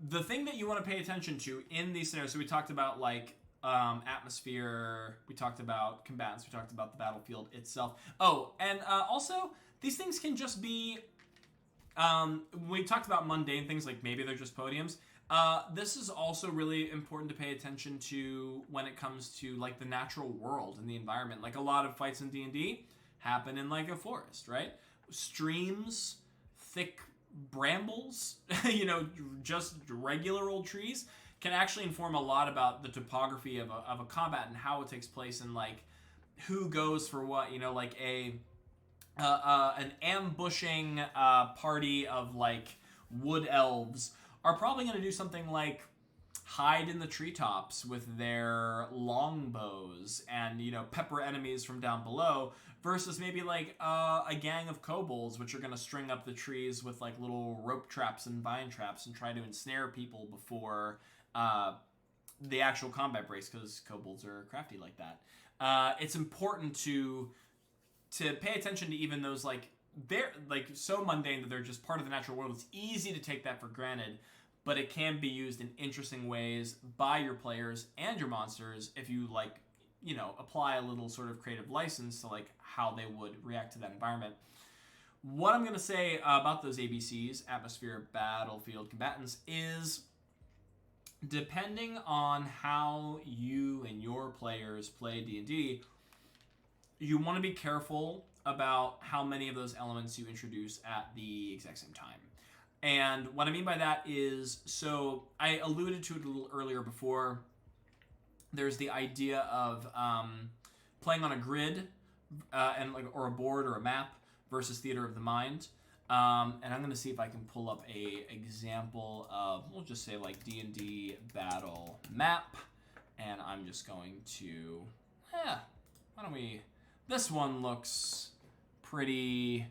The thing that you want to pay attention to in these scenarios, so we talked about like atmosphere, we talked about combatants, we talked about the battlefield itself. Oh, and also these things can just be, we talked about mundane things like maybe they're just podiums. This is also really important to pay attention to when it comes to like the natural world and the environment. Like a lot of fights in D&D happen in like a forest, right? Streams, thick brambles, just regular old trees can actually inform a lot about the topography of a combat and how it takes place and like who goes for what. Like an ambushing party of like wood elves are probably going to do something like hide in the treetops with their longbows and pepper enemies from down below, versus maybe like a gang of kobolds which are going to string up the trees with like little rope traps and vine traps and try to ensnare people before the actual combat breaks, because kobolds are crafty like that. It's important to pay attention to even those like they're like so mundane that they're just part of the natural world. It's easy to take that for granted, but it can be used in interesting ways by your players and your monsters if you like, apply a little sort of creative license to like how they would react to that environment. What I'm going to say about those ABCs, atmosphere, battlefield, combatants, is depending on how you and your players play D&D, you want to be careful about how many of those elements you introduce at the exact same time. And what I mean by that is, so I alluded to it a little earlier before, there's the idea of playing on a grid or a board or a map versus theater of the mind. And I'm going to see if I can pull up a example of, we'll just say like D&D battle map. And I'm just going to, why don't we, this one looks pretty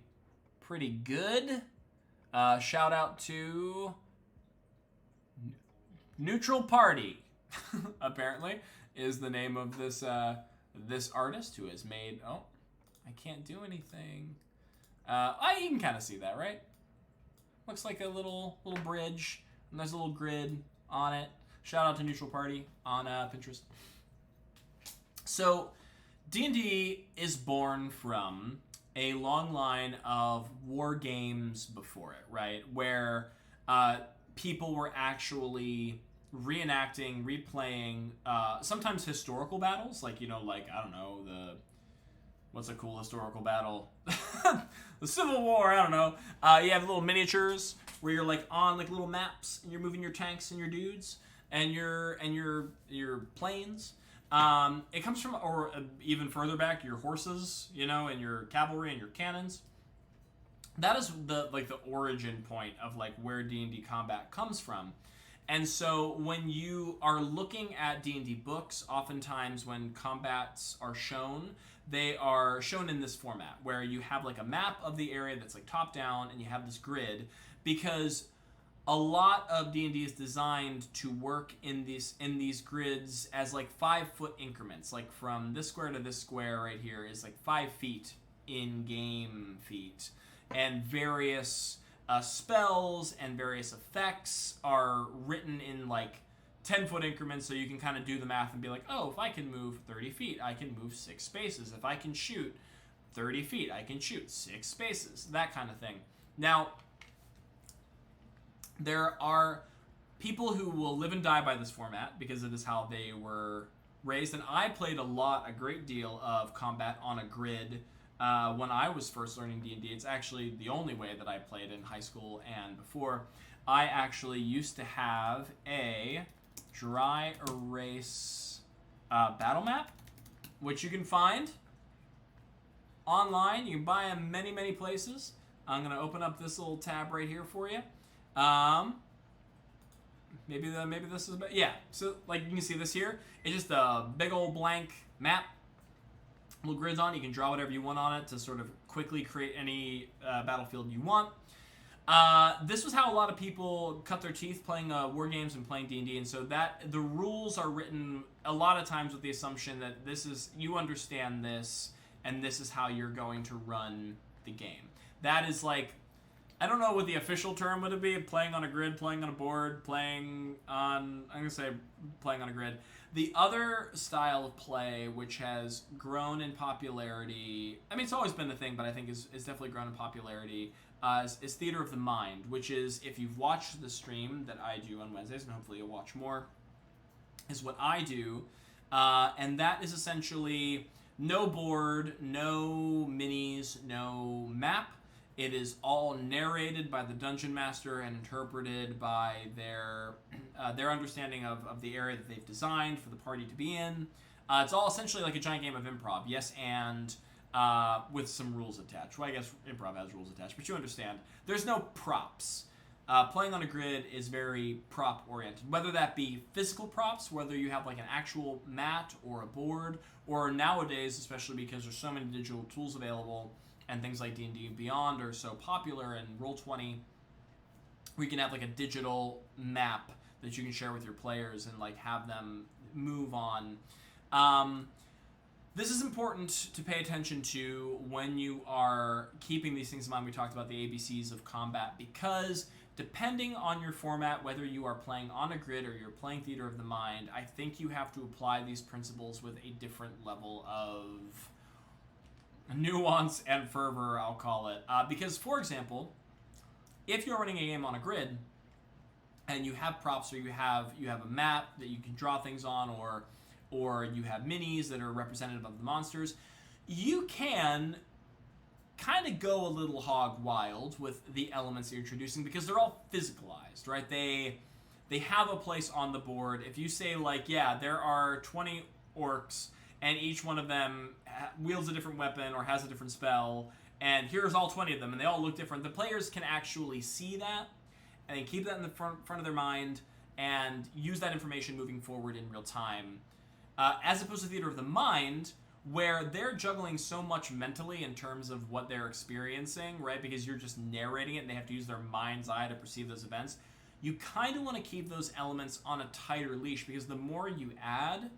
good. Shout out to Neutral Party, apparently, is the name of this this artist who has made. Oh, I can't do anything. You can kind of see that, right? Looks like a little bridge, and there's a little grid on it. Shout out to Neutral Party on Pinterest. So, D&D is born from a long line of war games before it, right? Where people were actually reenacting, replaying, sometimes historical battles, like, I don't know, what's a cool historical battle? The Civil War, I don't know. You have little miniatures where you're like on like little maps and you're moving your tanks and your dudes and your planes. It comes from, or even further back, your horses, and your cavalry and your cannons. That is the origin point of like where D&D combat comes from. And so when you are looking at D&D books, oftentimes when combats are shown, they are shown in this format where you have like a map of the area that's like top down and you have this grid, because a lot of D&D is designed to work in these grids as like 5-foot increments. Like from this square to this square right here is like 5 feet in game feet, and various spells and various effects are written in like 10-foot increments, so you can kind of do the math and be like, oh, if I can move 30 feet, I can move 6 spaces. If I can shoot 30 feet, I can shoot 6 spaces. That kind of thing. Now, there are people who will live and die by this format because it is how they were raised, and I played a great deal of combat on a grid when I was first learning D&D. It's actually the only way that I played in high school and before. I actually used to have a dry erase battle map, which you can find online. You can buy them many, many places. I'm going to open up this little tab right here for you. Maybe this is yeah. So like you can see this here, it's just a big old blank map, little grids on. You can draw whatever you want on it to sort of quickly create any battlefield you want. This was how a lot of people cut their teeth playing war games and playing D&D, and so that the rules are written a lot of times with the assumption that this is, you understand this, and this is how you're going to run the game. That is like, I don't know what the official term would be, playing on a grid, playing on a board, playing on, I'm going to say playing on a grid. The other style of play, which has grown in popularity, I mean, it's always been the thing, but I think is definitely grown in popularity, is theater of the mind, which is, if you've watched the stream that I do on Wednesdays, and hopefully you'll watch more, is what I do, and that is essentially no board, no minis, no map. It is all narrated by the dungeon master and interpreted by their understanding of the area that they've designed for the party to be in. It's all essentially like a giant game of improv, yes, and with some rules attached. Well, I guess improv has rules attached, but you understand. There's no props. Playing on a grid is very prop-oriented, whether that be physical props, whether you have like an actual mat or a board, or nowadays, especially because there's so many digital tools available, and things like D&D and Beyond are so popular, and Roll20, we can have like a digital map that you can share with your players and like have them move on. This is important to pay attention to when you are keeping these things in mind. We talked about the ABCs of combat, because depending on your format, whether you are playing on a grid or you're playing Theater of the Mind, I think you have to apply these principles with a different level of nuance and fervor, I'll call it. Because, for example, if you're running a game on a grid and you have props, or you have a map that you can draw things on, or you have minis that are representative of the monsters, you can kind of go a little hog wild with the elements that you're introducing, because they're all physicalized, right? They have a place on the board. If you say, like, yeah, there are 20 orcs, and each one of them wields a different weapon or has a different spell, and here's all 20 of them, and they all look different, the players can actually see that, and they keep that in the front of their mind, and use that information moving forward in real time. As opposed to Theater of the Mind, where they're juggling so much mentally in terms of what they're experiencing, right? Because you're just narrating it, and they have to use their mind's eye to perceive those events. You kind of want to keep those elements on a tighter leash, because the more you add,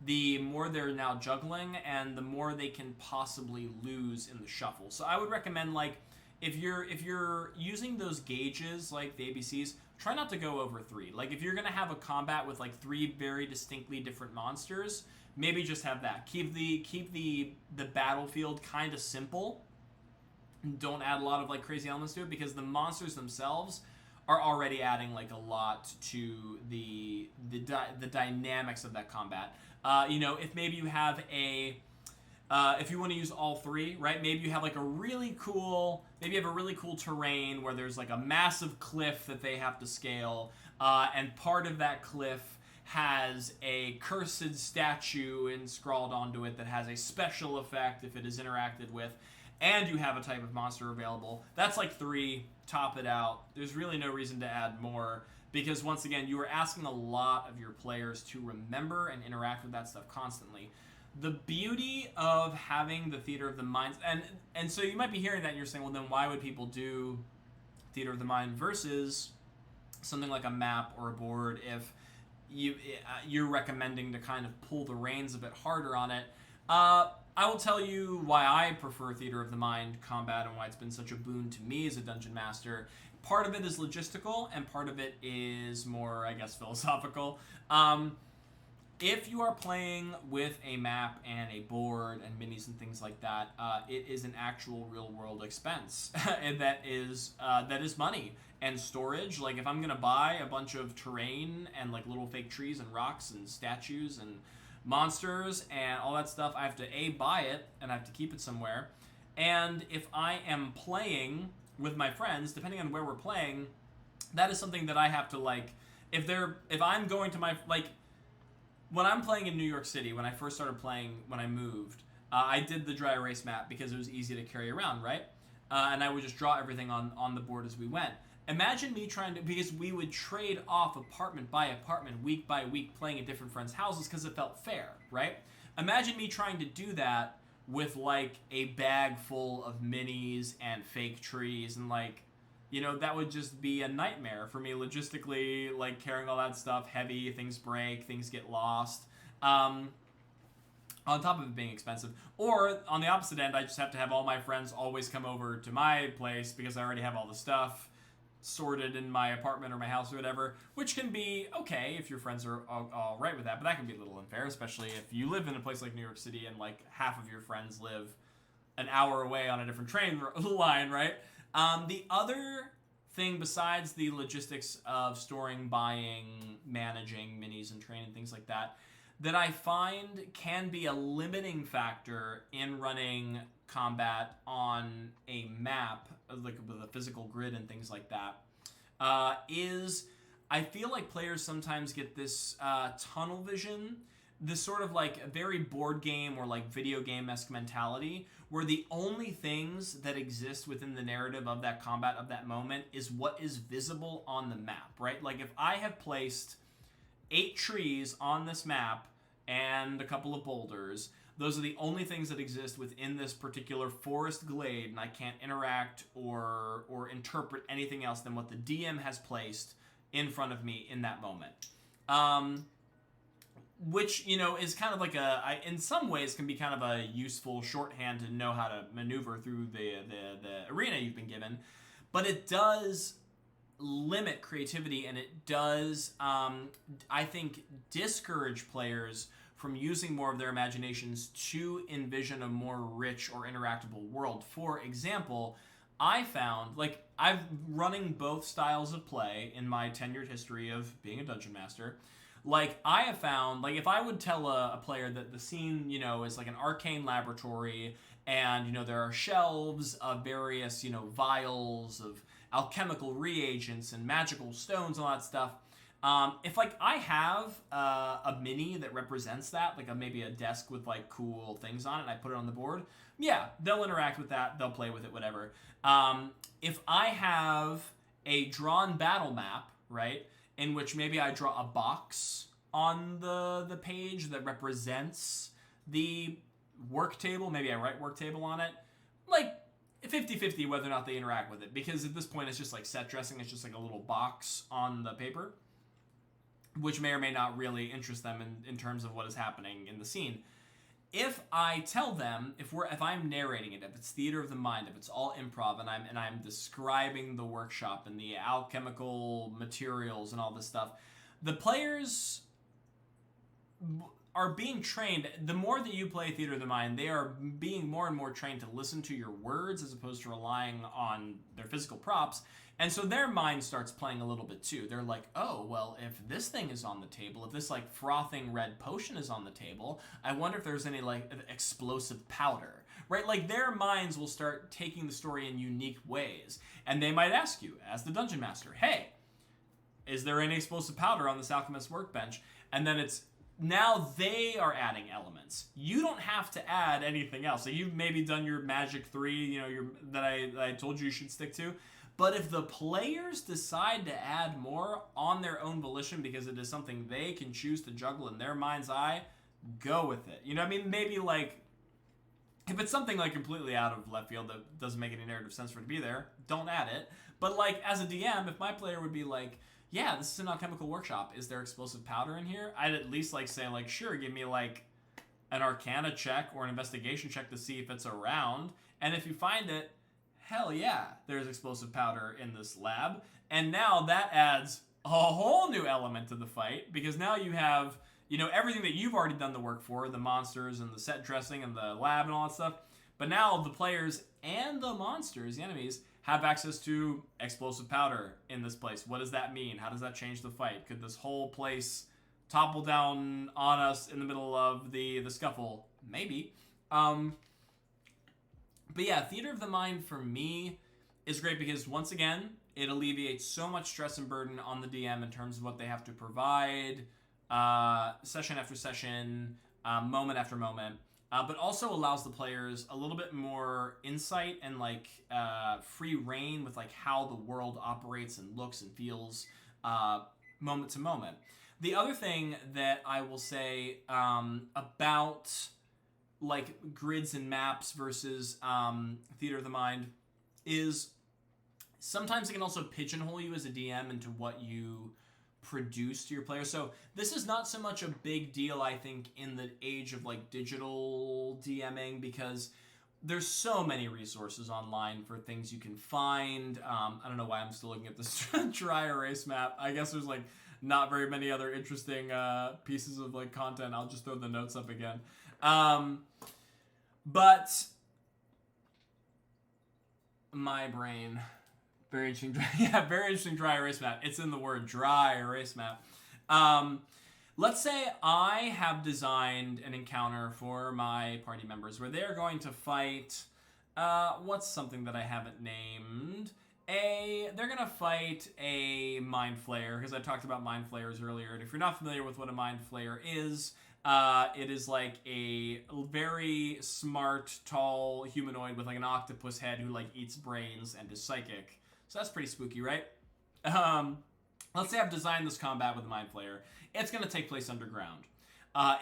the more they're now juggling, and the more they can possibly lose in the shuffle. So I would recommend, like, if you're using those gauges, like the ABCs, try not to go over 3. Like, if you're going to have a combat with, like, 3 very distinctly different monsters, maybe just have that. Keep the battlefield kind of simple. Don't add a lot of, like, crazy elements to it, because the monsters themselves are already adding, like, a lot to the dynamics of that combat. If maybe you have if you want to use all 3, right? Maybe you have like a really cool terrain where there's like a massive cliff that they have to scale, and part of that cliff has a cursed statue scrawled onto it that has a special effect if it is interacted with, and you have a type of monster available. That's like 3, top it out. There's really no reason to add more, because once again, you are asking a lot of your players to remember and interact with that stuff constantly. The beauty of having the Theater of the Mind, and so you might be hearing that and you're saying, well, then why would people do Theater of the Mind versus something like a map or a board, if you're recommending to kind of pull the reins a bit harder on it. I will tell you why I prefer Theater of the Mind combat and why it's been such a boon to me as a dungeon master. Part of it is logistical, and part of it is more, I guess, philosophical. If you are playing with a map and a board and minis and things like that, it is an actual real world expense, and that is money and storage. Like if I'm gonna buy a bunch of terrain and like little fake trees and rocks and statues and monsters and all that stuff, I have to buy it and I have to keep it somewhere. And if I am playing with my friends, depending on where we're playing, that is something that I have to like. If I'm going to my like. When I'm playing in New York City, when I first started playing, when I moved, I did the dry erase map because it was easy to carry around, right? And I would just draw everything on the board as we went. Imagine me trying to, because we would trade off apartment by apartment, week by week, playing at different friends' houses because it felt fair, right? Imagine me trying to do that with like a bag full of minis and fake trees and like, that would just be a nightmare for me logistically, like carrying all that stuff heavy, things break, things get lost. On top of it being expensive. Or on the opposite end, I just have to have all my friends always come over to my place because I already have all the stuff sorted in my apartment or my house or whatever, which can be okay if your friends are all right with that, but that can be a little unfair, especially if you live in a place like New York City and like half of your friends live an hour away on a different train line, right? The other thing besides the logistics of storing, buying, managing minis and training, things like that I find can be a limiting factor in running combat on a map, like with a physical grid and things like that, is I feel like players sometimes get this tunnel vision, this sort of like a very board game or like video game-esque mentality where the only things that exist within the narrative of that combat of that moment is what is visible on the map, right? Like if I have placed 8 trees on this map and a couple of boulders, those are the only things that exist within this particular forest glade, and I can't interact or interpret anything else than what the DM has placed in front of me in that moment. Which, is kind of like in some ways can be kind of a useful shorthand to know how to maneuver through the arena you've been given. But it does limit creativity, and it does, I think, discourage players from using more of their imaginations to envision a more rich or interactable world. For example, I found, like, I've running both styles of play in my tenured history of being a dungeon master. Like, I have found, like, if I would tell a player that the scene, is like an arcane laboratory, and, there are shelves of various, vials of alchemical reagents and magical stones and all that stuff, if, like, I have a mini that represents that, like maybe a desk with, like, cool things on it, and I put it on the board, yeah, they'll interact with that, they'll play with it, whatever. If I have a drawn battle map, right, in which maybe I draw a box on the page that represents the work table. Maybe I write work table on it. Like 50-50 whether or not they interact with it. Because at this point it's just like set dressing. It's just like a little box on the paper, which may or may not really interest them in terms of what is happening in the scene. If I tell them, if I'm narrating it, if it's theater of the mind, if it's all improv, and I'm describing the workshop and the alchemical materials and all this stuff, the players are being trained. The more that you play theater of the mind, they are being more and more trained to listen to your words as opposed to relying on their physical props. And so their mind starts playing a little bit too. They're like, oh, well, if this thing is on the table, if this like frothing red potion is on the table, I wonder if there's any like explosive powder, right? Like their minds will start taking the story in unique ways. And they might ask you, as the dungeon master, hey, is there any explosive powder on this alchemist workbench? And then it's, now they are adding elements. You don't have to add anything else. So you've maybe done your magic 3, that I told you should stick to. But if the players decide to add more on their own volition because it is something they can choose to juggle in their mind's eye, go with it. Maybe like, if it's something like completely out of left field that doesn't make any narrative sense for it to be there, don't add it. But like as a DM, if my player would be like, yeah, this is an alchemical workshop. Is there explosive powder in here? I'd at least like say like, sure, give me like an Arcana check or an investigation check to see if it's around. And if you find it, hell yeah, there's explosive powder in this lab. And now that adds a whole new element to the fight, because now you have, you know, everything that you've already done the work for, the monsters and the set dressing and the lab and all that stuff. But now the players and the monsters, the enemies, have access to explosive powder in this place. What does that mean? How does that change the fight? Could this whole place topple down on us in the middle of the scuffle? Maybe. But yeah, Theater of the Mind for me is great because, once again, it alleviates so much stress and burden on the DM in terms of what they have to provide, session after session, moment after moment. But also allows the players a little bit more insight and like free reign with like how the world operates and looks and feels moment to moment. The other thing that I will say about like grids and maps versus Theater of the Mind is sometimes it can also pigeonhole you as a DM into what you produce to your players. So this is not so much a big deal, I think, in the age of like digital DMing, because there's so many resources online for things you can find. I don't know why I'm still looking at this dry erase map. I guess there's like not very many other interesting pieces of like content. I'll just throw the notes up again. But my brain, very interesting. Very interesting dry erase map. It's in the word dry erase map. Let's say I have designed an encounter for my party members where they're going to fight. What's something that I haven't named? They're gonna fight a mind flayer, because I talked about mind flayers earlier. And if you're not familiar with what a mind flayer is, it is like a very smart, tall humanoid with like an octopus head who like eats brains and is psychic. So that's pretty spooky, right? Let's say I've designed this combat with a mind flayer. It's going to take place underground.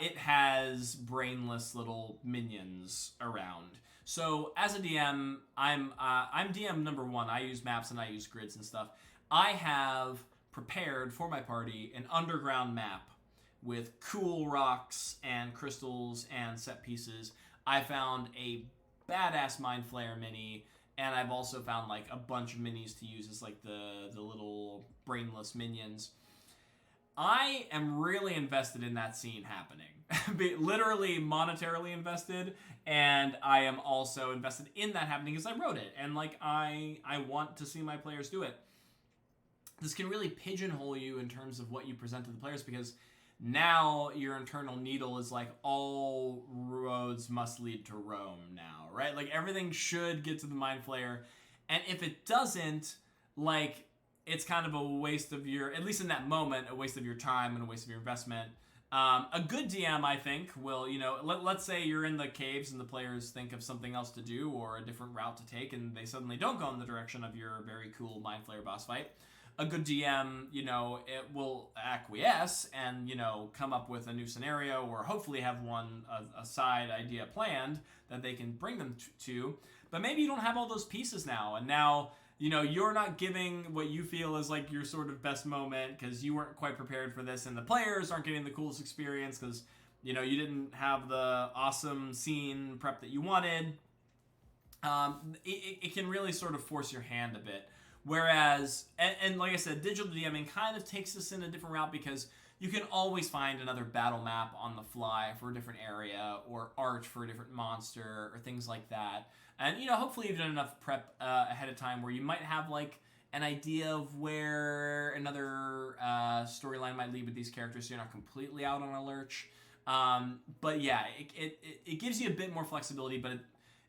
It has brainless little minions around. So as a DM, I'm DM number one. I use maps and I use grids and stuff. I have prepared for my party an underground map with cool rocks and crystals and set pieces. I found a badass mind flayer mini. And I've also found like a bunch of minis to use as like the little brainless minions. I am really invested in that scene happening. Literally monetarily invested, and I am also invested in that happening because I wrote it. And like I want to see my players do it. This can really pigeonhole you in terms of what you present to the players, because now your internal needle is like all roads must lead to Rome now, right? Like everything should get to the mind flayer, and if it doesn't, like it's kind of a waste of your, at least in that moment, a waste of your time and a waste of your investment. A good DM, I think, will, you know, let's say you're in the caves and the players think of something else to do or a different route to take, and they suddenly don't go in the direction of your very cool mind flayer boss fight. A good DM, you know, it will acquiesce and, you know, come up with a new scenario, or hopefully have a side idea planned that they can bring them to. But maybe you don't have all those pieces now, and now, you know, you're not giving what you feel is like your sort of best moment because you weren't quite prepared for this, and the players aren't getting the coolest experience because, you know, you didn't have the awesome scene prep that you wanted. It can really sort of force your hand a bit. Whereas, and like I said, digital DMing kind of takes us in a different route because you can always find another battle map on the fly for a different area, or art for a different monster, or things like that. And, you know, hopefully you've done enough prep ahead of time where you might have, like, an idea of where another storyline might lead with these characters, so you're not completely out on a lurch. But yeah, it gives you a bit more flexibility, but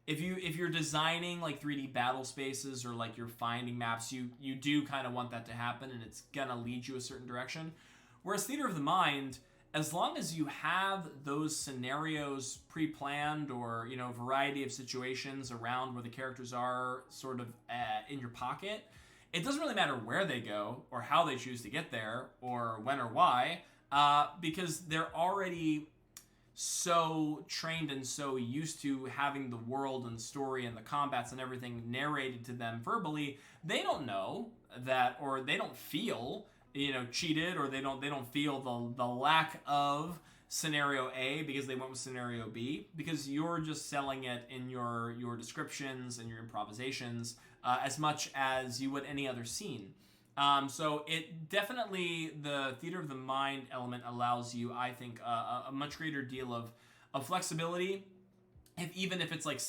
if you're designing like 3D battle spaces, or like you're finding maps, you do kind of want that to happen, and it's gonna lead you a certain direction. Whereas Theater of the Mind, as long as you have those scenarios pre-planned, or, you know, a variety of situations around where the characters are sort of in your pocket, it doesn't really matter where they go or how they choose to get there or when or why, because they're already so trained and so used to having the world and story and the combats and everything narrated to them verbally. They don't know that, or they don't feel, cheated, or they don't feel the lack of scenario A because they went with scenario B, because you're just selling it in your descriptions and your improvisations as much as you would any other scene. So it definitely, the theater of the mind element allows you, I think, a much greater deal of flexibility, even if it's like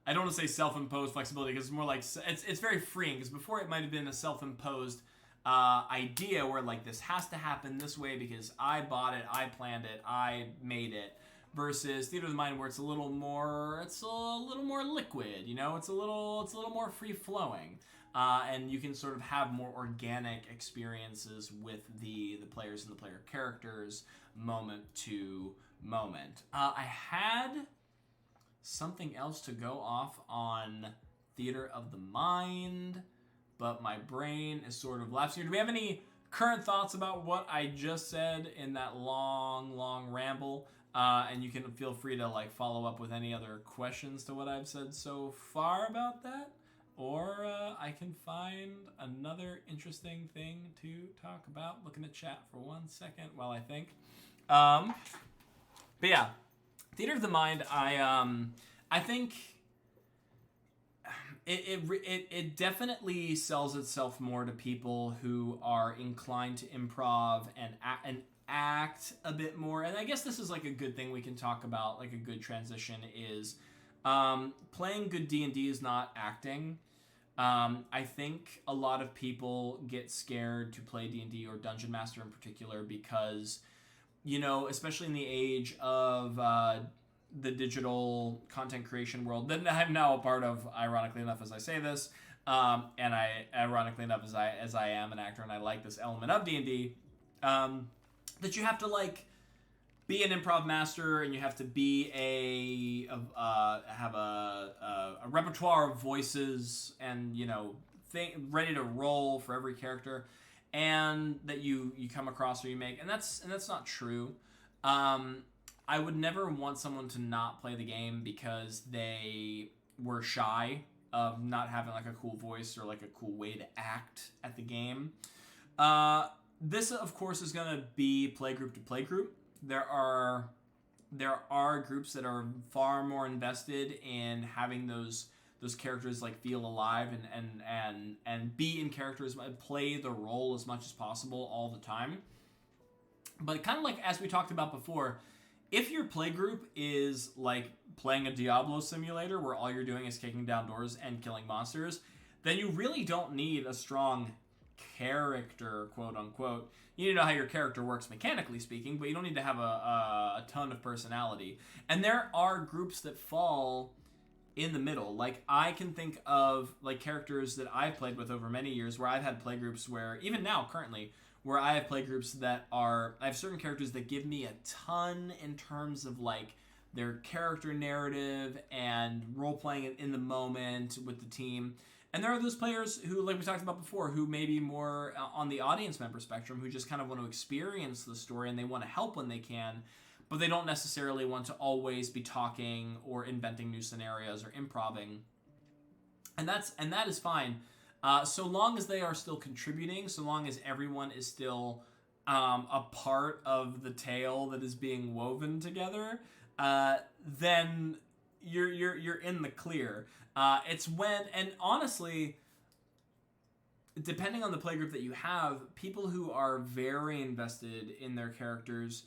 I don't want to say self-imposed flexibility, because it's more like it's very freeing, because before it might have been a self-imposed idea where like this has to happen this way because I bought it, I planned it, I made it, versus theater of the mind where it's a little more liquid, it's a little more free flowing, and you can sort of have more organic experiences with the players and the player characters moment to moment. I had something else to go off on theater of the mind, but my brain is sort of lapsing here. Do we have any current thoughts about what I just said in that long ramble? And you can feel free to like follow up with any other questions to what I've said so far about that, or I can find another interesting thing to talk about. Looking at chat for 1 second while I think. But yeah, theater of the mind. I think it definitely sells itself more to people who are inclined to improv and act a bit more. And I guess this is like a good thing we can talk about, like a good transition is playing good D&D is not acting. I think a lot of people get scared to play D&D or Dungeon Master in particular because, especially in the age of the digital content creation world that I'm now a part of, ironically enough, as I say this, and ironically enough, as I am an actor and I like this element of D&D, that you have to like be an improv master and you have to be have a repertoire of voices and ready to roll for every character, and that you come across or you make, and that's not true. I would never want someone to not play the game because they were shy of not having like a cool voice or like a cool way to act at the game. This, of course, is going to be playgroup to playgroup. There are groups that are far more invested in having those characters like feel alive and be in characters, play the role as much as possible all the time. But kind of like as we talked about before, if your playgroup is like playing a Diablo simulator where all you're doing is kicking down doors and killing monsters, then you really don't need a strong character, quote unquote. You need to know how your character works mechanically speaking, but you don't need to have a ton of personality. And there are groups that fall in the middle. Like I can think of like characters that I've played with over many years where I've had playgroups where, even now currently, where I have playgroups that I have certain characters that give me a ton in terms of like their character narrative and role-playing it in the moment with the team. And there are those players who, like we talked about before, who may be more on the audience member spectrum, who just kind of want to experience the story and they want to help when they can, but they don't necessarily want to always be talking or inventing new scenarios or improvising. And that is fine. So long as they are still contributing, so long as everyone is still a part of the tale that is being woven together, then you're in the clear. It's when, and honestly, depending on the playgroup that you have, people who are very invested in their characters,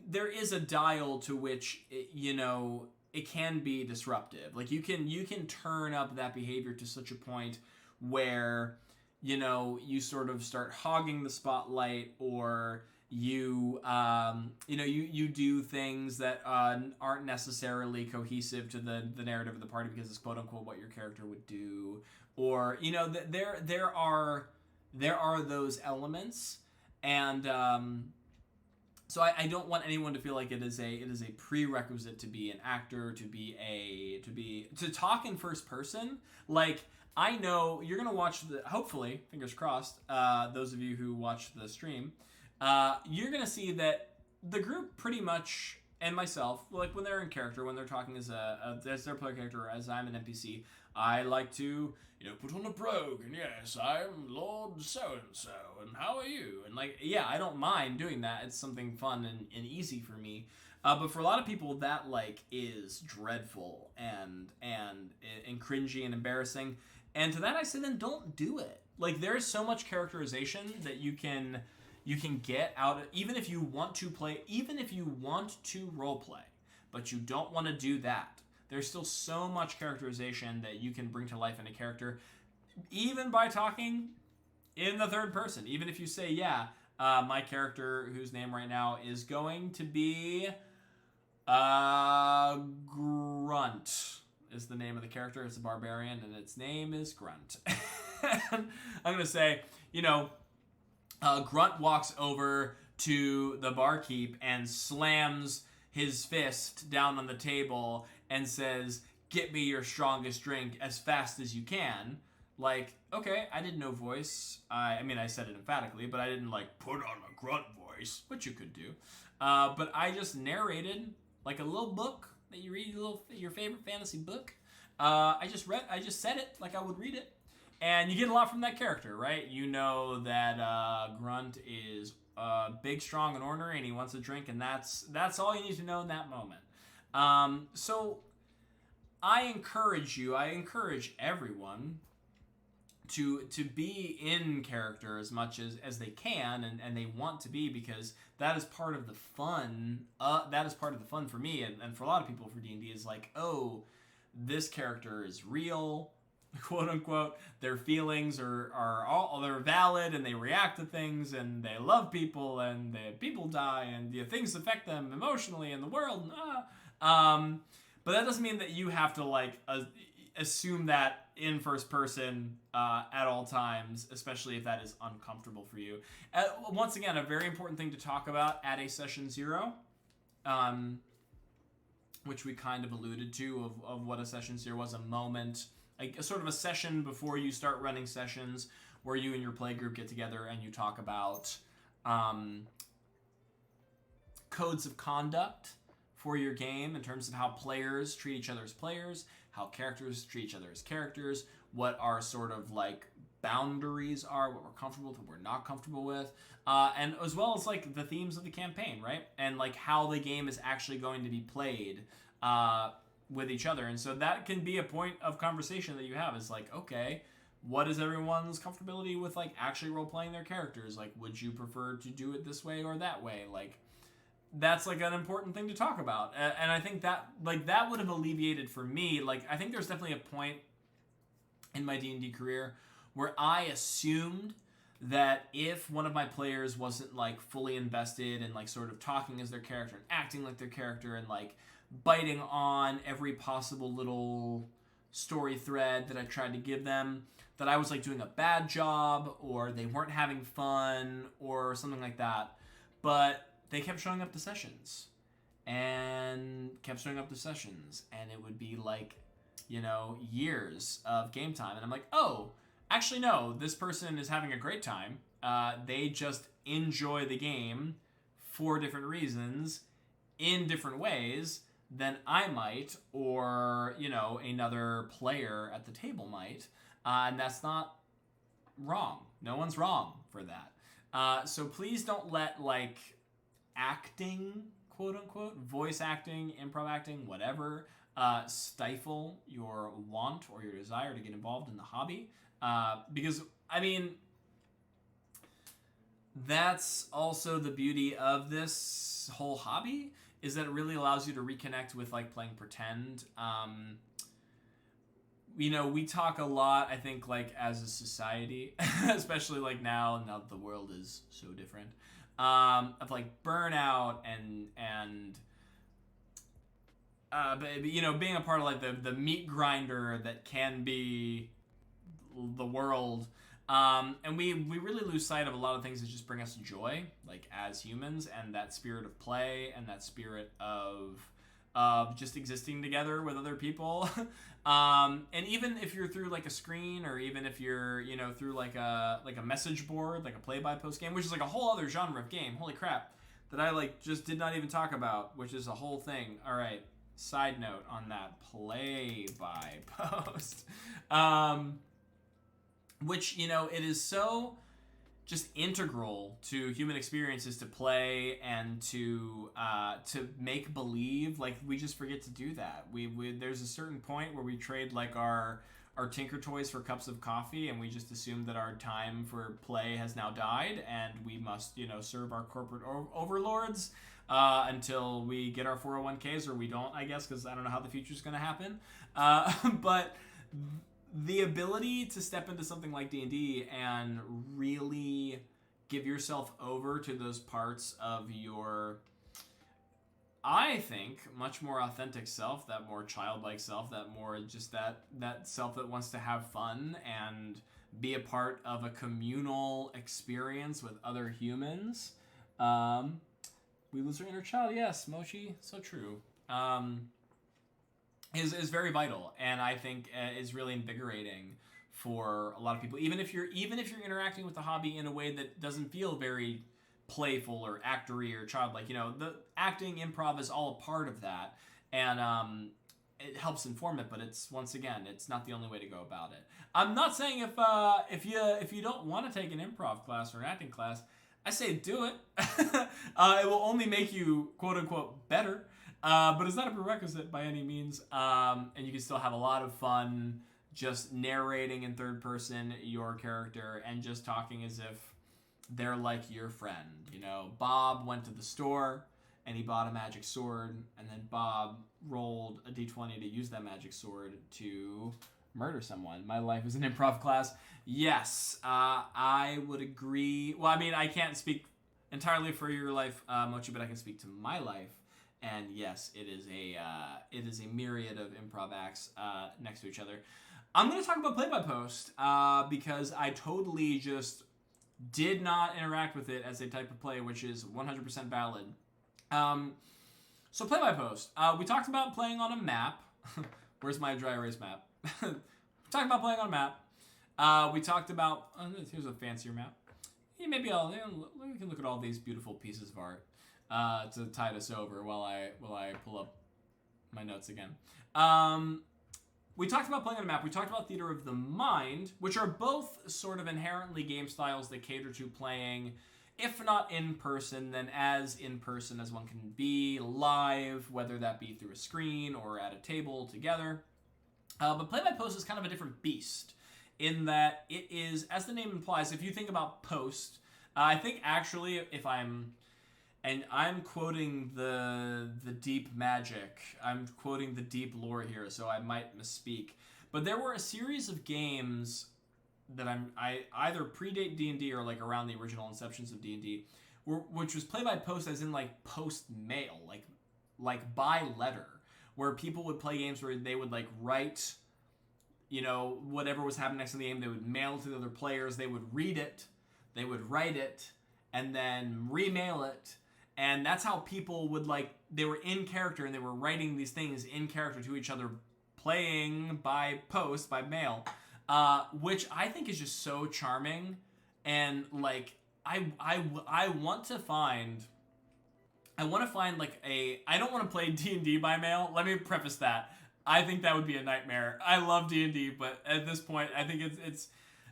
there is a dial to which it can be disruptive. Like you can turn up that behavior to such a point where you sort of start hogging the spotlight, or you do things that aren't necessarily cohesive to the narrative of the party because it's quote unquote what your character would do, or there are those elements, and so I don't want anyone to feel like it is a prerequisite to be an actor, to talk in first person. Like, I know you're going to watch hopefully, fingers crossed, those of you who watch the stream, you're going to see that the group pretty much and myself, like when they're in character, when they're talking as as their player character, or as I'm an NPC, I like to, put on a brogue, and yes, I'm Lord so-and-so, and how are you? And like, yeah, I don't mind doing that. It's something fun and easy for me. But for a lot of people, that like is dreadful and cringy and embarrassing. And to that, I say, then don't do it. Like, there is so much characterization that you can get out of, even if you want to role play, but you don't want to do that. There's still so much characterization that you can bring to life in a character, even by talking in the third person. Even if you say, yeah, my character, whose name right now is going to be Grunt, is the name of the character. It's a barbarian, and its name is Grunt. I'm going to say, Grunt walks over to the barkeep and slams his fist down on the table and says, "Get me your strongest drink as fast as you can." Like, okay, I did no voice. I mean, I said it emphatically, but I didn't like put on a Grunt voice, which you could do. But I just narrated like a little book that you read, your favorite fantasy book. I just said it like I would read it. And you get a lot from that character, right? You know that Grunt is big, strong, and ornery, and he wants a drink, and that's all you need to know in that moment. So I encourage everyone to be in character as much as they can and they want to be, because that is part of the fun. That is part of the fun for me and for a lot of people for D&D, is like, oh, this character is real, quote unquote. Their feelings are they're valid, and they react to things, and they love people, and people die, and things affect them emotionally in the world. But that doesn't mean that you have to like assume that in first person at all times, especially if that is uncomfortable for you. Once again, a very important thing to talk about at a session 0, which we kind of alluded to of what a session 0 was, a moment, like a sort of a session before you start running sessions where you and your play group get together and you talk about codes of conduct for your game in terms of how players treat each other as players, how characters treat each other as characters, what our sort of like boundaries are, what we're comfortable with, what we're not comfortable with, and as well as like the themes of the campaign, right? And like how the game is actually going to be played with each other. And so that can be a point of conversation that you have, is like, okay, what is everyone's comfortability with like actually role-playing their characters? Like, would you prefer to do it this way or that way? Like, that's like an important thing to talk about. And I think that like that would have alleviated for me, like I think there's definitely a point in my D&D career where I assumed that if one of my players wasn't like fully invested and like sort of talking as their character and acting like their character and like biting on every possible little story thread that I tried to give them, that I was like doing a bad job, or they weren't having fun or something like that. But they kept showing up to sessions and it would be like, years of game time. And I'm like, oh, actually, no, this person is having a great time. They just enjoy the game for different reasons in different ways than I might, or, another player at the table might. And that's not wrong. No one's wrong for that. So please don't let like acting, quote unquote, voice acting, improv acting, whatever, stifle your want or your desire to get involved in the hobby. Because, I mean, that's also the beauty of this whole hobby, is that it really allows you to reconnect with like playing pretend. We talk a lot, I think, like as a society, especially like now that the world is so different, of like burnout and being a part of like the meat grinder that can be the world, and we really lose sight of a lot of things that just bring us joy, like as humans, and that spirit of play and that spirit of just existing together with other people. And even if you're through like a screen, or even if you're through like a message board, like a play-by-post game, which is like a whole other genre of game. Holy crap, that I like just did not even talk about, which is a whole thing. All right, side note on that, play by post, which, you know, it is so just integral to human experiences to play and to make believe. Like, we just forget to do that. We there's a certain point where we trade like our Tinker Toys for cups of coffee, and we just assume that our time for play has now died, and we must, you know, serve our corporate overlords until we get our 401ks, or we don't, I guess, because I don't know how the future is going to happen. But the ability to step into something like D&D and really give yourself over to those parts of your, I think, much more authentic self, that more childlike self, that more just that self that wants to have fun and be a part of a communal experience with other humans. We lose our inner child. Yes, Mochi, so true. Is very vital, and I think is really invigorating for a lot of people. Even if you're interacting with the hobby in a way that doesn't feel very playful or actory or childlike, you know, the acting, improv is all a part of that, and it helps inform it. But it's, once again, it's not the only way to go about it. I'm not saying if you don't want to take an improv class or an acting class, I say do it. It will only make you, quote unquote, better. But it's not a prerequisite by any means, and you can still have a lot of fun just narrating in third person your character and just talking as if they're like your friend. You know, Bob went to the store and he bought a magic sword, and then Bob rolled a d20 to use that magic sword to murder someone. My life is an improv class. Yes, I would agree. Well, I mean, I can't speak entirely for your life, Mochi, but I can speak to my life. And yes, it is a myriad of improv acts next to each other. I'm going to talk about play-by-post because I totally just did not interact with it as a type of play, which is 100% valid. So play-by-post. We talked about playing on a map. Where's my dry erase map? We talked about playing on a map. We talked about... here's a fancier map. Yeah, maybe we can look at all these beautiful pieces of art. To tide us over while I pull up my notes again. We talked about playing on a map. We talked about theater of the mind, which are both sort of inherently game styles that cater to playing, if not in person, then as in person as one can be live, whether that be through a screen or at a table together. But play-by-post is kind of a different beast in that it is, as the name implies, if you think about post, I think actually and I'm quoting the deep magic. I'm quoting the deep lore here, so I might misspeak. But there were a series of games that I either predate D&D or like around the original inceptions of D&D, which was play-by-post, as in like post mail, like by letter, where people would play games where they would like write, you know, whatever was happening next in the game. They would mail to the other players. They would read it. They would write it, and then remail it. And that's how people would, like, they were in character and they were writing these things in character to each other, playing by post, by mail, which I think is just so charming. And, like, I want to find like I don't want to play D&D by mail. Let me preface that. I think that would be a nightmare. I love D&D, but at this point, I think it's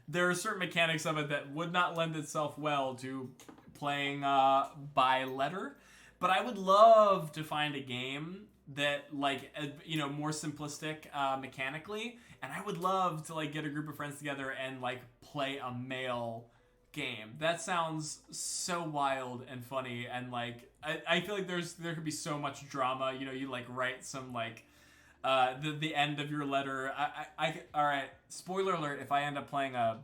there are certain mechanics of it that would not lend itself well to playing by letter. But I would love to find a game that, like, you know, more simplistic mechanically, and I would love to like get a group of friends together and like play a mail game. That sounds so wild and funny, and like I feel like there could be so much drama. You know, you like write some like the end of your letter. I all right, spoiler alert if I end up playing a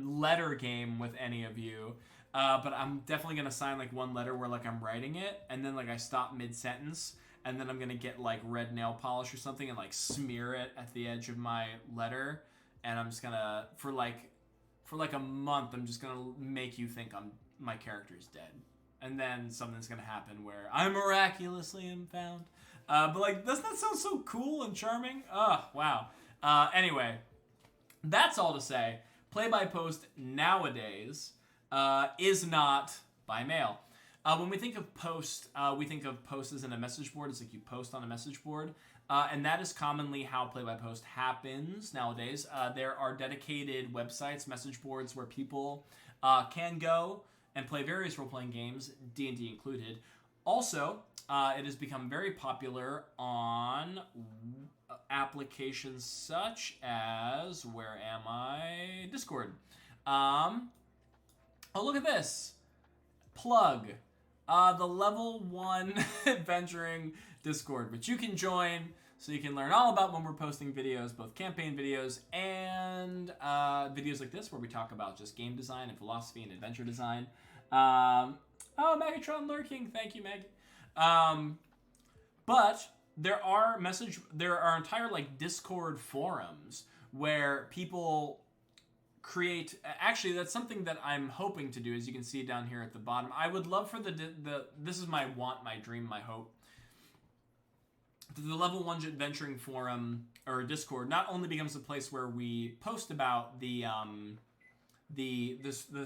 letter game with any of you. But I'm definitely going to sign like one letter where like I'm writing it, and then like I stop mid-sentence, and then I'm going to get like red nail polish or something and like smear it at the edge of my letter, and I'm just going to, for like a month, I'm just going to make you think my character's dead. And then something's going to happen where I miraculously am found. But like, doesn't that sound so cool and charming? Oh, wow. Anyway, that's all to say, play-by-post nowadays is not by mail. When we think of post, we think of post as in a message board. It's like you post on a message board. And that is commonly how play-by-post happens nowadays. There are dedicated websites, message boards, where people can go and play various role-playing games, D&D included. Also, it has become very popular on applications such as, where am I? Discord. Oh, look at this. Plug. The level 1 adventuring Discord, which you can join so you can learn all about when we're posting videos, both campaign videos and videos like this where we talk about just game design and philosophy and adventure design. Oh, Megatron lurking. Thank you, Meg. But there are entire like Discord forums where people create. Actually, that's something that I'm hoping to do, as you can see down here at the bottom. I would love for this is my want, my dream, my hope. The level 1 adventuring forum or Discord not only becomes a place where we post about the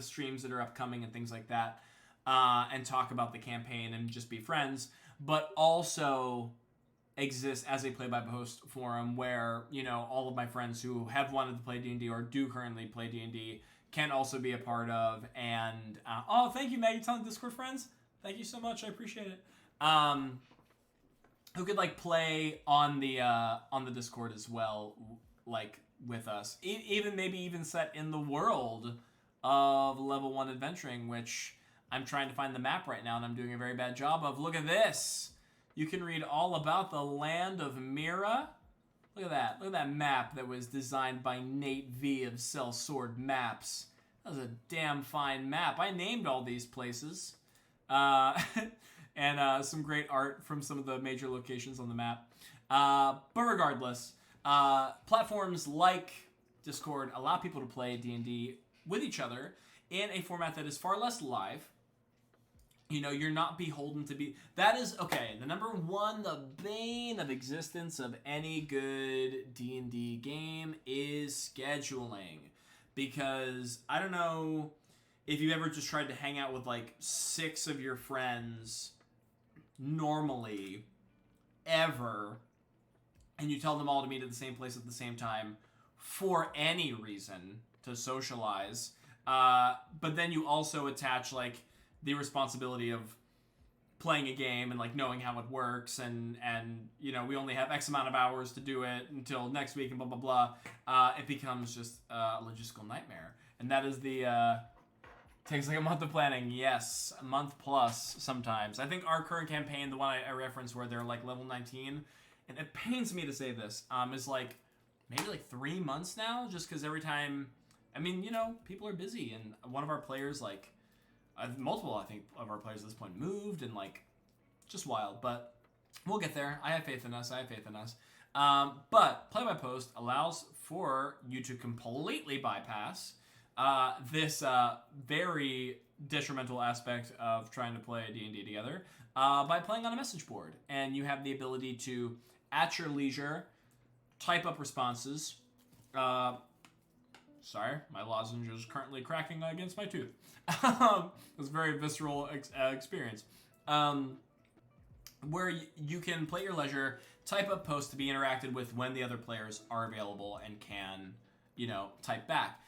streams that are upcoming and things like that, and talk about the campaign and just be friends, but also exists as a play-by-post forum where, you know, all of my friends who have wanted to play D&D or do currently play D&D can also be a part of. And oh, thank you, Maggie, telling Discord friends. Thank you so much. I appreciate it. Who could like play on the Discord as well, like with us. Maybe even set in the world of level 1 adventuring, which I'm trying to find the map right now, and I'm doing a very bad job of. Look at this. You can read all about the land of Mira. Look at that. Look at that map that was designed by Nate V of Cell Sword Maps. That was a damn fine map. I named all these places. And some great art from some of the major locations on the map. But regardless, platforms like Discord allow people to play D&D with each other in a format that is far less live. You know, you're not beholden to be... That is, okay, the number one, the bane of existence of any good D&D game is scheduling. Because, I don't know if you ever just tried to hang out with, like, 6 of your friends normally, ever, and you tell them all to meet at the same place at the same time for any reason to socialize. But then you also attach, like, the responsibility of playing a game and like knowing how it works and you know, we only have X amount of hours to do it until next week and blah blah blah. It becomes just a logistical nightmare, and that is the takes like a month of planning. Yes, a month plus sometimes. I think our current campaign, the one I referenced where they're like level 19, and it pains me to say this, is like maybe like 3 months now, just because every time, I mean, you know, people are busy, and one of our players, like multiple, I think, of our players at this point moved, and like, just wild. But we'll get there. I have faith in us. But play-by-post allows for you to completely bypass this very detrimental aspect of trying to play D&D together by playing on a message board. And you have the ability to, at your leisure, type up responses. Sorry, my lozenge is currently cracking against my tooth. It was a very visceral experience. Where you can play at your leisure, type up posts to be interacted with when the other players are available and can, you know, type back.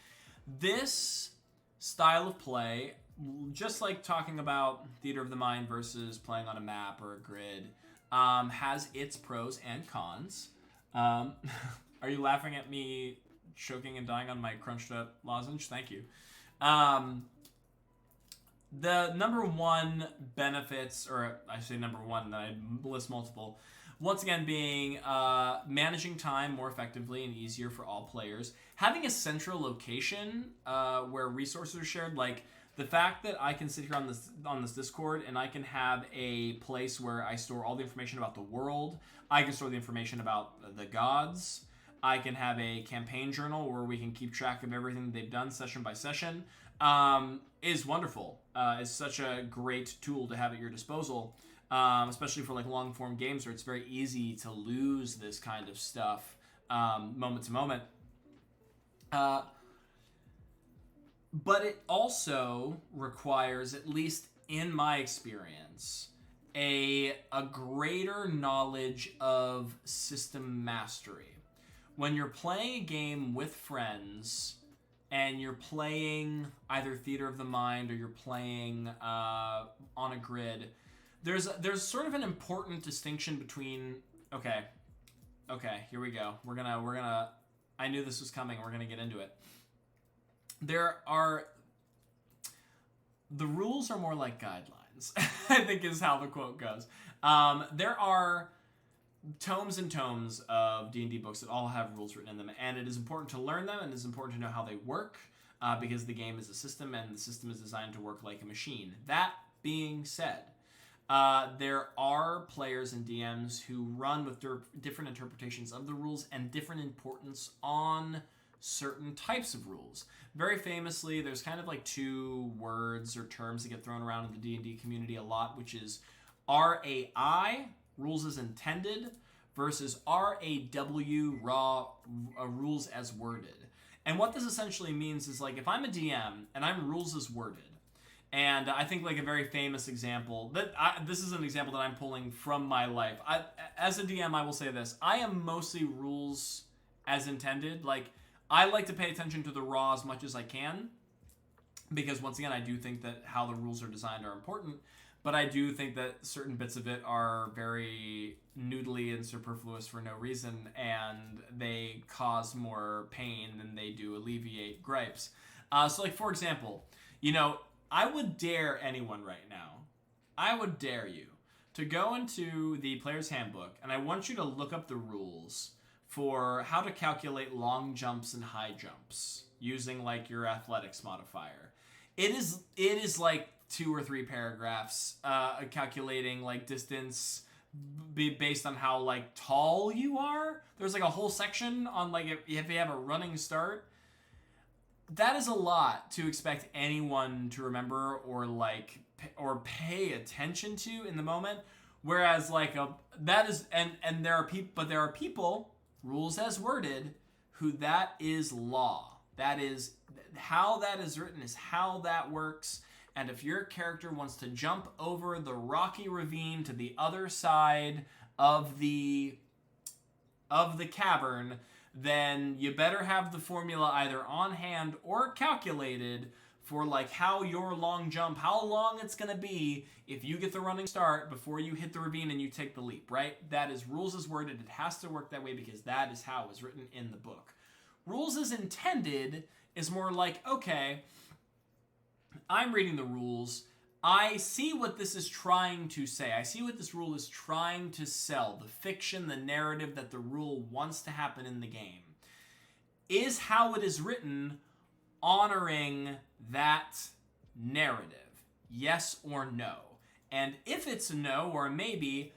This style of play, just like talking about theater of the mind versus playing on a map or a grid, has its pros and cons. Are you laughing at me choking and dying on my crunched up lozenge? Thank you. The number one benefits, or I say number one, I list multiple, once again being managing time more effectively and easier for all players. Having a central location where resources are shared, like the fact that I can sit here on this Discord and I can have a place where I store all the information about the world. I can store the information about the gods. I can have a campaign journal where we can keep track of everything they've done session by session. Is wonderful. Is such a great tool to have at your disposal, especially for like long form games where it's very easy to lose this kind of stuff moment to moment. But it also requires, at least in my experience, a greater knowledge of system mastery. When you're playing a game with friends and you're playing either Theater of the Mind or you're playing on a grid, there's sort of an important distinction between okay, here we go. We're gonna I knew this was coming. We're gonna get into it. The rules are more like guidelines, I think is how the quote goes. There are tomes and tomes of D&D books that all have rules written in them, and it is important to learn them, and it is important to know how they work, because the game is a system, and the system is designed to work like a machine. That being said, there are players and DMs who run with different interpretations of the rules and different importance on certain types of rules. Very famously, there's kind of like two words or terms that get thrown around in the D&D community a lot, which is RAI, rules as intended, versus RAW, rules as worded. And what this essentially means is, like, if I'm a DM and I'm rules as worded, and I think like a very famous example, this is an example that I'm pulling from my life. As a DM, I will say this. I am mostly rules as intended. Like, I like to pay attention to the raw as much as I can, because once again, I do think that how the rules are designed are important, but I do think that certain bits of it are very noodly and superfluous for no reason, and they cause more pain than they do alleviate gripes. So like, for example, I would dare anyone right now, I would dare you to go into the player's handbook, and I want you to look up the rules for how to calculate long jumps and high jumps using like your athletics modifier. It is like 2 or 3 paragraphs calculating like distance based on how like tall you are. There's like a whole section on like if you have a running start. That is a lot to expect anyone to remember or pay attention to in the moment. Whereas like there are people, rules as worded, who that is law. That is how that is written, is how that works. And if your character wants to jump over the rocky ravine to the other side of the cavern, then you better have the formula either on hand or calculated for like how your long jump, how long it's going to be if you get the running start before you hit the ravine and you take the leap, right? That is rules as worded. It has to work that way because that is how it was written in the book. Rules as intended is more like, okay, I'm reading the rules. I see what this is trying to say. I see what this rule is trying to sell. The fiction, the narrative that the rule wants to happen in the game. Is how it is written honoring that narrative? Yes or no? And if it's a no or a maybe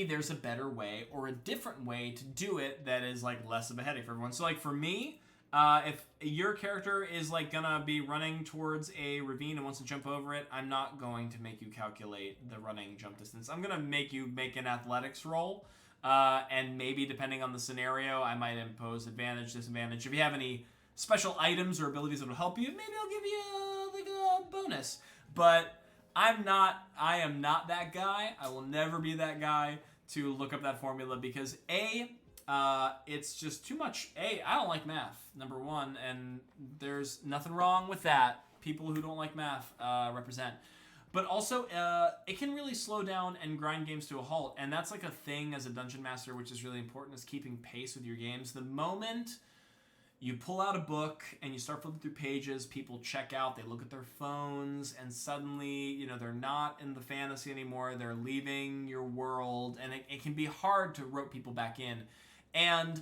there's a better way or a different way to do it that is like less of a headache for everyone. So like for me, if your character is like gonna be running towards a ravine and wants to jump over it, I'm not going to make you calculate the running jump distance. I'm gonna make you make an athletics roll, and maybe depending on the scenario, I might impose advantage, disadvantage. If you have any special items or abilities that will help you, maybe I'll give you like a bonus. But I am not that guy. I will never be that guy to look up that formula because it's just too much. I don't like math, number one, and there's nothing wrong with that. People who don't like math represent. But also, it can really slow down and grind games to a halt, and that's like a thing as a dungeon master, which is really important, is keeping pace with your games. The moment you pull out a book and you start flipping through pages, people check out, they look at their phones, and suddenly, they're not in the fantasy anymore, they're leaving your world, and it can be hard to rope people back in. And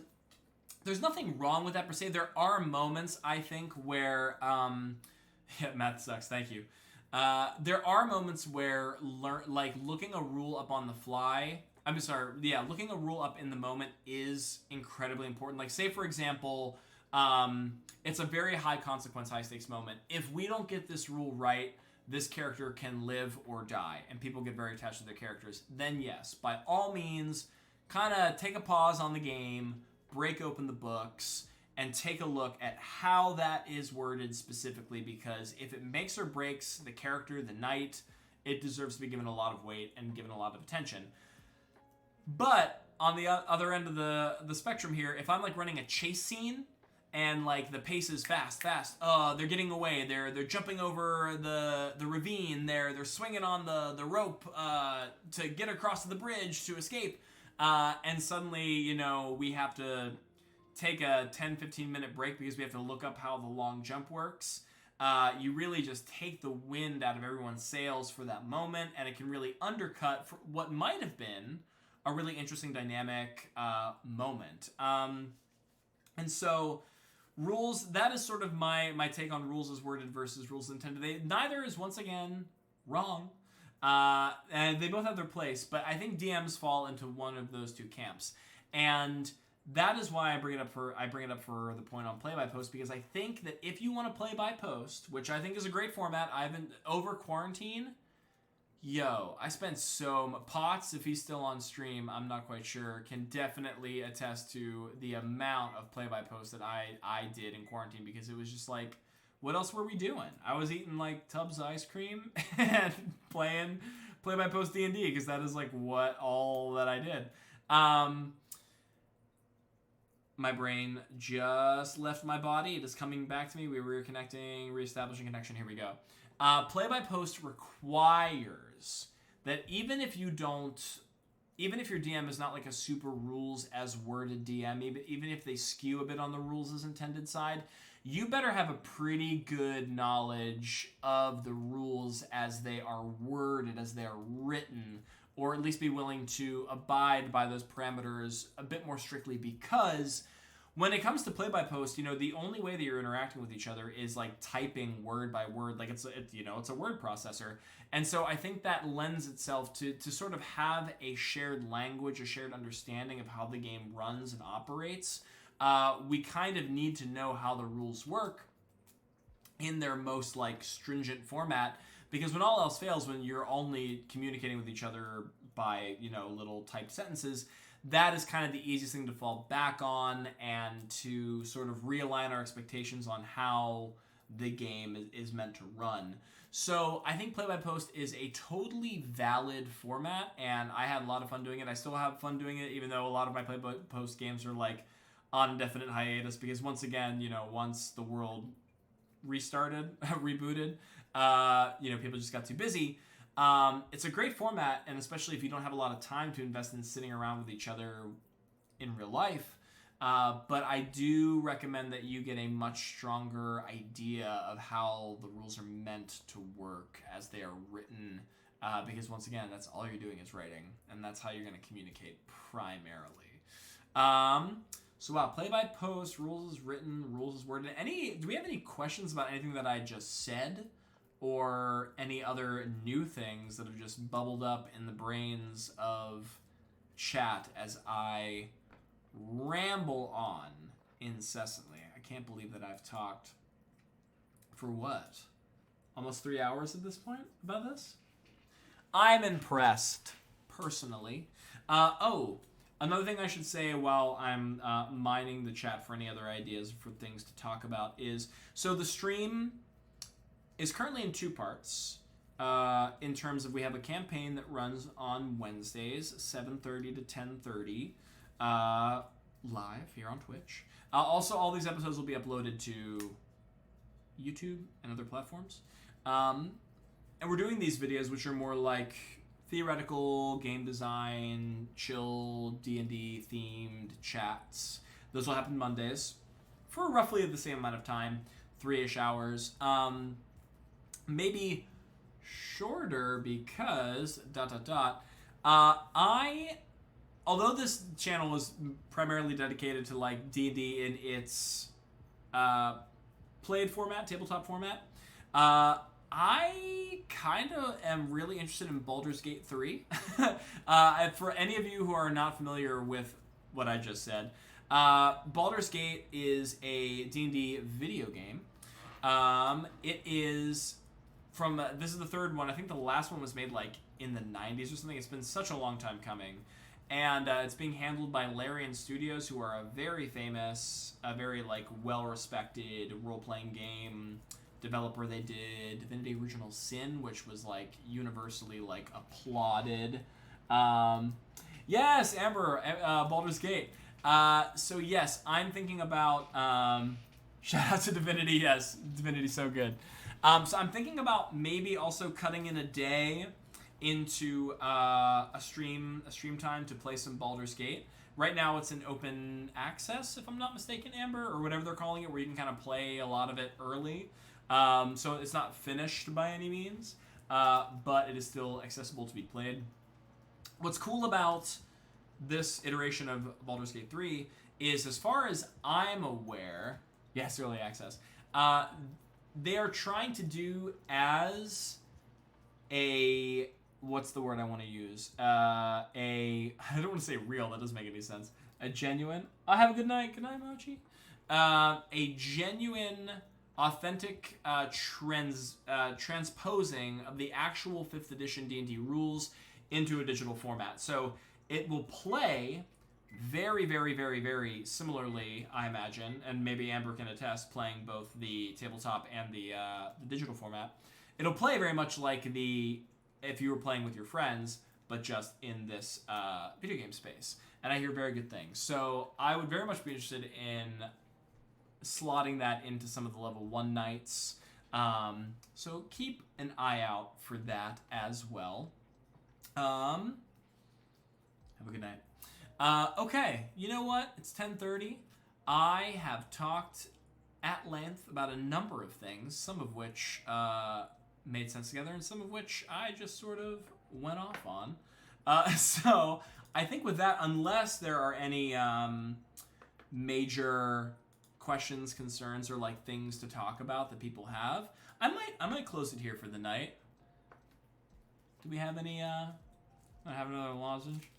there's nothing wrong with that per se. There are moments, I think, where yeah, math sucks, thank you. There are moments where looking a rule up on the fly, looking a rule up in the moment is incredibly important. Like, say for example, it's a very high consequence, high stakes moment. If we don't get this rule right, this character can live or die, and people get very attached to their characters, then yes, by all means, kind of take a pause on the game, break open the books, and take a look at how that is worded specifically, because if it makes or breaks the character, the knight, it deserves to be given a lot of weight and given a lot of attention. But on the other end of the spectrum here, if I'm like running a chase scene and like the pace is fast, they're getting away, they're jumping over the ravine, they're swinging on the rope to get across the bridge to escape, and suddenly, you know, we have to take a 10-15 minute break because we have to look up how the long jump works. You really just take the wind out of everyone's sails for that moment, and it can really undercut for what might have been a really interesting dynamic moment. And so rules, that is sort of my take on rules as worded versus rules intended. Neither is, once again, wrong. And they both have their place, but I think DMs fall into one of those two camps. And that is why I bring it up for the point on play by post, because I think that if you want to play by post, which I think is a great format, I've been over quarantine. I spent so much. Potts, if he's still on stream, I'm not quite sure, can definitely attest to the amount of play-by-post that I did in quarantine, because it was just like, what else were we doing? I was eating like Tubbs ice cream and playing play-by-post D&D, because that is like all that I did. My brain just left my body. It is coming back to me. We were reconnecting, reestablishing connection. Here we go. Play-by-post requires that even if your DM is not like a super rules as worded DM, even if they skew a bit on the rules as intended side, you better have a pretty good knowledge of the rules as they are worded, as they are written, or at least be willing to abide by those parameters a bit more strictly, because when it comes to play-by-post, you know, the only way that you're interacting with each other is like typing word by word, like it's a word processor. And so I think that lends itself to sort of have a shared language, a shared understanding of how the game runs and operates. We kind of need to know how the rules work in their most like stringent format, because when all else fails, when you're only communicating with each other by, you know, little typed sentences, that is kind of the easiest thing to fall back on and to sort of realign our expectations on how the game is meant to run. So I think play-by-post is a totally valid format, and I had a lot of fun doing it. I still have fun doing it, even though a lot of my play-by-post games are like on indefinite hiatus, because once again, you know, once the world restarted, rebooted, you know, people just got too busy. It's a great format, and especially if you don't have a lot of time to invest in sitting around with each other in real life. But I do recommend that you get a much stronger idea of how the rules are meant to work as they are written, because once again, that's all you're doing is writing, and that's how you're going to communicate primarily. So wow, play-by-post, rules is written, rules is worded. Do we have any questions about anything that I just said? Or any other new things that have just bubbled up in the brains of chat as I ramble on incessantly? I can't believe that I've talked for what? Almost 3 hours at this point about this? I'm impressed, personally. Another thing I should say while I'm mining the chat for any other ideas for things to talk about is, so the stream is currently in two parts, in terms of we have a campaign that runs on Wednesdays, 7:30 to 10:30, live here on Twitch. Also, all these episodes will be uploaded to YouTube and other platforms. And we're doing these videos, which are more like theoretical game design, chill D&D themed chats. Those will happen Mondays for roughly the same amount of time, 3-ish hours. Maybe shorter because ... although this channel was primarily dedicated to like D&D in its played format, tabletop format, I kind of am really interested in Baldur's Gate 3. For any of you who are not familiar with what I just said, Baldur's Gate is a D&D video game. It is this is the third one. I think the last one was made like in the 90s or something. It's been such a long time coming. And it's being handled by Larian Studios, who are a very famous, a very like well-respected role-playing game developer. They did Divinity Original Sin, which was like universally like applauded. Yes, Amber, Baldur's Gate. So yes, I'm thinking about shout out to Divinity. Yes, Divinity's so good. So I'm thinking about maybe also cutting in a day into a stream time to play some Baldur's Gate. Right now it's in open access, if I'm not mistaken, Amber, or whatever they're calling it, where you can kind of play a lot of it early. So it's not finished by any means, but it is still accessible to be played. What's cool about this iteration of Baldur's Gate 3 is, as far as I'm aware, yes, early access, they are trying to do as a, what's the word I want to use? I don't want to say real, that doesn't make any sense. A genuine, have a good night, Mochi. A genuine, authentic transposing of the actual 5th edition D&D rules into a digital format. So it will play very, very, very, very similarly, I imagine, and maybe Amber can attest, playing both the tabletop and the digital format. It'll play very much like if you were playing with your friends, but just in this video game space. And I hear very good things. So I would very much be interested in slotting that into some of the level 1 nights. So keep an eye out for that as well. Have a good night. Okay, you know what? It's 10:30. I have talked at length about a number of things, some of which made sense together, and some of which I just sort of went off on. So I think with that, unless there are any major questions, concerns, or like things to talk about that people have, I might close it here for the night. Do we have any? I have another lozenge.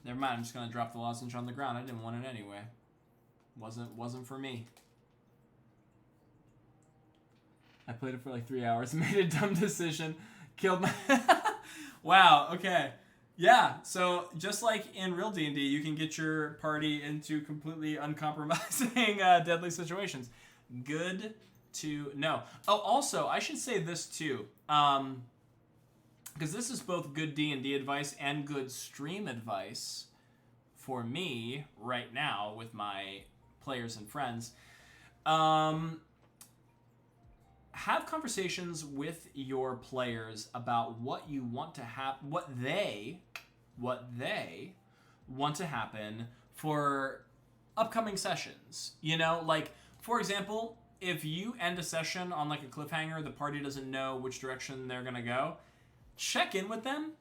Never mind. I'm just gonna drop the lozenge on the ground. I didn't want it anyway. Wasn't for me. I played it for like 3 hours, made a dumb decision, killed my... Wow, okay. Yeah, so just like in real D&D, you can get your party into completely uncompromising deadly situations. Good to know. Oh, also, I should say this too, because this is both good D&D advice and good stream advice for me right now with my players and friends. Have conversations with your players about what you want to have, what they want to happen for upcoming sessions. You know, like, for example, if you end a session on like a cliffhanger, the party doesn't know which direction they're gonna go, check in with them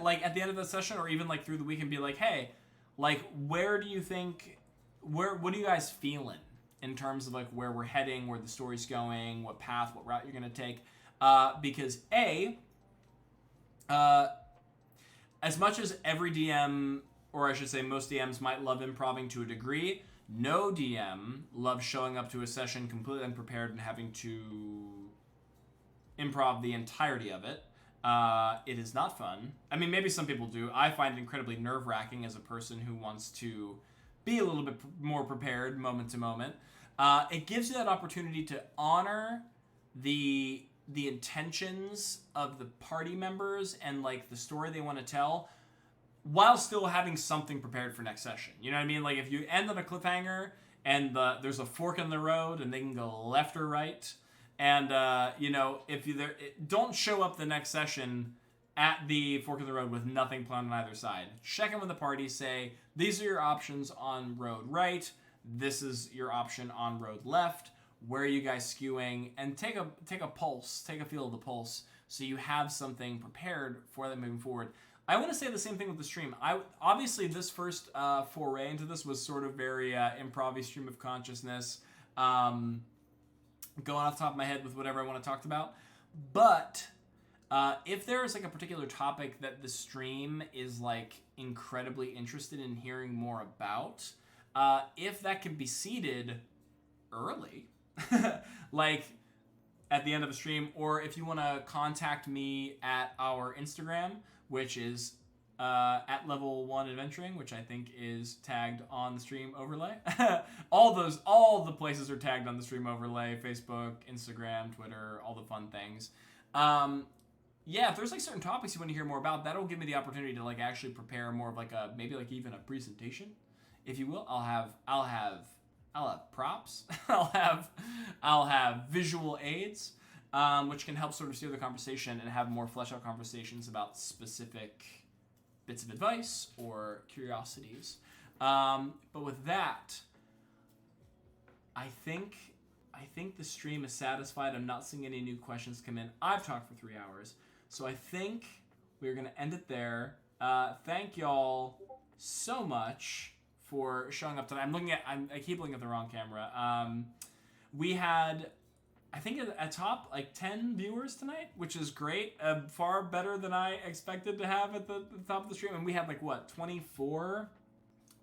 like at the end of the session, or even like through the week, and be like, hey, like, where do you think, what are you guys feeling in terms of like where we're heading, where the story's going, what path, what route you're going to take. Because as much as every DM, or I should say most DMs, might love improving to a degree, no DM loves showing up to a session completely unprepared and having to improv the entirety of it. It is not fun. I mean, maybe some people do. I find it incredibly nerve-wracking as a person who wants to be a little bit more prepared moment to moment. It gives you that opportunity to honor the intentions of the party members and like the story they want to tell, while still having something prepared for next session. You know what I mean? Like, if you end on a cliffhanger and there's a fork in the road and they can go left or right, and you know, if you don't show up the next session at the fork in the road with nothing planned on either side. Check in with the party, say, these are your options on road right, this is your option on road left, where are you guys skewing, and take a pulse, take a feel of the pulse, so you have something prepared for them moving forward. I want to say the same thing with the stream. Obviously this first foray into this was sort of very improv-y, stream of consciousness, going off the top of my head with whatever I want to talk about, but if there is like a particular topic that the stream is like incredibly interested in hearing more about, if that can be seeded early, like at the end of the stream, or if you want to contact me at our Instagram, which is at level 1 adventuring, which I think is tagged on the stream overlay. all the places are tagged on the stream overlay: Facebook, Instagram, Twitter, all the fun things. Yeah, if there's like certain topics you want to hear more about, that'll give me the opportunity to like actually prepare more of like a, maybe like even a presentation, if you will. I'll have props. I'll have visual aids, which can help sort of steer the conversation and have more fleshed out conversations about specific bits of advice or curiosities. But with that, I think the stream is satisfied. I'm not seeing any new questions come in. I've talked for 3 hours. So I think we're going to end it there. Thank y'all so much for showing up tonight. I keep looking at the wrong camera. We had, I think, a top like 10 viewers tonight, which is great. Far better than I expected to have at the top of the stream. And we had like, what, 24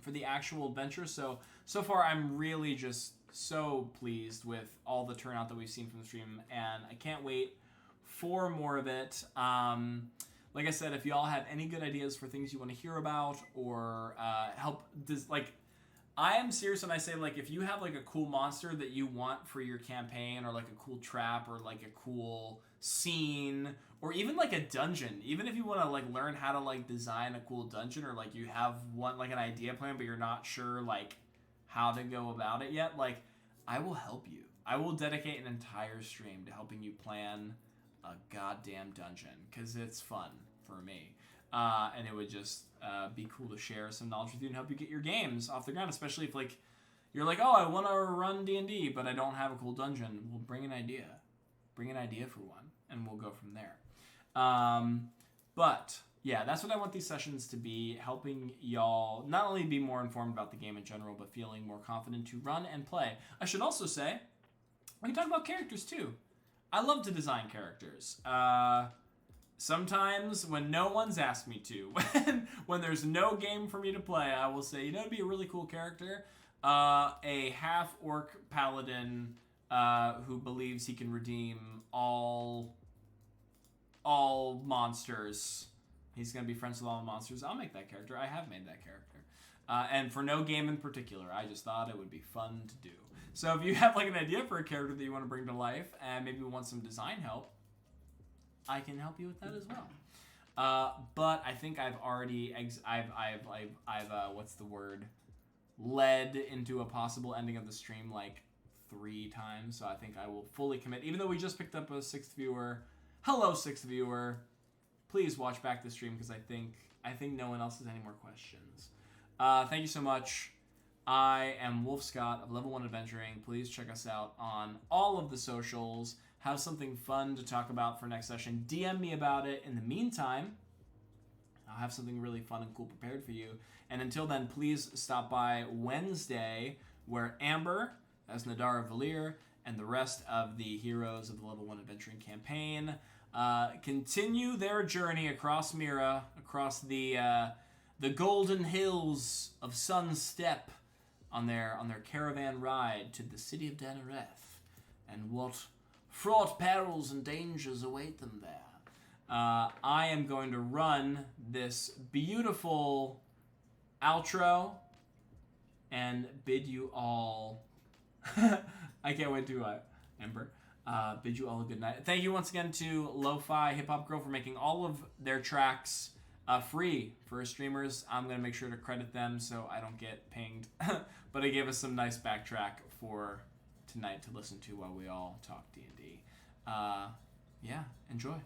for the actual adventure. So far, I'm really just so pleased with all the turnout that we've seen from the stream. And I can't wait for more of it. Like I said, if y'all have any good ideas for things you want to hear about or help, I am serious when I say, like, if you have like a cool monster that you want for your campaign, or like a cool trap, or like a cool scene, or even like a dungeon, even if you want to like learn how to like design a cool dungeon, or like you have one like an idea plan but you're not sure like how to go about it yet, like, I will help you. I will dedicate an entire stream to helping you plan a goddamn dungeon, because it's fun for me, and it would just be cool to share some knowledge with you and help you get your games off the ground, especially if like you're like, oh, I want to run D&D but I don't have a cool dungeon. Well, bring an idea for one and we'll go from there. But yeah, that's what I want these sessions to be, helping y'all not only be more informed about the game in general, but feeling more confident to run and play. I should also say, we can talk about characters too. I love to design characters. Sometimes when no one's asked me to, when there's no game for me to play, I will say, it'd be a really cool character. A half-orc paladin who believes he can redeem all monsters. He's going to be friends with all the monsters. I'll make that character. I have made that character. And for no game in particular, I just thought it would be fun to do. So if you have like an idea for a character that you want to bring to life and maybe want some design help, I can help you with that as well. But I think I've already led into a possible ending of the stream like 3 times. So I think I will fully commit. Even though we just picked up a 6th viewer. Hello, 6th viewer. Please watch back the stream, because I think no one else has any more questions. Thank you so much. I am Wolfe Scott of Level 1 Adventuring. Please check us out on all of the socials. Have something fun to talk about for next session. DM me about it. In the meantime, I'll have something really fun and cool prepared for you. And until then, please stop by Wednesday, where Amber, as Nadara Valir, and the rest of the heroes of the Level 1 Adventuring campaign continue their journey across Mira, across the golden hills of Sun Steppe, on their caravan ride to the city of Danareth, and what fraught perils and dangers await them there. I am going to run this beautiful outro and bid you all... I can't wait to, Ember, bid you all a good night. Thank you once again to Lofi Hip Hop Girl for making all of their tracks free for streamers. I'm going to make sure to credit them so I don't get pinged. But it gave us some nice backtrack for tonight to listen to while we all talk D&D. Yeah, enjoy.